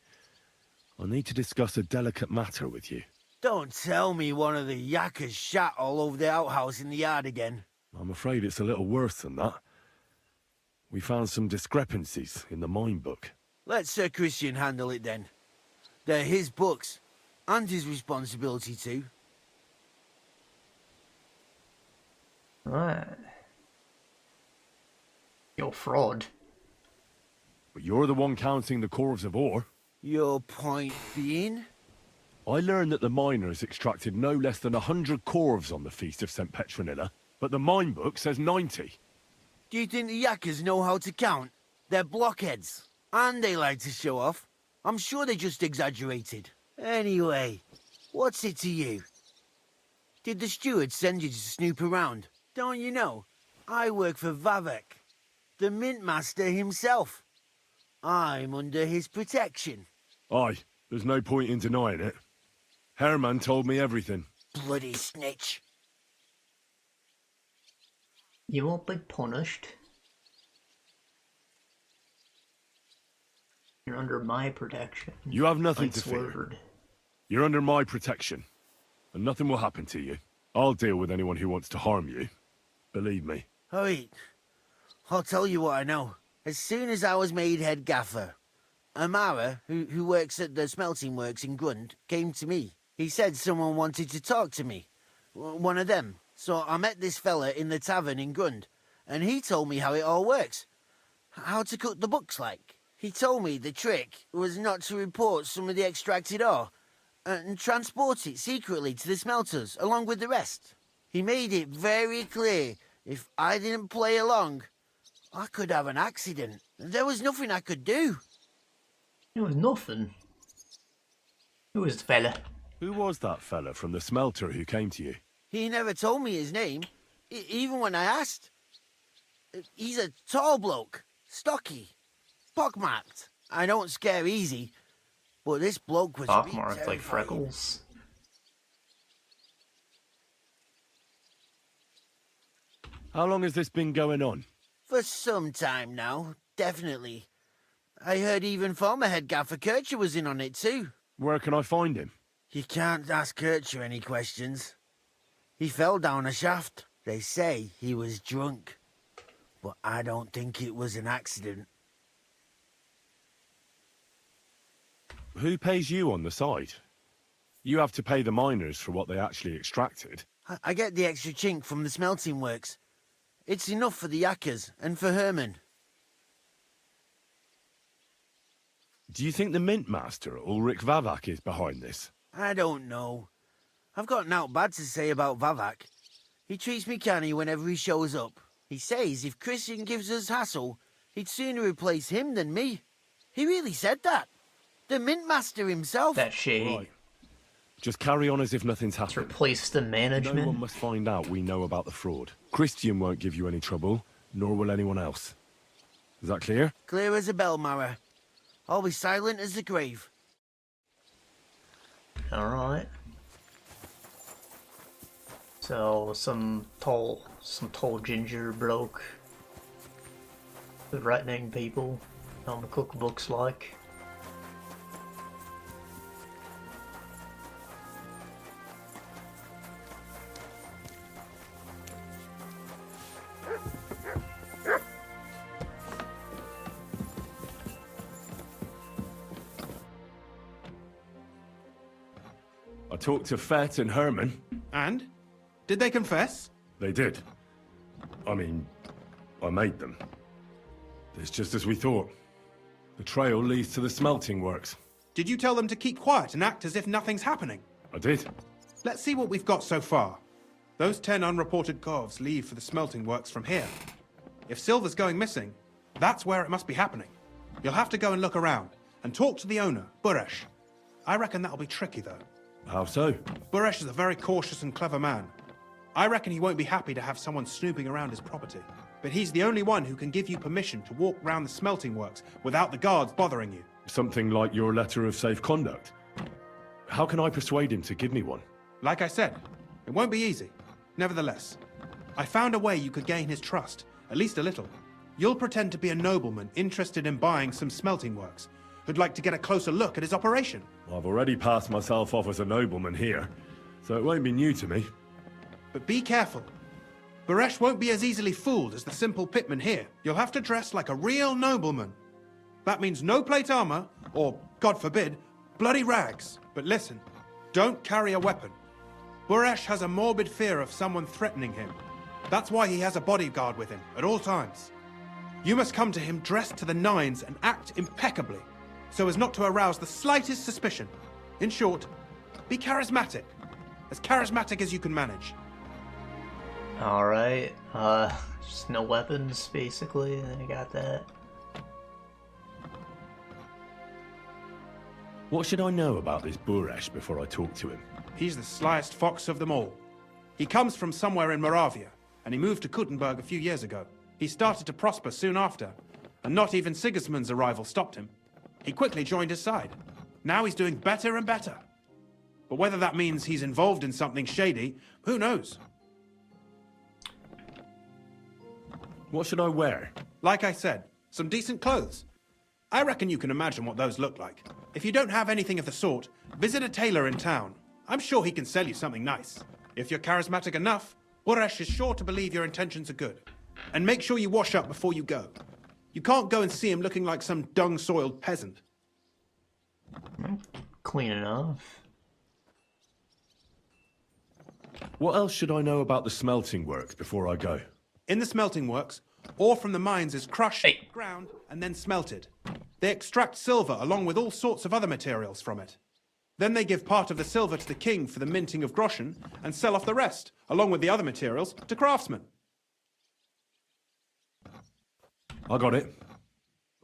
B: I need to discuss a delicate matter with you.
E: Don't tell me one of the yakkers shat all over the outhouse in the yard again.
B: I'm afraid it's a little worse than that. We found some discrepancies in the mine book.
E: Let Sir Christian handle it then. They're his books, and his responsibility too.
A: Right. You're fraud.
B: But you're the one counting the corves of ore.
E: Your point being?
B: I learned that the miners extracted no less than 100 corves on the Feast of St. Petronilla, but the mine book says 90.
E: Do you think the yakkers know how to count? They're blockheads, and they like to show off. I'm sure they just exaggerated. Anyway, what's it to you? Did the steward send you to snoop around? Don't you know? I work for Vavek, the Mint Master himself. I'm under his protection.
B: Aye, there's no point in denying it. Herman told me everything.
E: Bloody snitch.
A: You won't be punished. You're under my protection.
B: You have nothing to fear. You're under my protection, and nothing will happen to you. I'll deal with anyone who wants to harm you. Believe me.
E: Wait, I'll tell you what I know. As soon as I was made head gaffer, Amara, who works at the smelting works in Grund, came to me. He said someone wanted to talk to me. One of them. So I met this fella in the tavern in Grund, and he told me how it all works. How to cook the books like. He told me the trick was not to report some of the extracted ore, and transport it secretly to the smelters, along with the rest. He made it very clear if I didn't play along, I could have an accident. There was nothing I could do.
A: There was nothing? Who was the fella?
B: Who was that fella from the smelter who came to you?
E: He never told me his name, even when I asked. He's a tall bloke, stocky, pockmarked. I don't scare easy, but this bloke was
A: pockmarked like freckles.
B: How long has this been going on?
E: For some time now, definitely. I heard even former head gaffer Kircher was in on it too.
B: Where can I find him?
E: You can't ask Kircher any questions. He fell down a shaft. They say he was drunk. but I don't think it was an accident.
B: Who pays you on the side? You have to pay the miners for what they actually extracted.
E: I get the extra chink from the smelting works. It's enough for the yakkers and for Herman.
B: Do you think the Mint Master, Ulrich Vavak, is behind this?
E: I don't know. I've got naught bad to say about Vavak. He treats me canny whenever he shows up. He says if Christian gives us hassle, he'd sooner replace him than me. He really said that. The Mint Master himself.
A: That shady.
B: Right. Just carry on as if nothing's happened.
A: To replace the management.
B: No one must find out we know about the fraud. Christian won't give you any trouble, nor will anyone else. Is that clear?
E: Clear as a bell, Mara. I'll be silent as the grave.
A: Alright. So, some tall ginger bloke threatening people on the cookbooks like.
B: I talked to Fett and Herman.
L: And? Did they confess?
B: They did. I mean, I made them. It's just as we thought. The trail leads to the smelting works.
L: Did you tell them to keep quiet and act as if nothing's happening?
B: I did.
L: Let's see what we've got so far. Those 10 unreported corves leave for the smelting works from here. If silver's going missing, that's where it must be happening. You'll have to go and look around, and talk to the owner, Buresh. I reckon that'll be tricky, though.
B: How so?
L: Buresh is a very cautious and clever man. I reckon he won't be happy to have someone snooping around his property. But he's the only one who can give you permission to walk round the smelting works without the guards bothering you.
B: Something like your letter of safe conduct. How can I persuade him to give me one?
L: Like I said, it won't be easy. Nevertheless, I found a way you could gain his trust, at least a little. You'll pretend to be a nobleman interested in buying some smelting works, who'd like to get a closer look at his operation.
B: I've already passed myself off as a nobleman here, so it won't be new to me.
L: But be careful. Buresh won't be as easily fooled as the simple pitman here. You'll have to dress like a real nobleman. That means no plate armor, or, God forbid, bloody rags. But listen, don't carry a weapon. Buresh has a morbid fear of someone threatening him. That's why he has a bodyguard with him at all times. You must come to him dressed to the nines and act impeccably, so as not to arouse the slightest suspicion. In short, be charismatic as you can manage.
A: Alright, just no weapons, basically, I got that.
B: What should I know about this Buresh before I talk to him?
L: He's the slyest fox of them all. He comes from somewhere in Moravia, and he moved to Kuttenberg a few years ago. He started to prosper soon after, and not even Sigismund's arrival stopped him. He quickly joined his side. Now he's doing better and better. But whether that means he's involved in something shady, who knows?
B: What should I wear?
L: Like I said, some decent clothes. I reckon you can imagine what those look like. If you don't have anything of the sort, visit a tailor in town. I'm sure he can sell you something nice. If you're charismatic enough, Buresh is sure to believe your intentions are good. And make sure you wash up before you go. You can't go and see him looking like some dung-soiled peasant.
A: Clean enough.
B: What else should I know about the smelting works before I go?
L: In the smelting works, ore from the mines is crushed, ground, and then smelted. They extract silver along with all sorts of other materials from it. Then they give part of the silver to the king for the minting of groschen and sell off the rest, along with the other materials, to craftsmen.
B: I got it.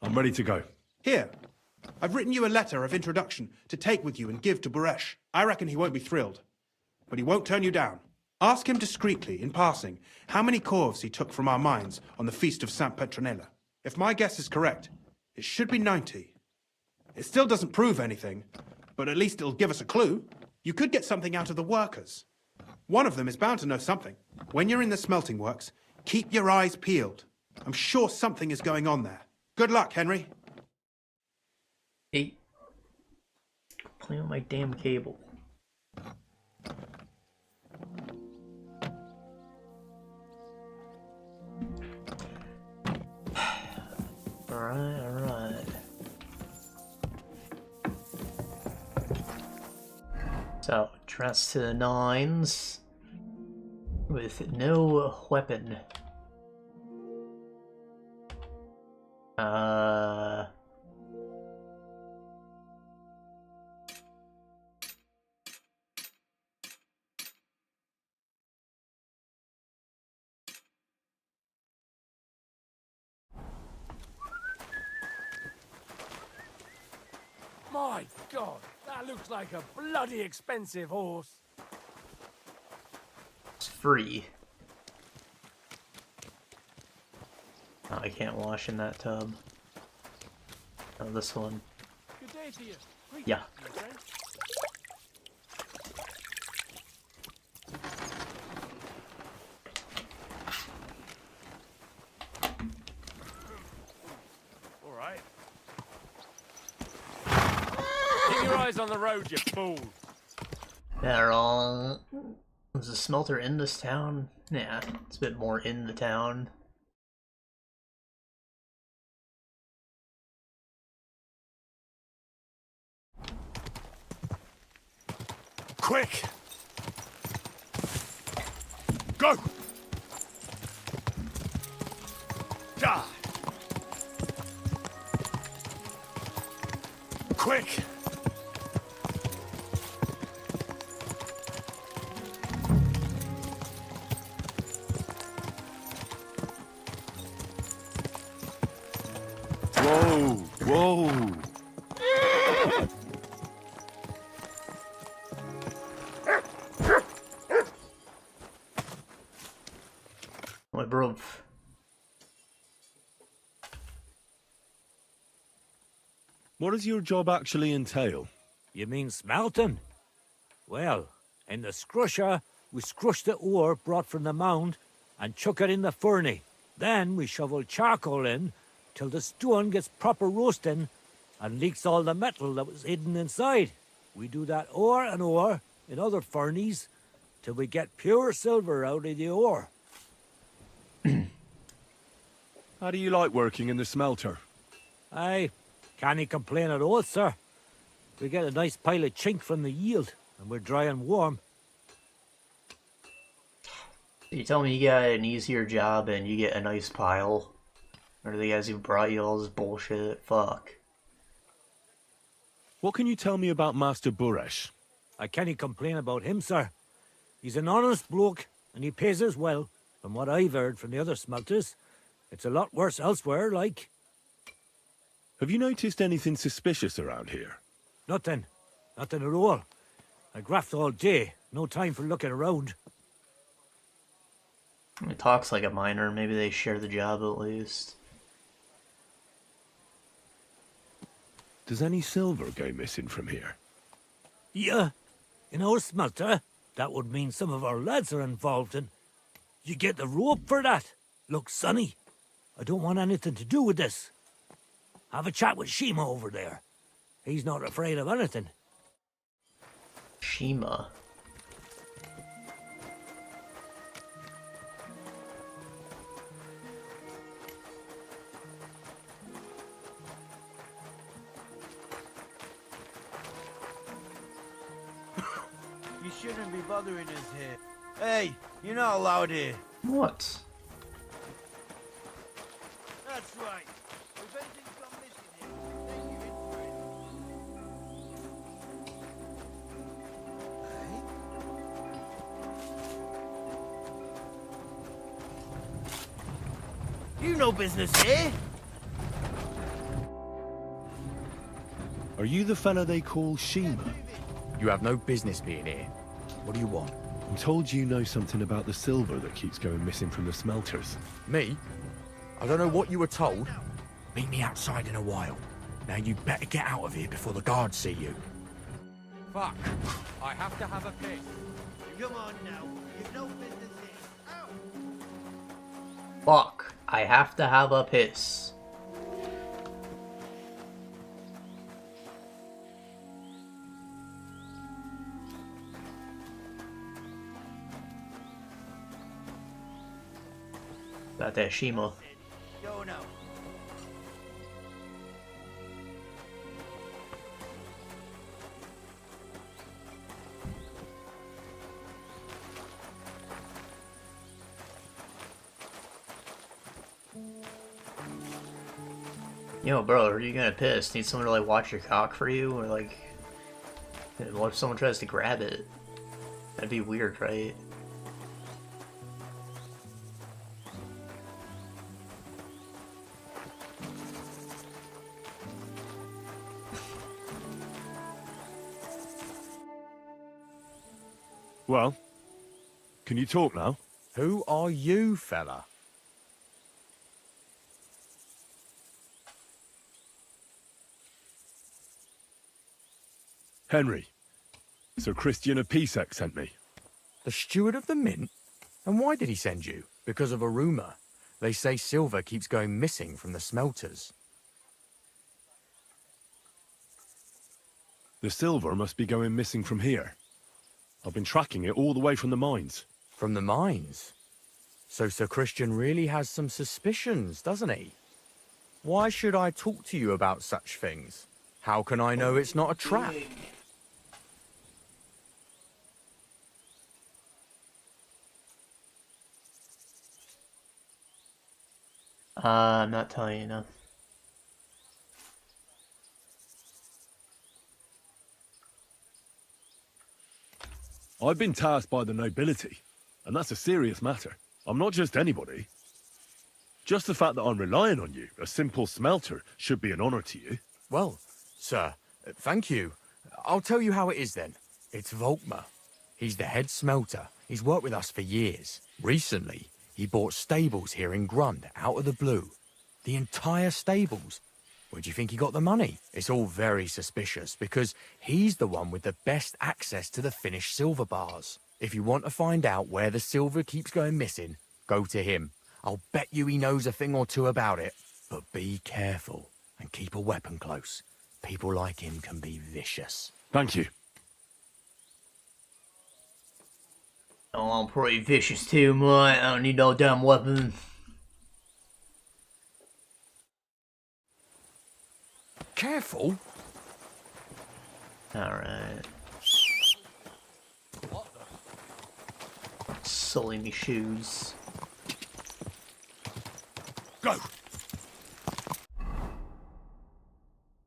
B: I'm ready to go.
L: Here, I've written you a letter of introduction to take with you and give to Buresh. I reckon he won't be thrilled, but he won't turn you down. Ask him discreetly, in passing, how many corves he took from our mines on the feast of St. Petronilla. If my guess is correct, it should be 90. It still doesn't prove anything, but at least it'll give us a clue. You could get something out of the workers. One of them is bound to know something. When you're in the smelting works, keep your eyes peeled. I'm sure something is going on there. Good luck, Henry.
A: Hey. Playing with my damn cable. Alright. So, dressed to the nines with no weapon.
R: My God, that looks like a bloody expensive horse.
A: It's free. Oh, I can't wash in that tub. Oh, this one.
R: Good day to you.
A: Yeah.
R: All right. Keep your eyes on the road, you fool.
A: They're all... Is the smelter in this town? Yeah, it's a bit more in the town.
O: Quick! Go! Die! Quick!
B: Whoa! Whoa!
A: My bruv.
B: What does your job actually entail?
C: You mean smelting? Well, in the scrusher, we scrush the ore brought from the mound and chuck it in the furnace. Then we shovel charcoal in till the stone gets proper roasting and leaks all the metal that was hidden inside. We do that ore and ore in other furnaces till we get pure silver out of the ore.
B: How do you like working in the smelter?
C: Aye, can't complain at all, sir. We get a nice pile of chink from the yield, and we're dry and warm.
A: You tell me you got an easier job and you get a nice pile? Or are the guys who brought you all this bullshit? Fuck.
B: What can you tell me about Master Buresh?
C: I can't complain about him, sir. He's an honest bloke, and he pays us well. From what I've heard from the other smelters, it's a lot worse elsewhere, like.
B: Have you noticed anything suspicious around here?
C: Nothing. Nothing at all. I graft all day. No time for looking around.
A: He talks like a miner. Maybe they share the job at least.
B: Does any silver go missing from here?
C: Yeah. In our smelter, that would mean some of our lads are involved in. You get the rope for that. Look, Sonny, I don't want anything to do with this. Have a chat with Shima over there. He's not afraid of anything.
A: Shima?
S: You shouldn't be bothering us here. Hey, you're not allowed here.
A: What?
S: That's right. If anything's gone missing here, we'll take you in for it. You no business here.
B: Are you the fella they call Shima?
T: You have no business being here. What do you want?
B: I'm told you know something about the silver that keeps going missing from the smelters.
T: Me? I don't know what you were told. Meet me outside in a while. Now you better get out of here before the guards see you.
R: Fuck. I have to have a piss.
S: Come on now. You've no business here. Ow!
A: Fuck. I have to have a piss. About that Shima.
S: Go now.
A: Yo, bro, are you gonna piss? Need someone to like watch your cock for you, or like, what if someone tries to grab it? That'd be weird, right?
B: Well, can you talk now?
T: Who are you, fella?
B: Henry. Sir Christian of Pisek sent me.
T: The steward of the mint? And why did he send you? Because of a rumour. They say silver keeps going missing from the smelters.
B: The silver must be going missing from here. I've been tracking it all the way from the mines.
T: From the mines? So Sir Christian really has some suspicions, doesn't he? Why should I talk to you about such things? How can I know it's not a trap?
A: I'm not telling you now.
B: I've been tasked by the nobility, and that's a serious matter. I'm not just anybody. Just the fact that I'm relying on you, a simple smelter, should be an honour to you.
T: Well, sir, thank you. I'll tell you how it is then. It's Volkmar. He's the head smelter. He's worked with us for years. Recently, he bought stables here in Grund, out of the blue. The entire stables. Where do you think he got the money? It's all very suspicious, because he's the one with the best access to the finished silver bars. If you want to find out where the silver keeps going missing, go to him. I'll bet you he knows a thing or two about it. But be careful, and keep a weapon close. People like him can be vicious.
B: Thank you.
A: Oh, I'm pretty vicious too, mate. I don't need no damn weapon.
T: Careful.
A: Alright. Sully me shoes.
T: Go.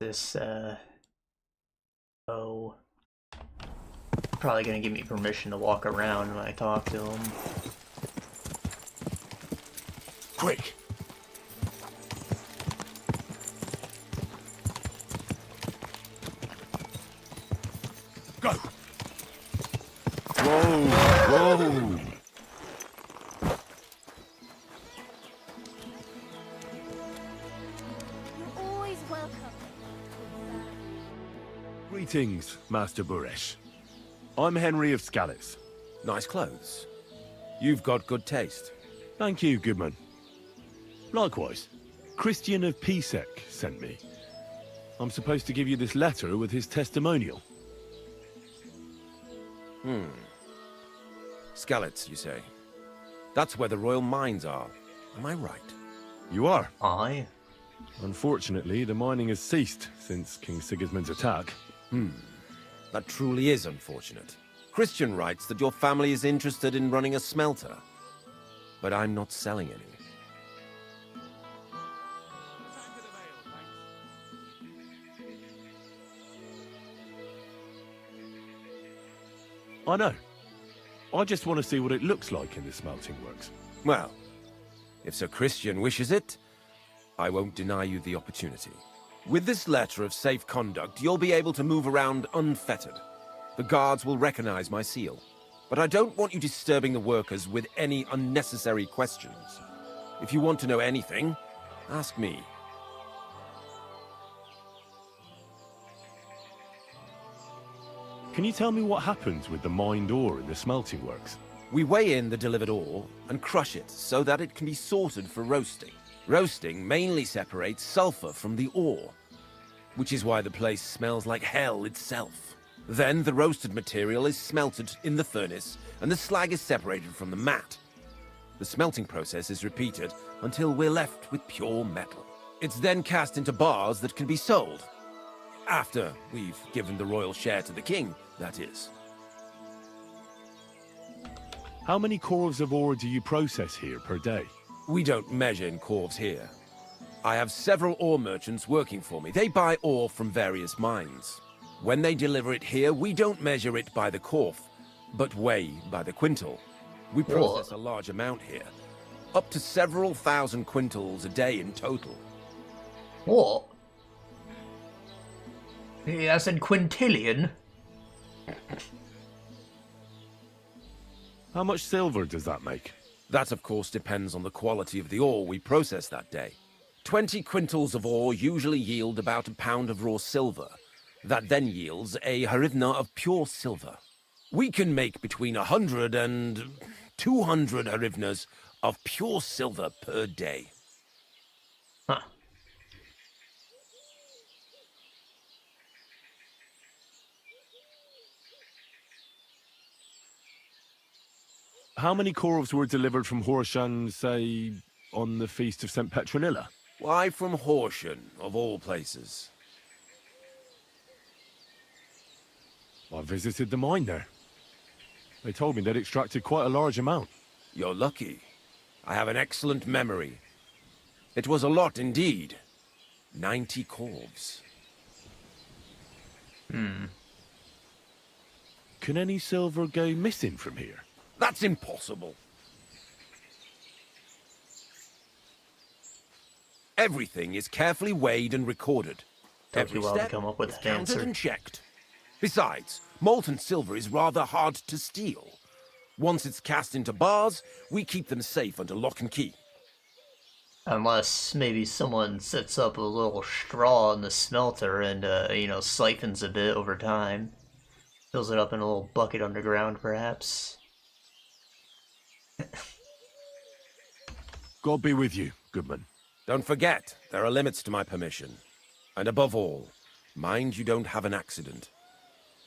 A: This, oh. Probably gonna give me permission to walk around when I talk to him.
T: Quick. Go.
B: Whoa, whoa.
N: You're always welcome.
B: Greetings, Master Buresh. I'm Henry of Skalitz.
J: Nice clothes. You've got good taste.
B: Thank you, Goodman. Likewise, Christian of Pisek sent me. I'm supposed to give you this letter with his testimonial.
J: Skalitz, you say? That's where the royal mines are. Am I right?
B: You are.
A: Aye.
B: Unfortunately, the mining has ceased since King Sigismund's attack.
J: That truly is unfortunate. Christian writes that your family is interested in running a smelter. But I'm not selling any.
B: I know. I just want to see what it looks like in the smelting works.
J: Well, if Sir Christian wishes it, I won't deny you the opportunity. With this letter of safe conduct, you'll be able to move around unfettered. The guards will recognize my seal. But I don't want you disturbing the workers with any unnecessary questions. If you want to know anything, ask me.
B: Can you tell me what happens with the mined ore in the smelting works?
J: We weigh in the delivered ore and crush it so that it can be sorted for roasting. Roasting mainly separates sulfur from the ore, which is why the place smells like hell itself. Then the roasted material is smelted in the furnace and the slag is separated from the matte. The smelting process is repeated until we're left with pure metal. It's then cast into bars that can be sold. After we've given the royal share to the king, that is.
B: How many corves of ore do you process here per day?
J: We don't measure in corves here. I have several ore merchants working for me. They buy ore from various mines. When they deliver it here, we don't measure it by the corf, but weigh by the quintal. We process a large amount here, up to several thousand quintals a day in total.
A: What? Yeah, I said quintillion.
B: How much silver does that make?
J: That, of course, depends on the quality of the ore we process that day. 20 quintals of ore usually yield about a pound of raw silver. That then yields a hryvnia of pure silver. We can make between 100 and 200 hryvnias of pure silver per day.
A: Huh.
B: How many corves were delivered from Horshan, say, on the Feast of St. Petronilla?
J: Why from Horshan, of all places?
B: I visited the mine there. They told me they'd extracted quite a large amount.
J: You're lucky. I have an excellent memory. It was a lot indeed. 90 corves.
B: Can any silver go missing from here?
J: That's impossible. Everything is carefully weighed and recorded.
A: Took you a while to
J: step
A: come up with
J: is
A: an
J: counted
A: answer.
J: and checked. Besides, molten silver is rather hard to steal. Once it's cast into bars, we keep them safe under lock and key.
A: Unless maybe someone sets up a little straw in the smelter and, siphons a bit over time. Fills it up in a little bucket underground, perhaps.
B: God be with you, Goodman.
J: Don't forget, there are limits to my permission. And above all, mind you don't have an accident.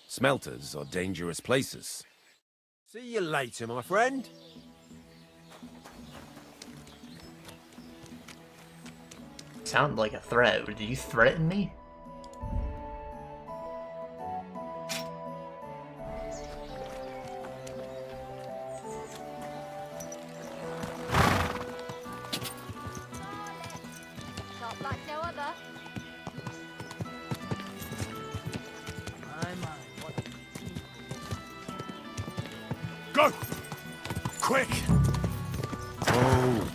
J: Smelters are dangerous places. See you later, my friend.
A: Sounded like a threat. Did you threaten me?
N: Sharp like no other.
O: Go! Quick!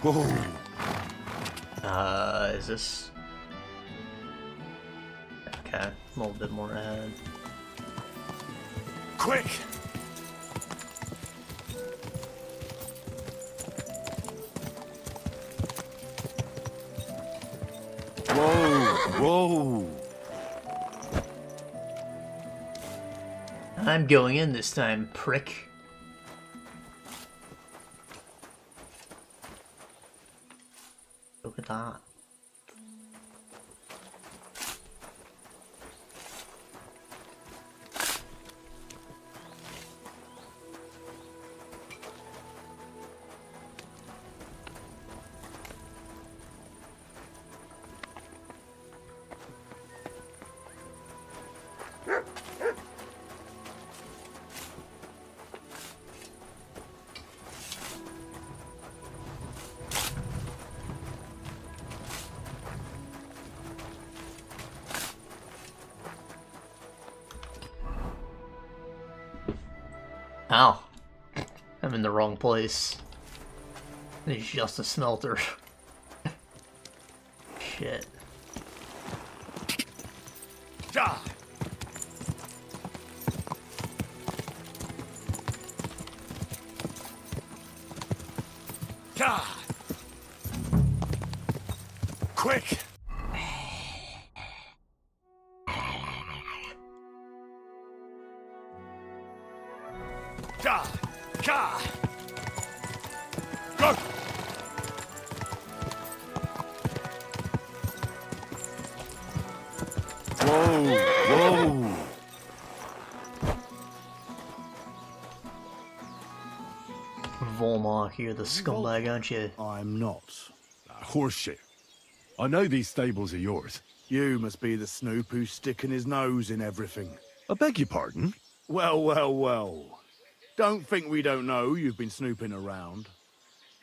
B: Whoa.
A: Is this... Okay, a little bit more ahead.
O: Quick!
B: Whoa.
A: I'm going in this time, prick. Look at that. Ow. I'm in the wrong place. It's just a smelter. Shit.
O: Die! Die! Quick! Die! Die! Go!
B: Whoa.
A: Volmark, you're the scumbag, aren't you?
K: I'm not.
B: Horseshit. I know these stables are yours.
K: You must be the snoop who's sticking his nose in everything.
B: I beg your pardon?
K: Well. Don't think we don't know you've been snooping around.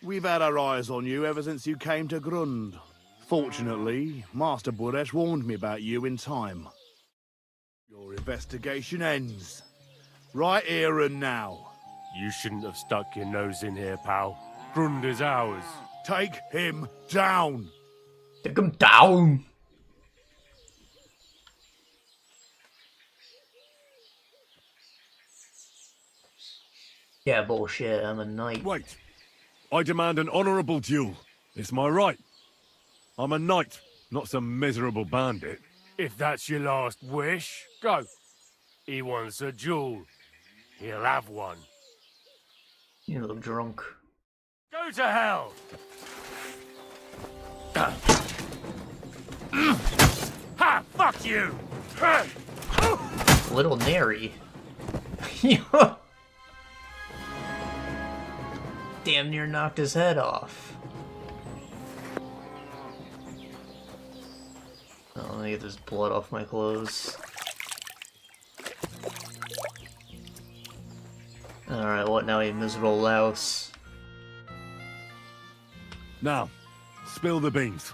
K: We've had our eyes on you ever since you came to Grund.
F: Fortunately, Master Buresh warned me about you in time. Your investigation ends. Right here and now.
U: You shouldn't have stuck your nose in here, pal. Grund is ours.
F: Take him down!
A: Take him down! Yeah, bullshit, I'm a knight.
B: Wait. I demand an honourable duel. It's my right. I'm a knight, not some miserable bandit.
U: If that's your last wish, go. He wants a duel. He'll have one.
A: You little drunk.
U: Go to hell! Ha! Fuck you!
A: Little nary. Damn near knocked his head off. Oh, let me get this blood off my clothes. Alright, what now, you miserable louse?
B: Now, spill the beans.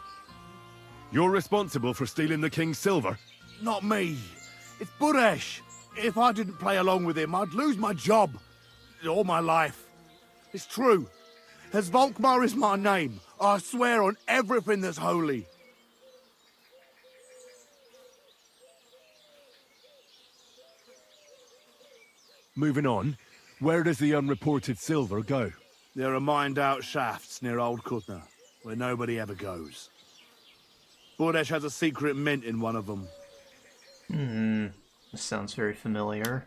B: You're responsible for stealing the king's silver?
F: Not me. It's Buresh. If I didn't play along with him, I'd lose my job. All my life. It's true. As Volkmar is my name, I swear on everything that's holy.
B: Moving on, where does the unreported silver go?
F: There are mined-out shafts near Old Kutna, where nobody ever goes. Buresh has a secret mint in one of them.
A: This sounds very familiar.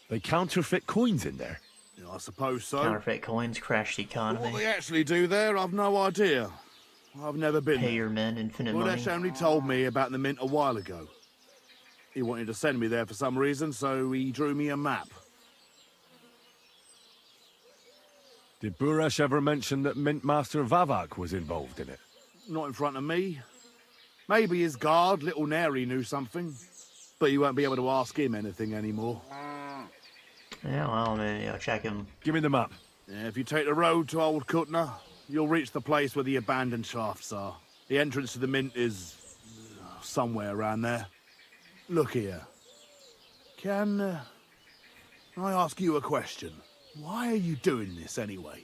B: They counterfeit coins in there?
F: Yeah, I suppose so.
A: Counterfeit coins, crash the economy.
F: What they actually do there, I've no idea. I've never been
A: Pay
F: there.
A: your men infinite money.
F: Buresh only told me about the mint a while ago. He wanted to send me there for some reason, so he drew me a map.
B: Did Buresh ever mention that Mint Master Vavak was involved in it?
F: Not in front of me. Maybe his guard, Little Neri, knew something. But you won't be able to ask him anything anymore.
A: Yeah, well, maybe I'll check him.
B: Give me the map.
F: Yeah, if you take the road to Old Kutna, you'll reach the place where the abandoned shafts are. The entrance to the mint is somewhere around there. Look here. Can I ask you a question? Why are you doing this anyway?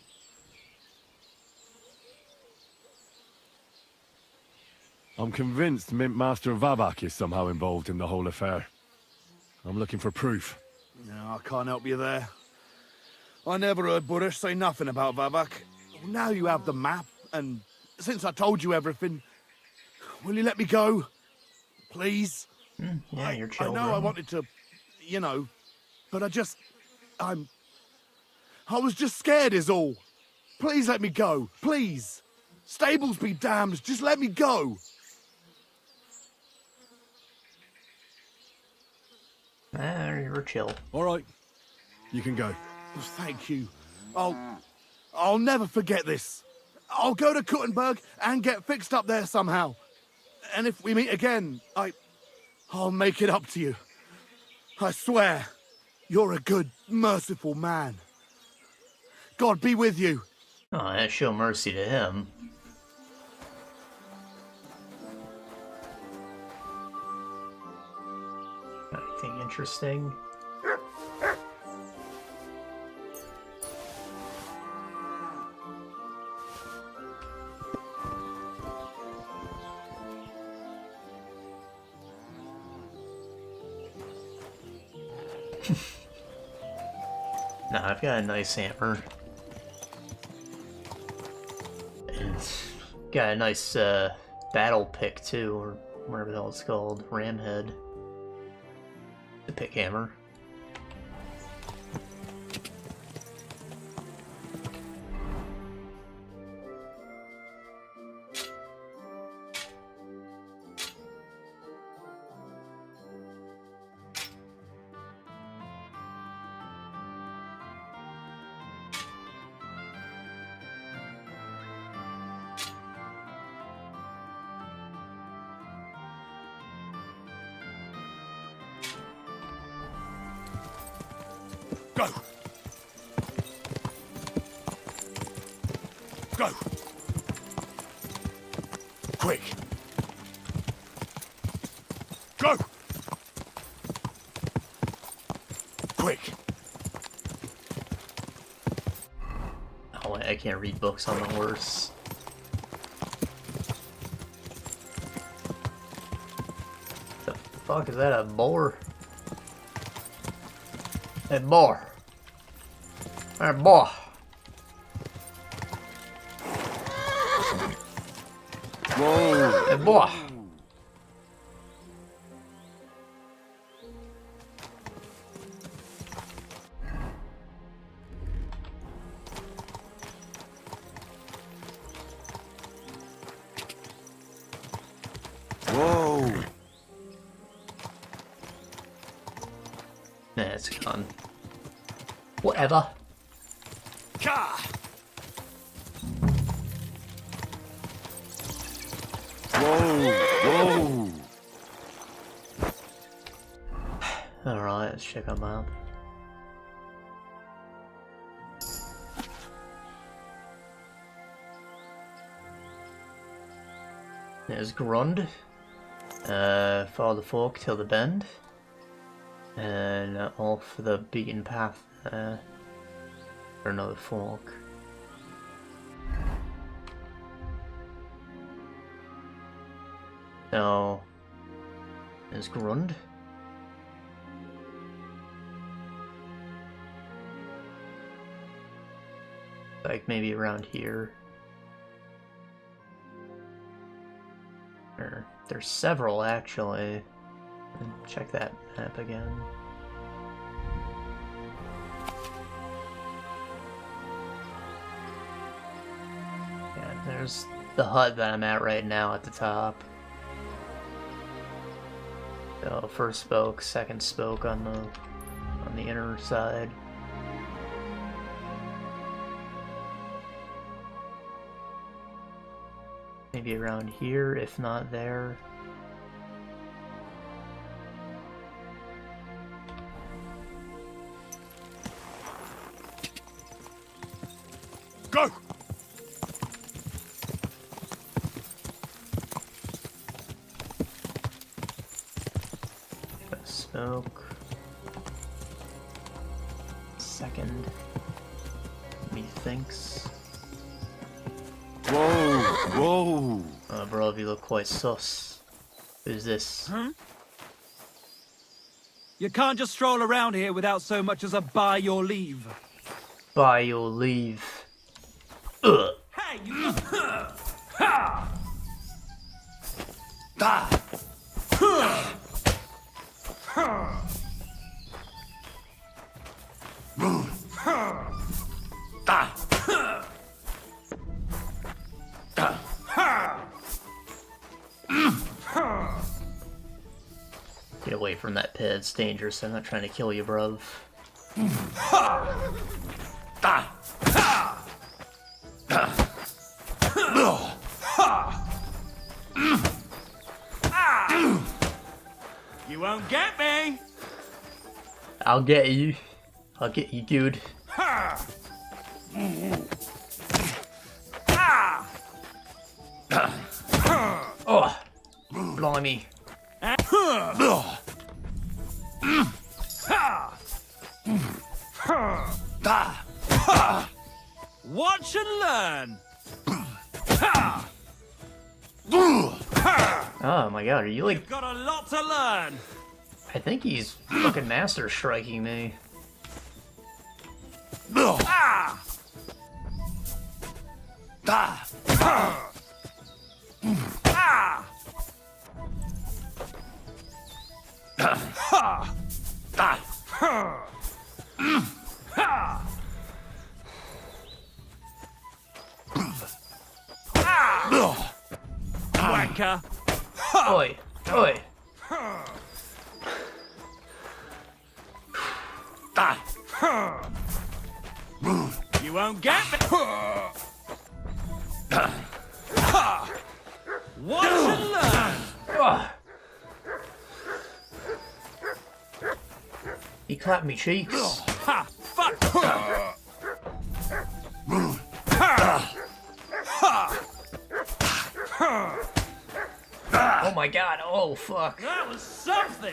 B: I'm convinced Mint Master Vavak is somehow involved in the whole affair. I'm looking for proof.
F: No, I can't help you there. I never heard Buresh say nothing about Vavak. Now you have the map, and since I told you everything, will you let me go? Please?
A: Yeah, you're chill.
F: I know I wanted to, you know, but I was just scared is all. Please let me go, please. Stables be damned, just let me go.
A: You're chill.
B: All right, you can go.
F: Thank you. I'll never forget this. I'll go to Kuttenberg and get fixed up there somehow. And if we meet again, I'll make it up to you. I swear, you're a good, merciful man. God be with you.
A: Oh, I show mercy to him. Anything interesting? Nah, I've got a nice hammer. And got a nice battle pick too, or whatever the hell it's called. Ram head. The pick hammer.
F: Go! Go!
O: Quick! Go! Quick!
A: Oh, wait, I can't read books on the horse. The fuck is that, a boar? A boar. A boar.
J: Whoa!
A: A boar.
J: Whoa!
A: Nah, it's gone. Whatever.
O: Ka!
J: Whoa! Whoa!
A: Alright, let's check our map. There's Grund. Follow the fork till the bend. And off the beaten path for another fork. So, there's Grund. Like maybe around here. Or there's several actually. Check that map again. Yeah, there's the hut that I'm at right now at the top. So first spoke, second spoke on the inner side. Maybe around here, if not there.
O: Go!
A: Smoke. Second. Methinks.
J: Whoa! Whoa!
A: Oh, bro, you look quite sus. Who's this?
H: Huh? You can't just stroll around here without so much as a by your leave.
A: By your leave. Ugh.
H: Hey, you ha!
O: Da! Da!
A: Get away from that pit, it's dangerous. I'm not trying to kill you, bruv.
H: You won't get me!
A: I'll get you. I'll get you good. Oh! Blimey.
H: Watch and learn!
A: Oh my god, are you like...
H: You've got a lot to learn!
A: I think he's fucking master striking me.
H: Wanker!
A: Oi! Oi!
H: You won't get me! Watch and learn!
A: He clapped me cheeks.
H: Ha! Fuck!
A: my god, oh fuck.
R: That was something!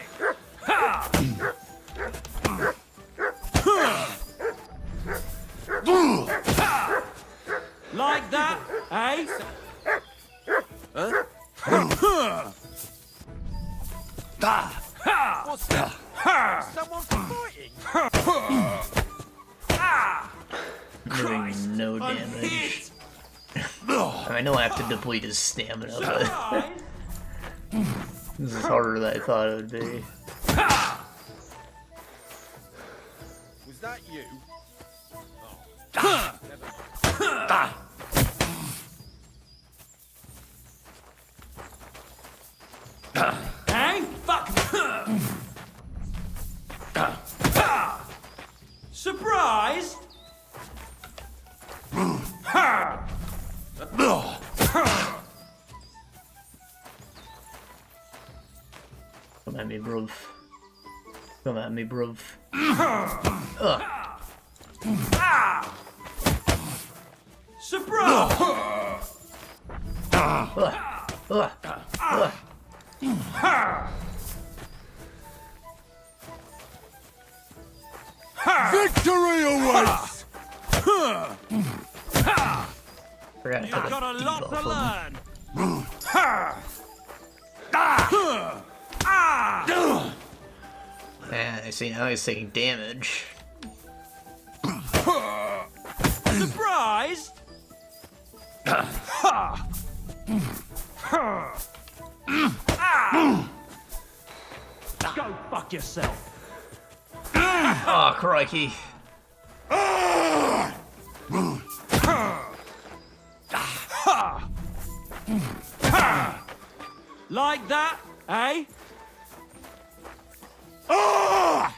E: Like that, eh?
O: What's that? Someone fighting?
A: Doing no damage. I know I have to deplete his stamina, but this is harder than I thought it would be.
O: Was that you?
E: Hey, fuck! Surprised?
A: Come at me, bruv. Come at me, bruv.
E: Surprise!
O: Victory awaits!
A: Forgot
E: You've got a lot to learn.
A: Man, I see now he's taking damage.
E: Surprised? Go fuck yourself.
A: Oh, crikey.
E: Like that, eh? Oh,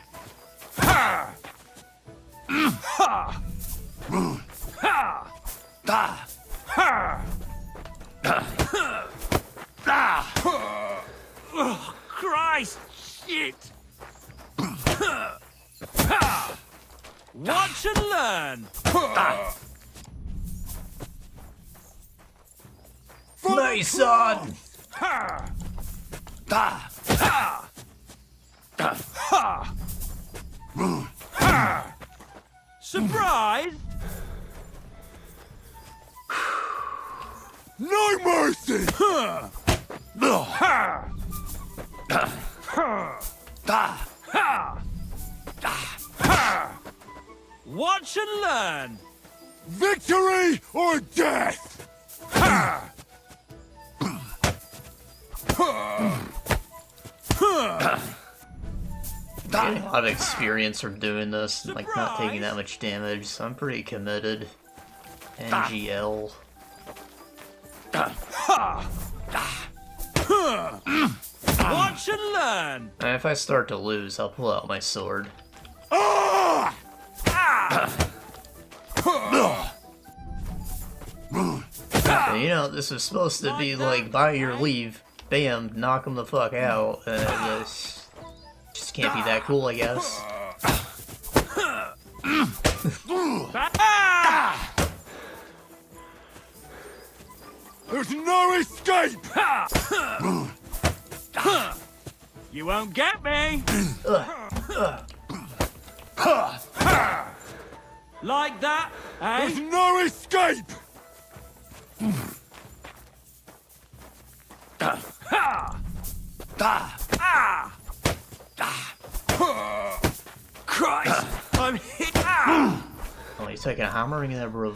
E: Christ! Shit! Watch and learn!
A: Nice, son!
E: Surprise!
O: No mercy!
E: Watch and learn!
O: Victory or death!
A: Getting a lot of experience from doing this and like not taking that much damage, so I'm pretty committed. NGL.
E: Watch and learn!
A: And if I start to lose, I'll pull out my sword. And you know, this was supposed to be like, by your leave, bam, knock him the fuck out. This just can't be that cool, I guess.
O: There's no escape!
E: You won't get me! Like that, eh?
O: There's no escape!
E: Christ! I'm hit!
A: Oh, he's taking a hammering there, bro.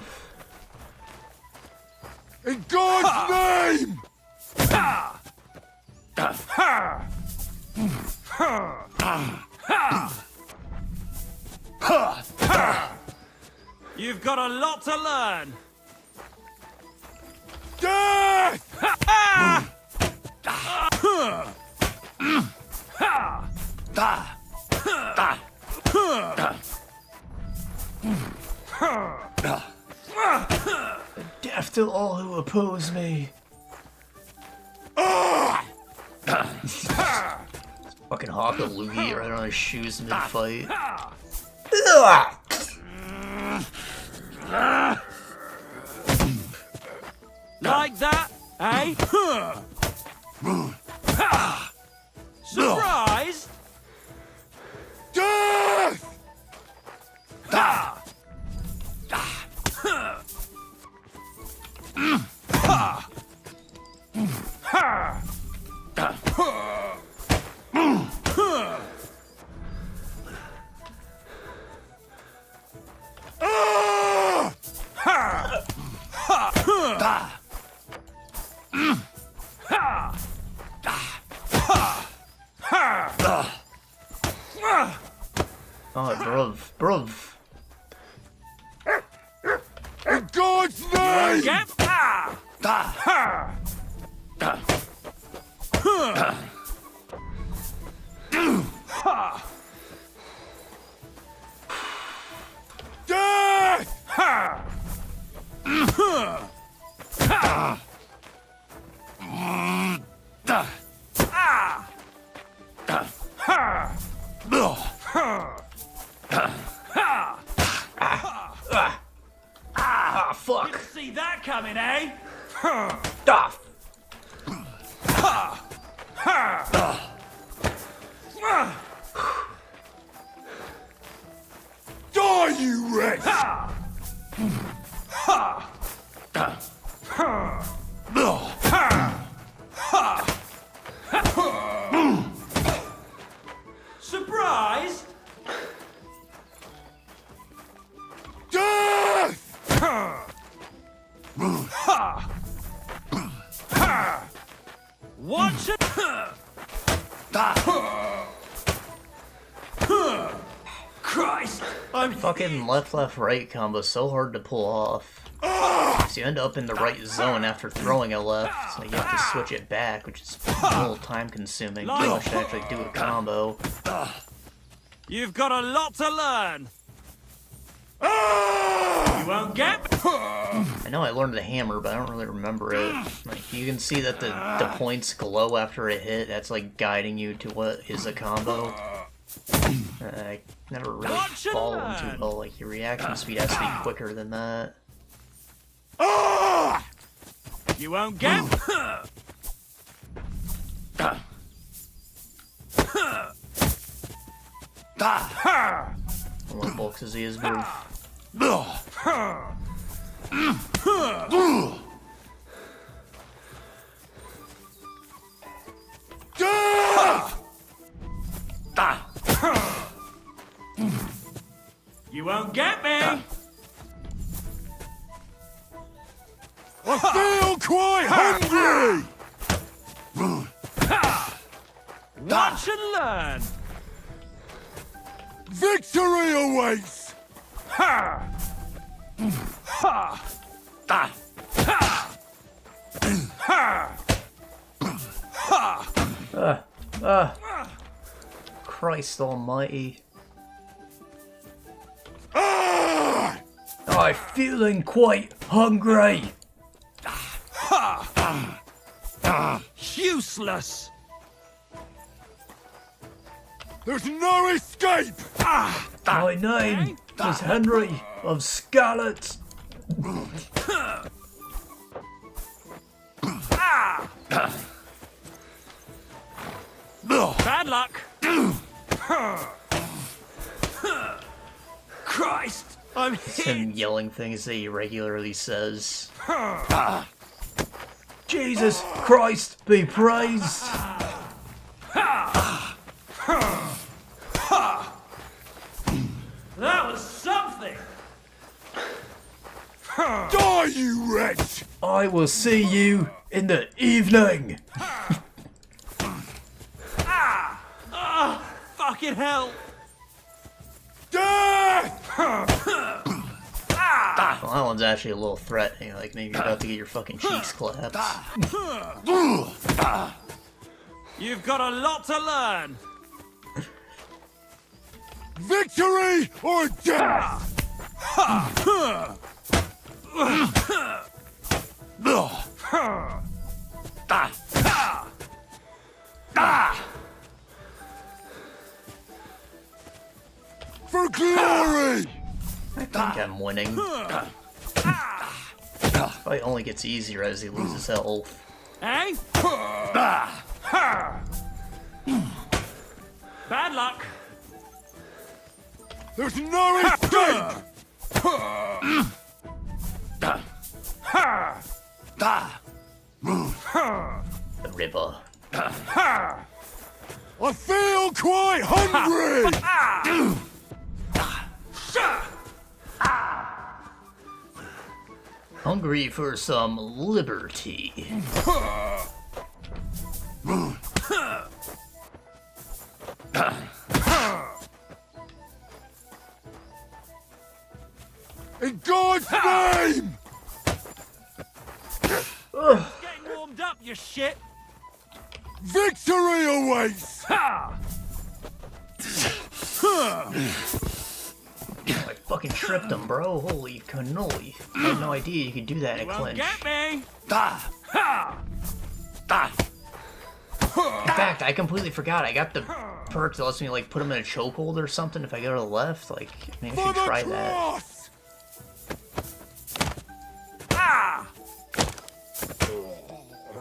O: In God's name!
E: You've got a lot to learn!
O: Death!
A: Death to all who oppose me. Fucking hawk a loogie right on his shoes mid-fight.
E: Like that, eh?
A: bruv, bruv.
K: In God's name!
R: Get
K: Death!
A: Fuck.
R: Didn't see that coming, eh?
A: Duff.
K: Die, you wretch!
R: Surprised?
K: Death!
R: Watch it! Christ! I'm
A: Fucking left, right combo so hard to pull off. So you end up in the right zone after throwing a left, so you have to switch it back, which is a little time consuming to actually do a combo.
R: You've got a lot to learn. You won't get.
A: I know I learned the hammer, but I don't really remember it. Like, you can see that the points glow after it hit. That's like guiding you to what is a combo. I never really follow them too well. Like, your reaction speed has to be quicker than that.
R: You won't get.
A: What bulks is he his move?
R: You won't get me.
K: I feel quite hungry!
R: Watch and learn.
K: Victory awaits!
A: Christ almighty. I'm feeling quite hungry.
R: Useless.
K: There's no escape!
A: My name is Henry of Scarlet.
R: Bad luck. Christ, I'm
A: It's
R: hit.
A: him yelling things that he regularly says. Jesus Christ be praised!
R: That was something.
K: Die, you wretch!
A: I will see you in the evening!
R: Fucking hell.
K: Death!
A: Well, that one's actually a little threatening, like maybe you're about to get your fucking cheeks clapped.
R: You've got a lot to learn.
K: Victory or death! For glory!
A: I think I'm winning. Fight only gets easier as he loses health.
R: Eh? Bad luck.
K: There's no escape!
A: The river.
K: I feel quite hungry!
A: Hungry for some liberty.
K: In God's name!
C: Getting warmed up, you shit!
K: Victory awaits!
C: Ha!
A: I fucking tripped him, bro. Holy cannoli. I had no idea you could do that in a clinch.
C: Get me!
K: Da!
C: Ha!
K: Da!
A: In fact, I completely forgot. I got the perk that lets me, like, put him in a chokehold or something if I go to the left. Like, maybe I should try that.
C: Ah!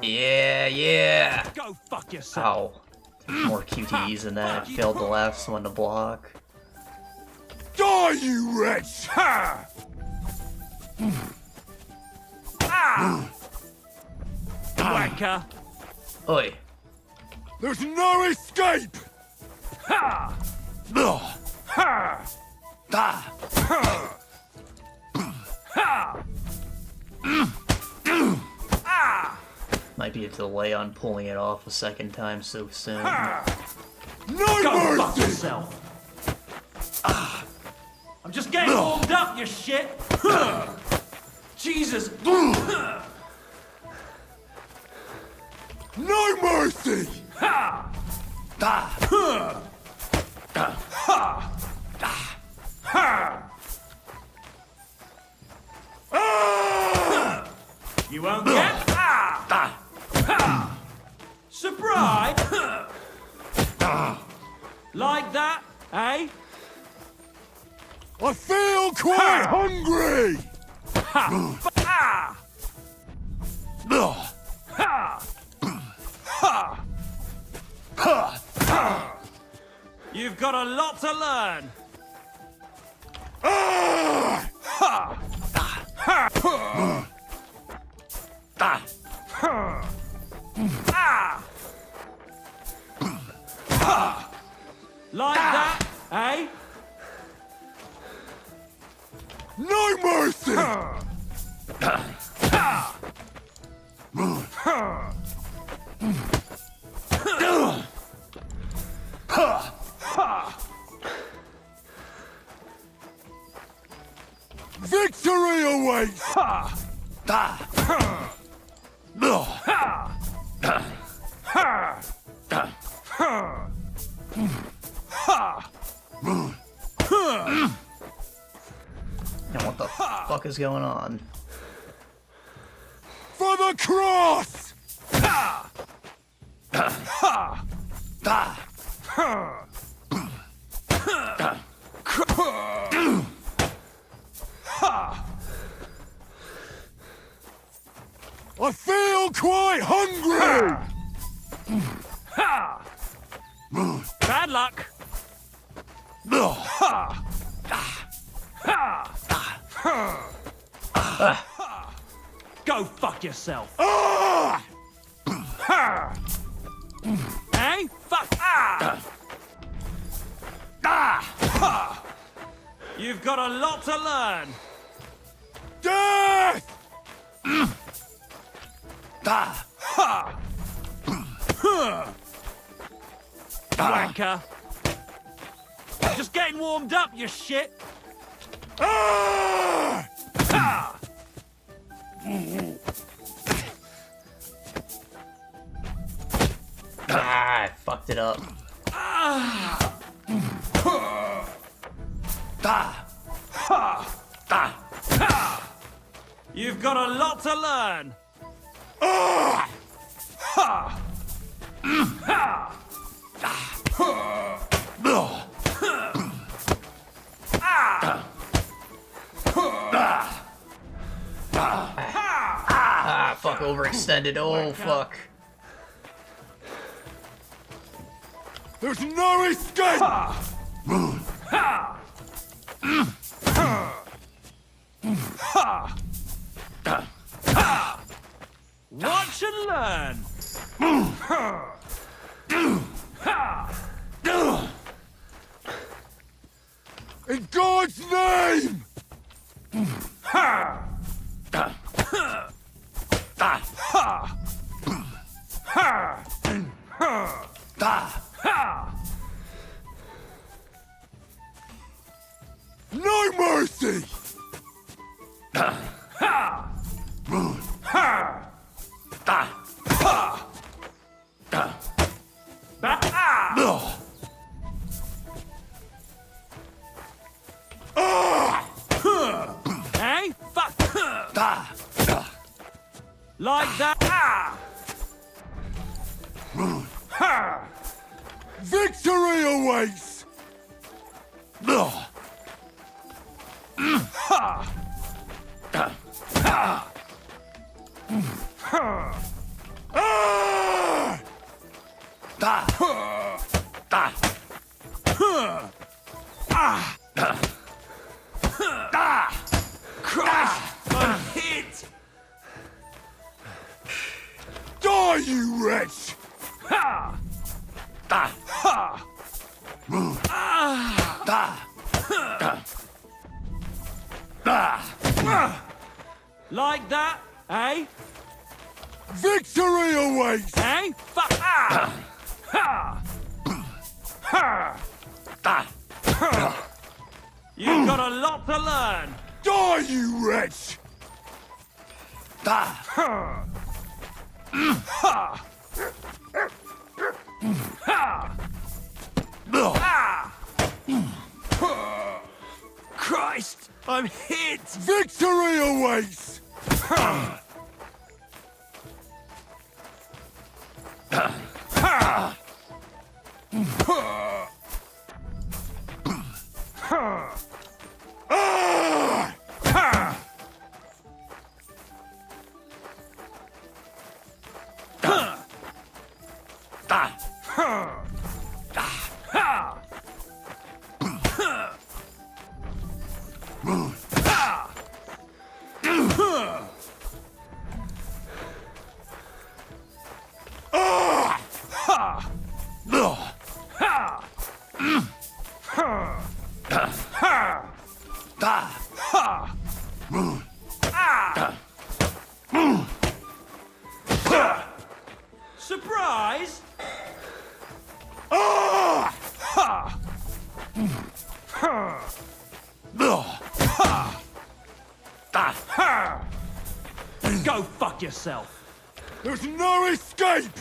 A: Yeah, yeah!
C: Go fuck yourself!
A: Ow. More QTEs than that. Failed the last one to block.
K: Die, you wretch!
C: Ha! Ah! Wanker!
A: Oi.
K: There's no escape!
C: Ha! Ha!
K: Da!
C: Ha! Ah!
A: Might be a delay on pulling it off a second time so soon.
K: No
C: Go
K: mercy!
C: fuck yourself! I'm just getting warmed up, you shit! Jesus!
K: No mercy!
C: Ha!
K: Da!
C: Ha! Ha! Ha!
K: Ah!
C: You won't get ah! Ha! Surprise! Like that, eh?
K: I feel quite hungry!
C: Ha! Ah! Ha! Ha! Ha! You've got a lot to learn.
K: Ah!
C: Ha! Ha! Ha! Ha! Ah! Ha! Like that, eh?
K: No mercy!
C: Ha! Ha! Ha! Ha!
K: Victory awaits!
C: Ha!
K: Da!
C: Ha! Ha! Ha! Ha! Ha!
A: And what the fuck is going on?
K: For the cross!
C: Ha! Ha!
K: Da!
C: Ha! Ha!
K: I feel quite hungry!
C: Ha! Bad luck! Ha! Ha! Ha! Go fuck yourself!
K: Ah!
C: Ha! Hey? Fuck! Ah! Ah! Ha! You've got a lot to learn!
K: Death!
C: Da! Ha! Wanker! Just getting warmed up, you shit!
K: Ah!
C: Ha!
A: Ah, I fucked it up.
C: Ah!
K: Da!
C: Ha!
K: Da!
C: Ha! You've got a lot to learn!
K: Ah!
C: Ha! Ha!
A: Ah, fuck, overextended. Oh, fuck.
K: There's no escape!
C: Ha! Ha! Ha! Ha! Watch and learn! Ha! Ha!
K: In God's name!
C: Ha! Ha! Ha! Ha! Ha!
K: Da!
C: Ha!
K: No mercy!
C: Like that. Ah! Ha!
O: Victory awaits!
C: Ha! Ha! Christ! I'm hit!
O: Die, you wretch!
C: Ha! Ha! Like that, eh?
O: Victory awaits!
C: Eh? Fuck! Ah! Ha! Ha! Ha! You've got a lot to learn!
O: Die, you wretch!
C: Ha! Ha! Ha! Ah! Christ! I'm hit!
O: Victory awaits!
C: Surprise! Go fuck yourself!
O: There's no escape!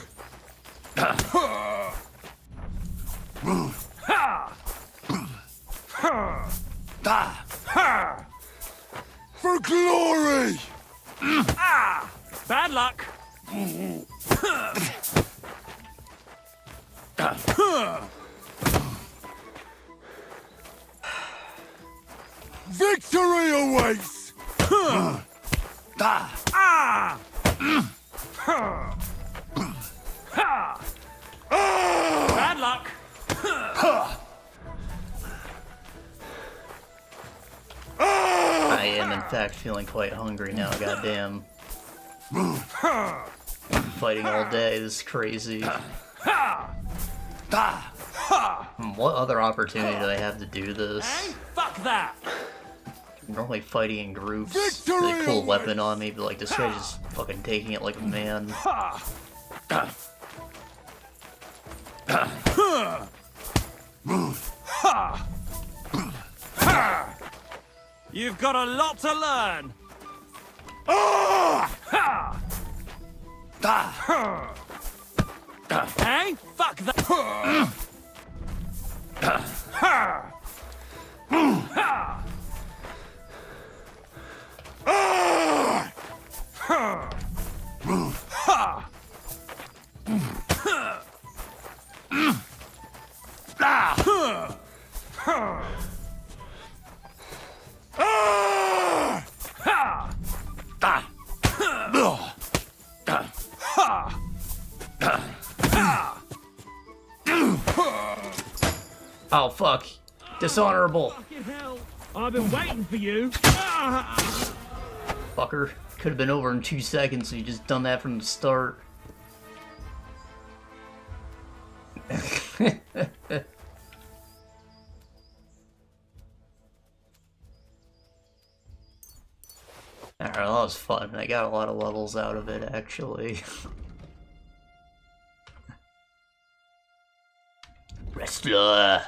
O: For glory!
C: Bad luck!
O: Victory awaits!
C: Bad luck!
A: I am in fact feeling quite hungry now, goddamn. Fighting all day, this is crazy. What other opportunity do I have to do this?
C: Fuck that!
A: Normally fighting in groups, they pull a weapon on me, but like this guy's just fucking taking it like a man.
C: You've got a lot to learn! Hey, fuck that!
A: Oh fuck. Dishonorable.
C: Fucking hell! I've been waiting for you!
A: Fucker. Could have been over in 2 seconds, so you just done that from the start. Alright, that was fun. I got a lot of levels out of it, actually. Wrestler!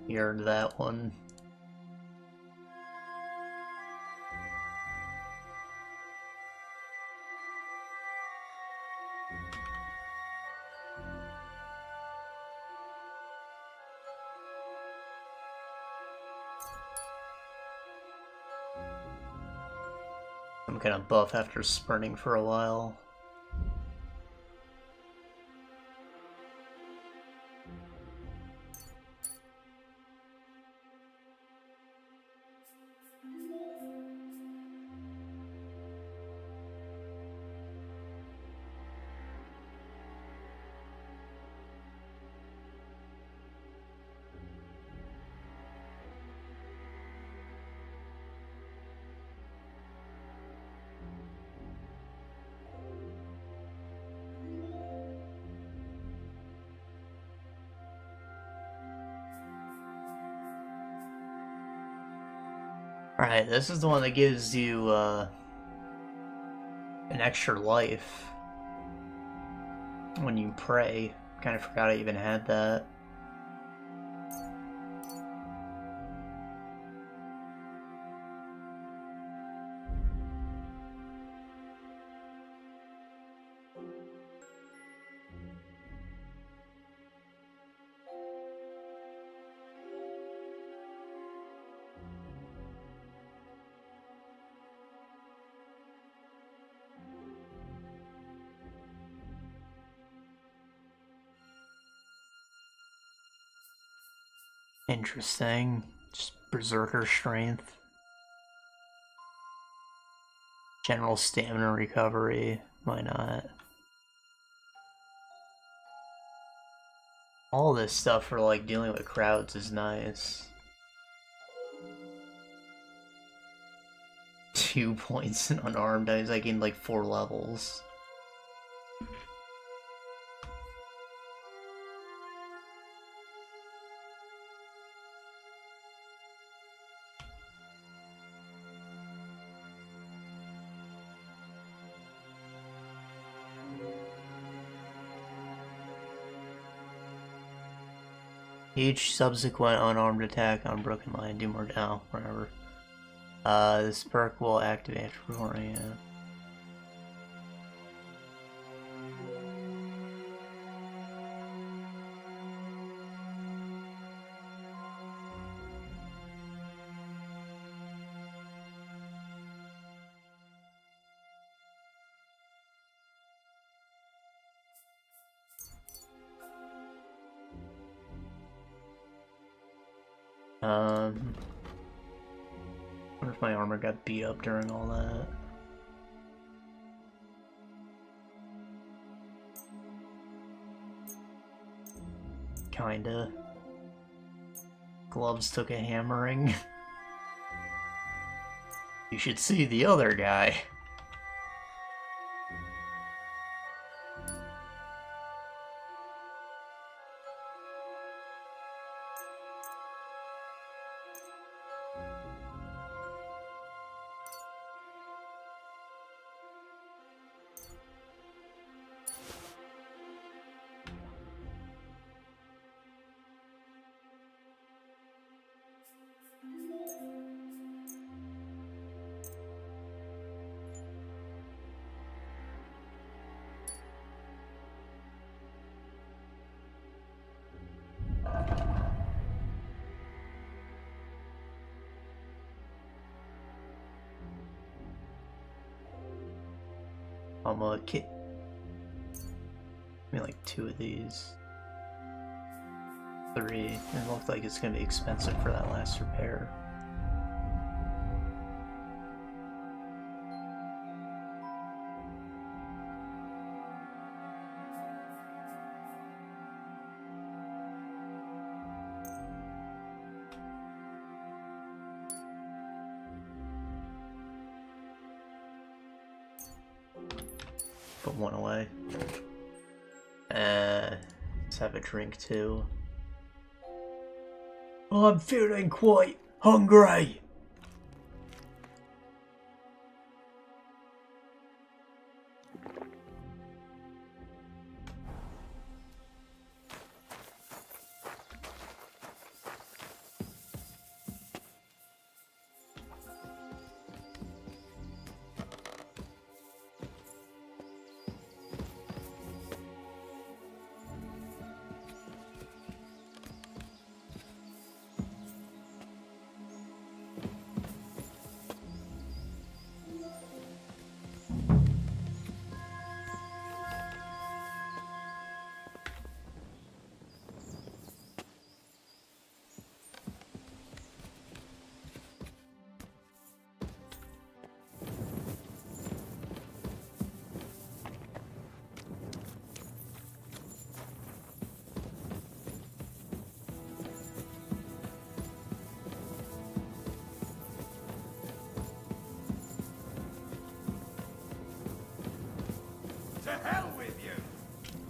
A: You earned that one. I'm kind of buff after sprinting for a while. Alright, this is the one that gives you, an extra life when you pray. Kind of forgot I even had that. Interesting. Just berserker strength. General stamina recovery. Why not? All this stuff for like dealing with crowds is nice. 2 points in unarmed dice. I gained like 4 levels. Each subsequent unarmed attack on broken line, do more now, whatever. This perk will activate after performing it. Wonder if my armor got beat up during all that. Kinda. Gloves took a hammering. You should see the other guy. I'm a kid. I mean, like 2 of these. 3. It looks like it's gonna be expensive for that last repair. Put 1 away. Let's have a drink too. I'm feeling quite hungry.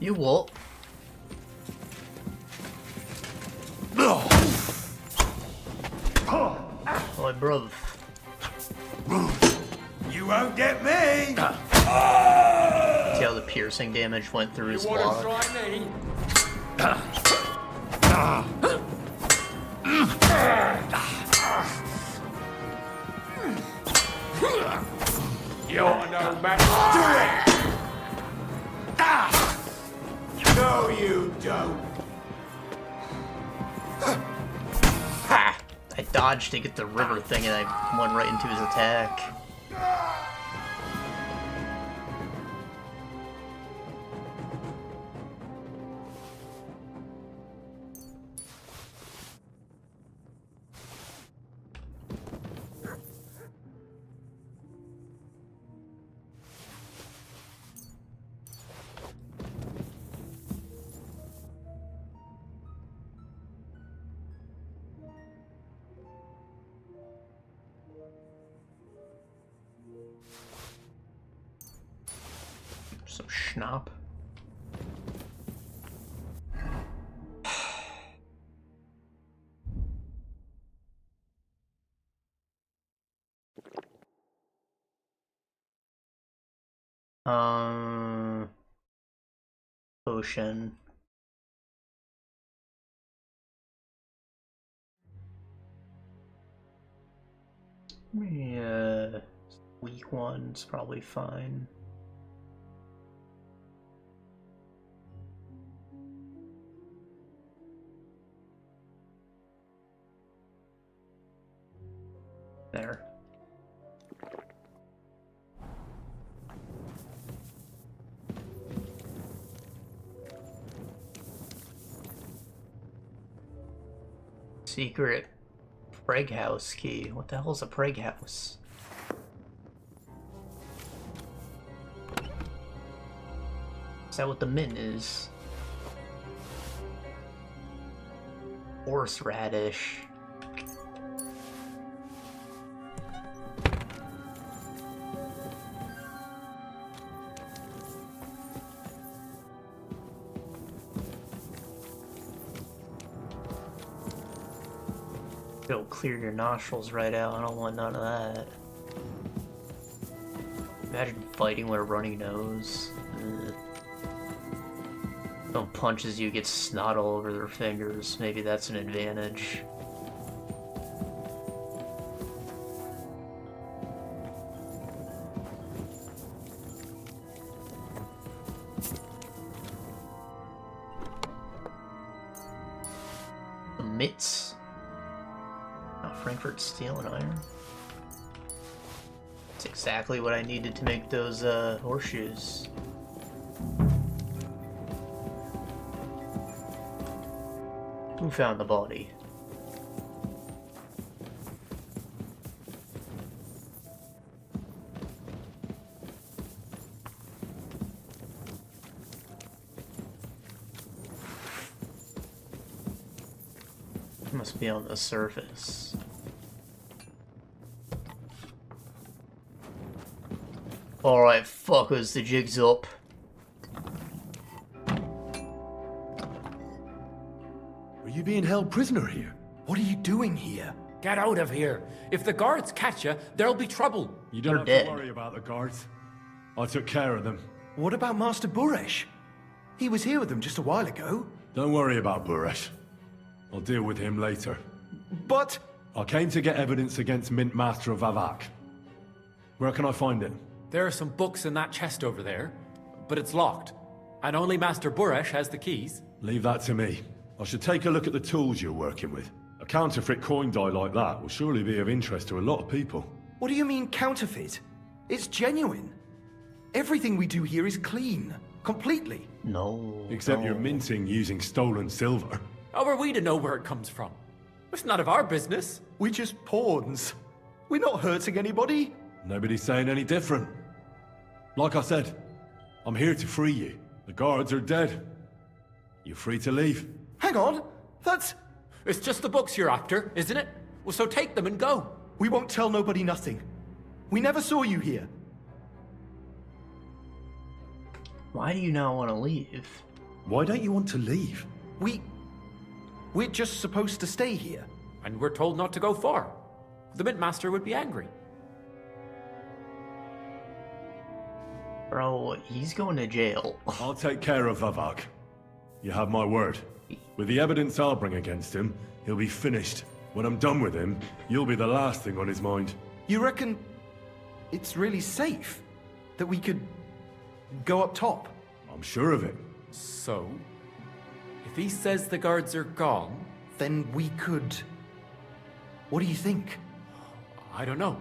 A: You what? Oh, bruv.
S: You won't get me!
A: See how the piercing damage went through his block?
R: You're no match.
S: No, you don't.
A: Ha! I dodged to get the river thing and I went right into his attack. So schnapp. Potion. Yeah, weak one's probably fine. There. Secret Preg House key. What the hell is a Preg House? Is that what the mint is? Horseradish. It'll clear your nostrils right out. I don't want none of that. Imagine fighting with a runny nose. Ugh. Someone punches you, gets snot all over their fingers. Maybe that's an advantage. The mitts. Frankfurt steel and iron. That's exactly what I needed to make those horseshoes. Who found the body? Must be on the surface. Alright, fuckers, the jig's up.
K: Are you being held prisoner here? What are you doing here?
D: Get out of here. If the guards catch you, there'll be trouble.
K: You don't have
A: dead.
K: to worry about the guards. I took care of them.
V: What about Master Buresh? He was here with them just a while ago.
K: Don't worry about Buresh. I'll deal with him later.
V: But...
K: I came to get evidence against Mint Master of Avak. Where can I find it?
D: There are some books in that chest over there, but it's locked. And only Master Buresh has the keys.
K: Leave that to me. I should take a look at the tools you're working with. A counterfeit coin die like that will surely be of interest to a lot of people.
V: What do you mean counterfeit? It's genuine. Everything we do here is clean. Completely.
A: No.
K: Except you're minting using stolen silver.
D: How are we to know where it comes from? It's none of our business.
V: We're just pawns. We're not hurting anybody.
K: Nobody's saying any different. Like I said, I'm here to free you. The guards are dead. You're free to leave.
V: Hang on. That's...
D: It's just the books you're after, isn't it? Well, so take them and go.
V: We won't tell nobody nothing. We never saw you here.
A: Why do you not want to leave?
K: Why don't you want to leave?
V: We're just supposed to stay here.
D: And we're told not to go far. The Mint Master would be angry.
A: Bro, he's going to jail.
K: I'll take care of Vavak. You have my word. With the evidence I'll bring against him, he'll be finished. When I'm done with him, you'll be the last thing on his mind.
V: You reckon it's really safe that we could go up top?
K: I'm sure of it.
D: So, if he says the guards are gone,
V: then we could... What do you think?
D: I don't know.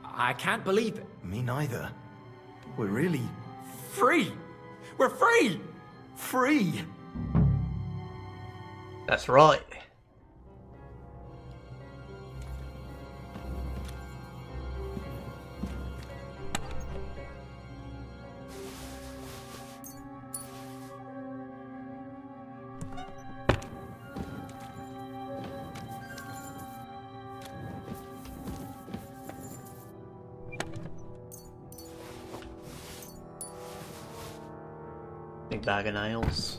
D: I can't believe it.
V: Me neither. We're really...
D: Free! We're free!
V: Free!
A: That's right. Big bag of nails.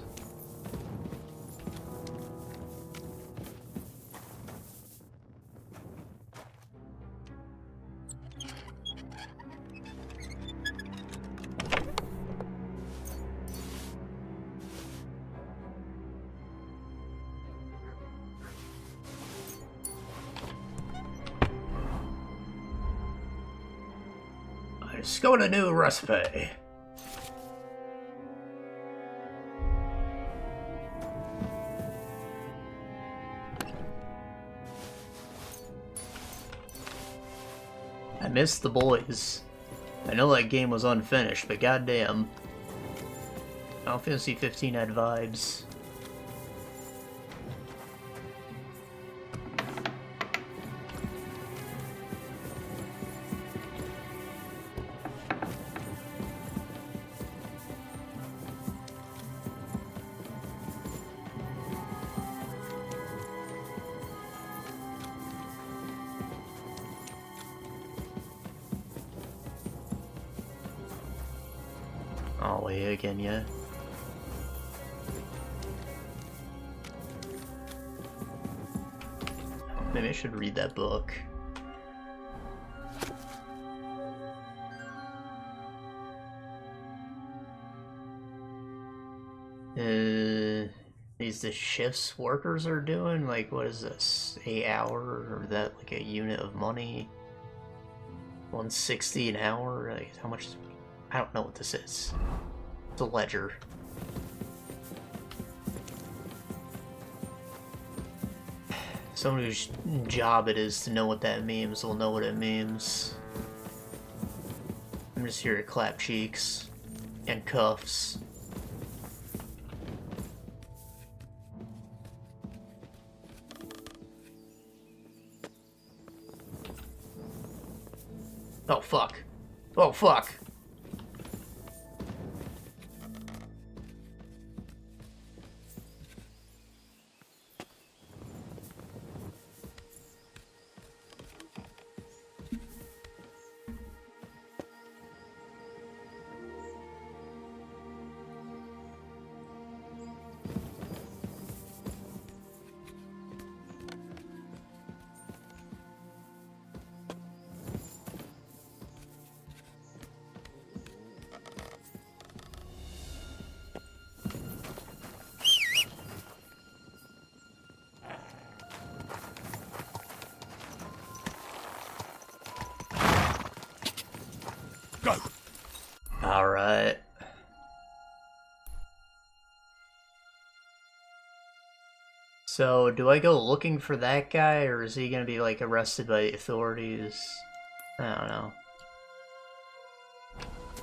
A: I discovered a new recipe. I missed the boys. I know that game was unfinished, but goddamn. Final Fantasy 15 had vibes. Oh, here again, yeah. Maybe I should read that book. These the shifts workers are doing? Like, what is this? 8 hour? Or that like a unit of money? 160 an hour? Like, how much? I don't know what this is. It's a ledger. Someone whose job it is to know what that means will know what it means. I'm just here to clap cheeks and cuffs. Oh fuck. Oh fuck.
K: Go.
A: All right. So, do I go looking for that guy, or is he gonna be, like, arrested by the authorities? I don't know.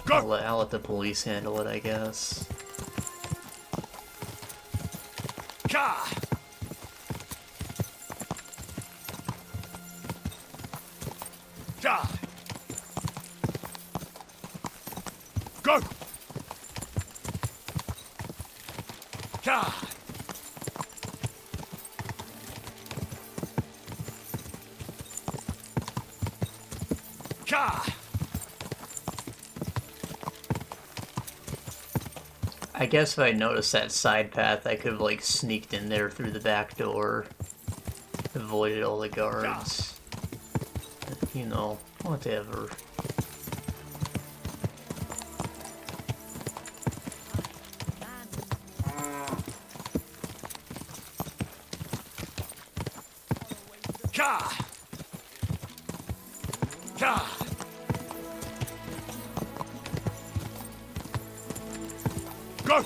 K: Go.
A: I'll let the police handle it, I guess.
K: Ka. Ja. Go. Ka. Ka.
A: I guess if I noticed that side path, I could have, like, sneaked in there through the back door. Avoided all the guards. You know, whatever.
C: Ka! Ka! Go!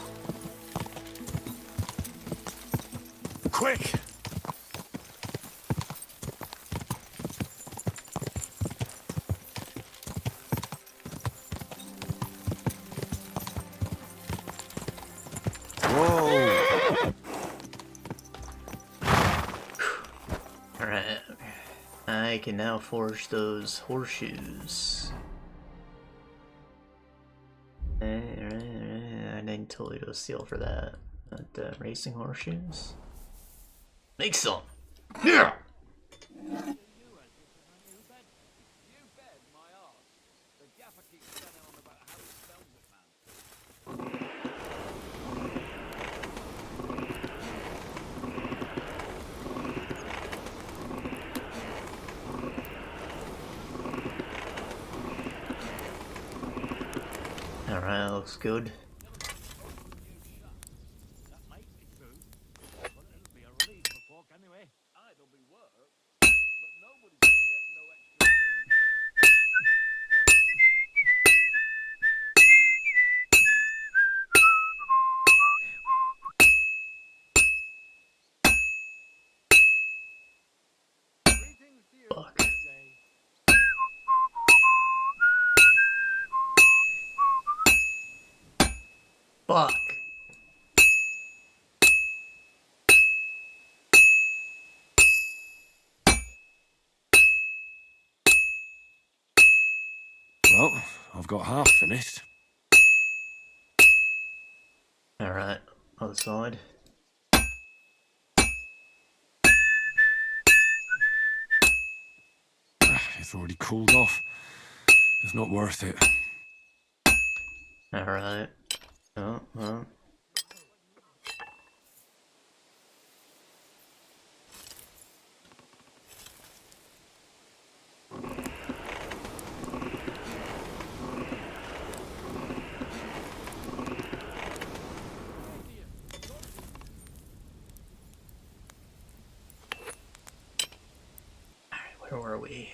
C: Quick!
A: Alright. I can now forge those horseshoes. I didn't totally go steal for that. But, racing horseshoes? Make some! Yeah! Alright, looks good. Fuck. Fuck.
B: Well, I've got half finished.
A: Alright, other side.
B: It's already cooled off. It's not worth it.
A: Alright. Oh, well. Alright, where were we?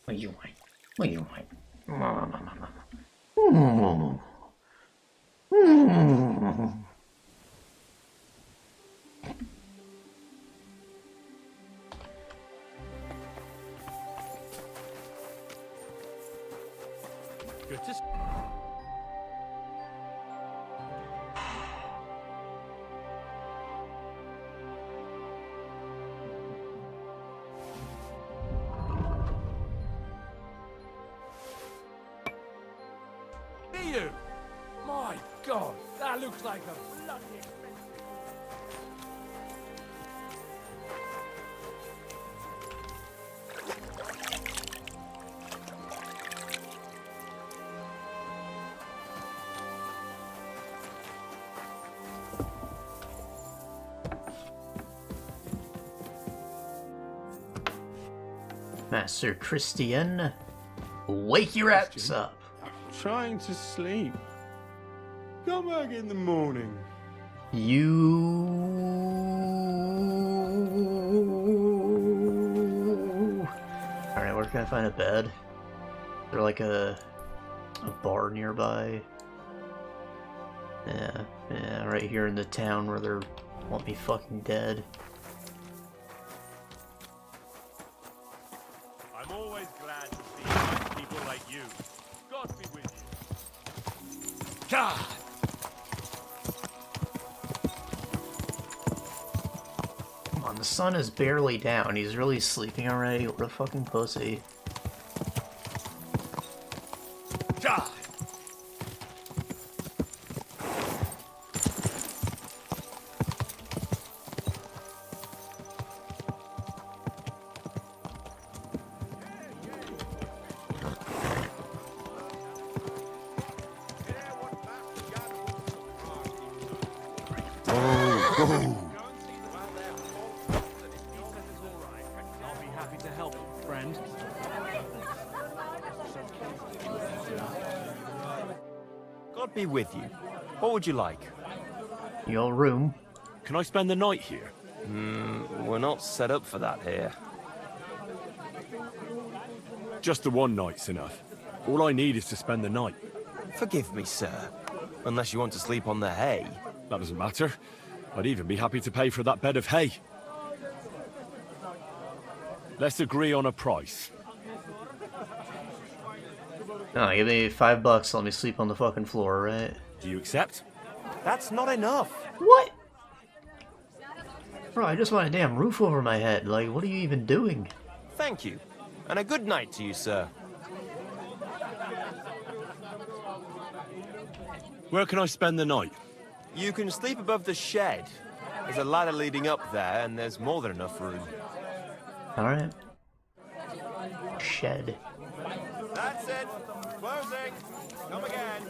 A: What do you want? What do you want?
C: Good to
R: You! My God, that looks like a bloody expensive.
A: Master Christian, wake your ass up.
K: Trying to sleep. Come back in the morning.
A: Alright, where can I find a bed? Is there like a bar nearby? Yeah, right here in the town where they want me fucking dead.
U: annihilate you. God be with you.
C: God!
A: Come on, the sun is barely down. He's really sleeping already. What a fucking pussy.
C: God!
H: I'll be happy to help, friend.
M: God be with you. What would you like?
A: Your room.
B: Can I spend the night here?
M: We're not set up for that here.
B: Just the one night's enough. All I need is to spend the night.
M: Forgive me, sir. Unless you want to sleep on the hay.
B: That doesn't matter. I'd even be happy to pay for that bed of hay. Let's agree on a price.
A: No, give me $5, let me sleep on the fucking floor, right?
B: Do you accept?
M: That's not enough.
A: What? Bro, I just want a damn roof over my head. Like, what are you even doing?
M: Thank you. And a good night to you, sir.
B: Where can I spend the night?
M: You can sleep above the shed. There's a ladder leading up there, and there's more than enough room.
A: Alright. Shed.
M: That's it. Closing. Come again.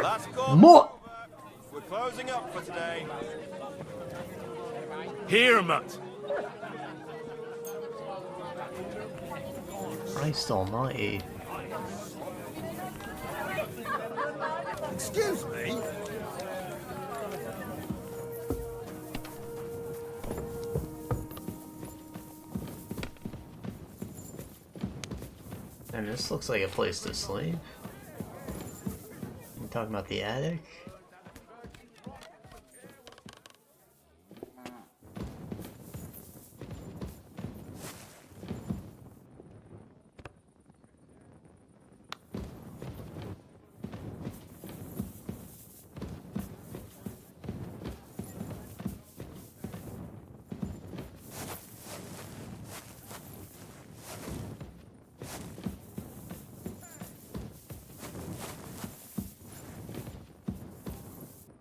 M: Last call.
A: More.
M: We're closing up for today.
B: Here, Mutt.
A: Christ almighty.
O: Excuse me?
A: And this looks like a place to sleep. You talking about the attic?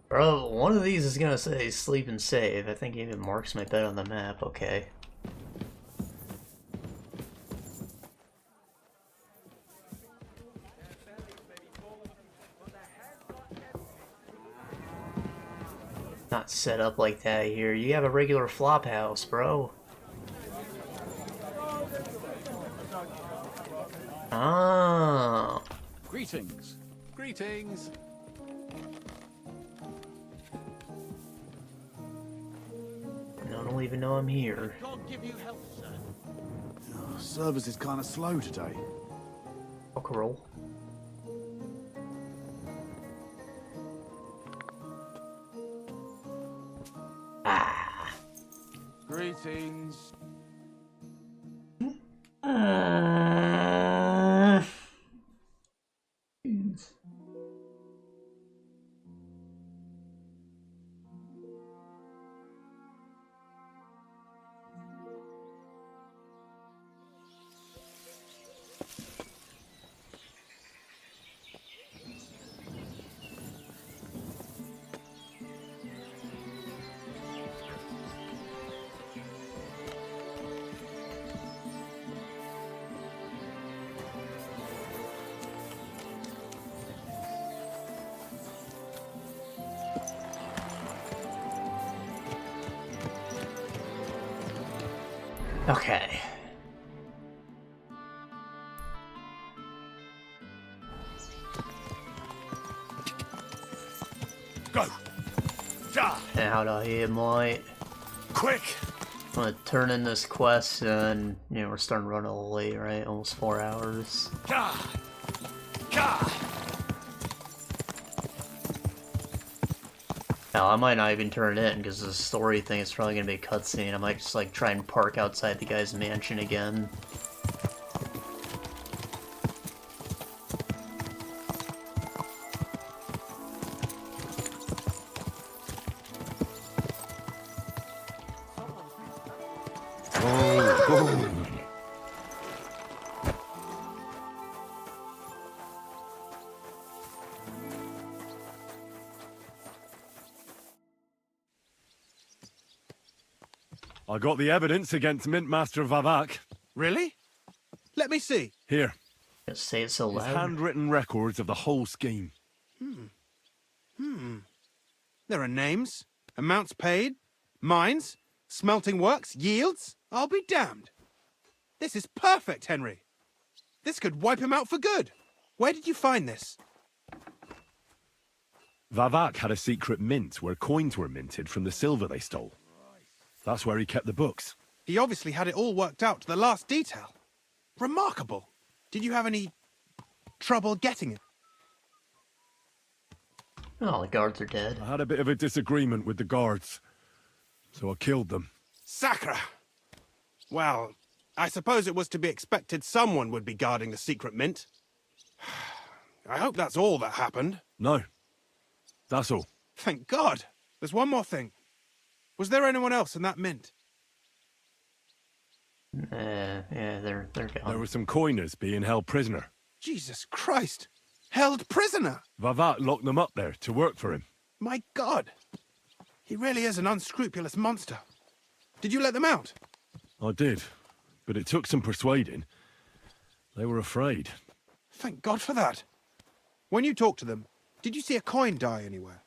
A: Bro, one of these is gonna say sleep and save. I think it even marks my bed on the map. Okay. Not set up like that here. You have a regular flop house, bro. Ah.
H: Greetings. Greetings.
A: I don't even know I'm here.
F: Service is kind of slow today.
A: Roll.
H: Greetings.
A: Okay.
C: Go! Ja!
A: Out of here, mate.
C: Quick!
A: I'm gonna turn in this quest and, you know, we're starting to run a little late, right? Almost 4 hours.
C: Ja!
A: Now, I might not even turn it in, because the story thing is probably going to be a cutscene. I might just, like, try and park outside the guy's mansion again.
B: I got the evidence against Mint Master Vavak.
L: Really? Let me see.
B: Here.
A: Just say it so
B: His
A: loud.
B: handwritten records of the whole scheme.
L: There are names, amounts paid, mines, smelting works, yields. I'll be damned. This is perfect, Henry. This could wipe him out for good. Where did you find this?
B: Vavak had a secret mint where coins were minted from the silver they stole. That's where he kept the books.
L: He obviously had it all worked out to the last detail. Remarkable. Did you have any trouble getting it?
A: Oh, the guards are dead.
B: I had a bit of a disagreement with the guards, so I killed them.
L: Sacre! Well, I suppose it was to be expected someone would be guarding the secret mint. I hope that's all that happened.
B: No. That's all.
L: Thank God. There's one more thing. Was there anyone else in that mint?
A: Yeah, they're gone.
B: There were some coiners being held prisoner.
L: Jesus Christ! Held prisoner!
B: Vavak locked them up there to work for him.
L: My God! He really is an unscrupulous monster. Did you let them out?
B: I did, but it took some persuading. They were afraid.
L: Thank God for that. When you talked to them, did you see a coin die anywhere?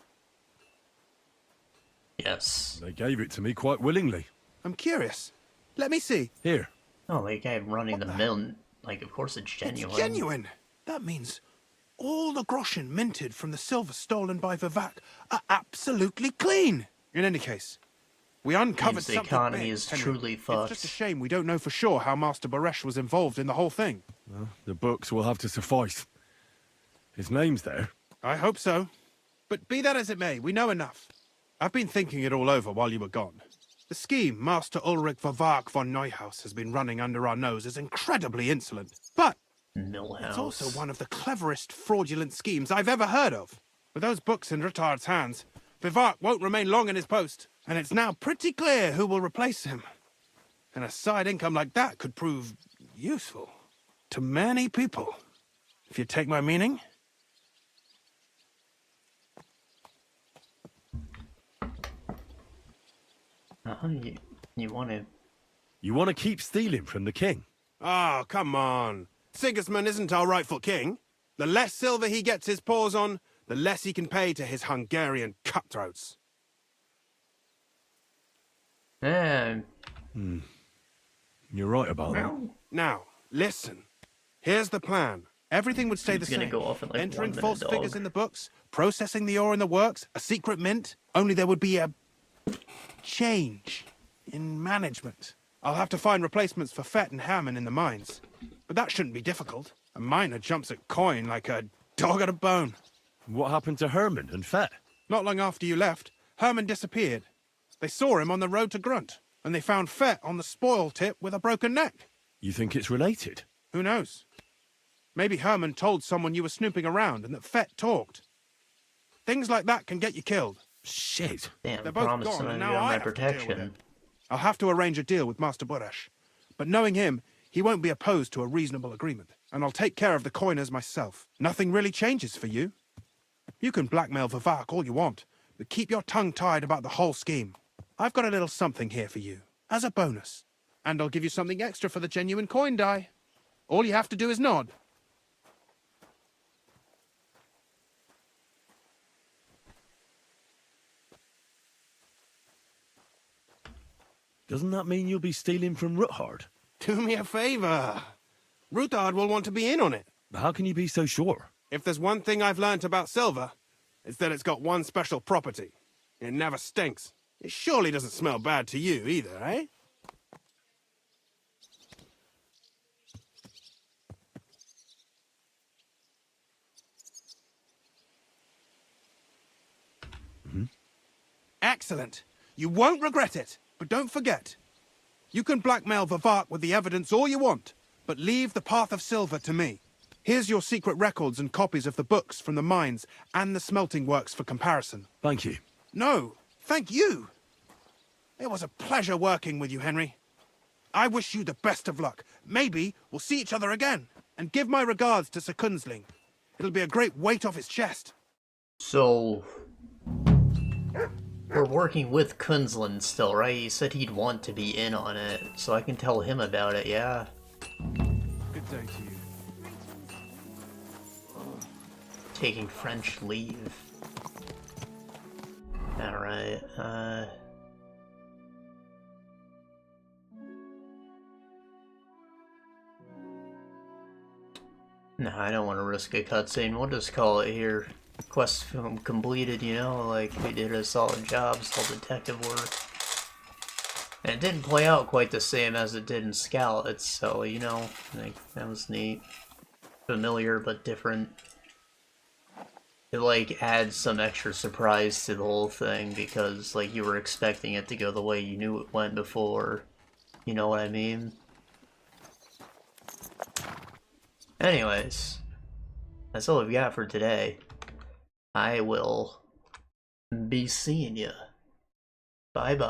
A: Yes.
B: They gave it to me quite willingly.
L: I'm curious. Let me see.
B: Here.
A: Oh, the guy running the mint. Like, of course it's genuine.
L: It's genuine! That means all the groschen minted from the silver stolen by Vavak are absolutely clean. In any case, we uncovered
A: Means the
L: something
A: economy
L: big,
A: is
L: Henry.
A: truly fucked.
L: It's just a shame we don't know for sure how Master Boresh was involved in the whole thing.
B: Well, the books will have to suffice. His name's there.
L: I hope so. But be that as it may, we know enough. I've been thinking it all over while you were gone. The scheme Master Ulrich Vavak von Neuhaus has been running under our nose is incredibly insolent. But it's also one of the cleverest fraudulent schemes I've ever heard of. With those books in Rittard's hands, Vivart won't remain long in his post, and it's now pretty clear who will replace him. And a side income like that could prove useful to many people, if you take my meaning.
A: You want to...
B: You want to keep stealing from the king?
L: Oh, come on. Sigismund isn't our rightful king. The less silver he gets his paws on, the less he can pay to his Hungarian cutthroats.
A: Yeah.
B: You're right about that.
L: Now, listen. Here's the plan. Everything would stay
A: He's
L: the same.
A: gonna go off in, like,
L: Entering
A: 1 minute,
L: false
A: dog.
L: figures in the books, processing the ore in the works, a secret mint. Only there would be a change in management. I'll have to find replacements for Fett and Hammond in the mines. But that shouldn't be difficult. A miner jumps at coin like a dog at a bone.
B: What happened to Herman and Fett?
L: Not long after you left, Herman disappeared. They saw him on the road to Grunt, and they found Fett on the spoil tip with a broken neck.
B: You think it's related?
L: Who knows? Maybe Herman told someone you were snooping around and that Fett talked. Things like that can get you killed.
B: Shit.
A: Damn,
L: They're both
A: promise
L: gone,
A: to
L: and
A: be
L: now
A: on
L: I
A: my
L: have to deal with
A: protection.
L: it. I'll have to arrange a deal with Master Boresh. But knowing him, he won't be opposed to a reasonable agreement. And I'll take care of the coiners myself. Nothing really changes for you. You can blackmail Vavak all you want, but keep your tongue tied about the whole scheme. I've got a little something here for you, as a bonus. And I'll give you something extra for the genuine coin die. All you have to do is nod.
B: Doesn't that mean you'll be stealing from Ruthard?
L: Do me a favor. Ruthard will want to be in on it.
B: How can you be so sure?
L: If there's one thing I've learnt about silver, it's that it's got one special property. It never stinks. It surely doesn't smell bad to you either, eh? Excellent. You won't regret it, but don't forget. You can blackmail Vivart with the evidence all you want, but leave the Path of Silver to me. Here's your secret records and copies of the books from the mines and the smelting works for comparison.
B: Thank you.
L: No, thank you. It was a pleasure working with you, Henry. I wish you the best of luck. Maybe we'll see each other again. And give my regards to Sir Kunzling. It'll be a great weight off his chest.
A: So, we're working with Kunzlin still, right? He said he'd want to be in on it, so I can tell him about it, yeah.
L: Good day to you.
A: Taking French leave. Alright, no, I don't want to risk a cutscene. We'll just call it here. Quest film completed, you know, like, we did a solid job, solid detective work. And it didn't play out quite the same as it did in Scout, so, you know, like, that was neat. Familiar, but different. It, like, adds some extra surprise to the whole thing, because, like, you were expecting it to go the way you knew it went before. You know what I mean? Anyways, that's all we've got for today. I will be seeing ya. Bye-bye.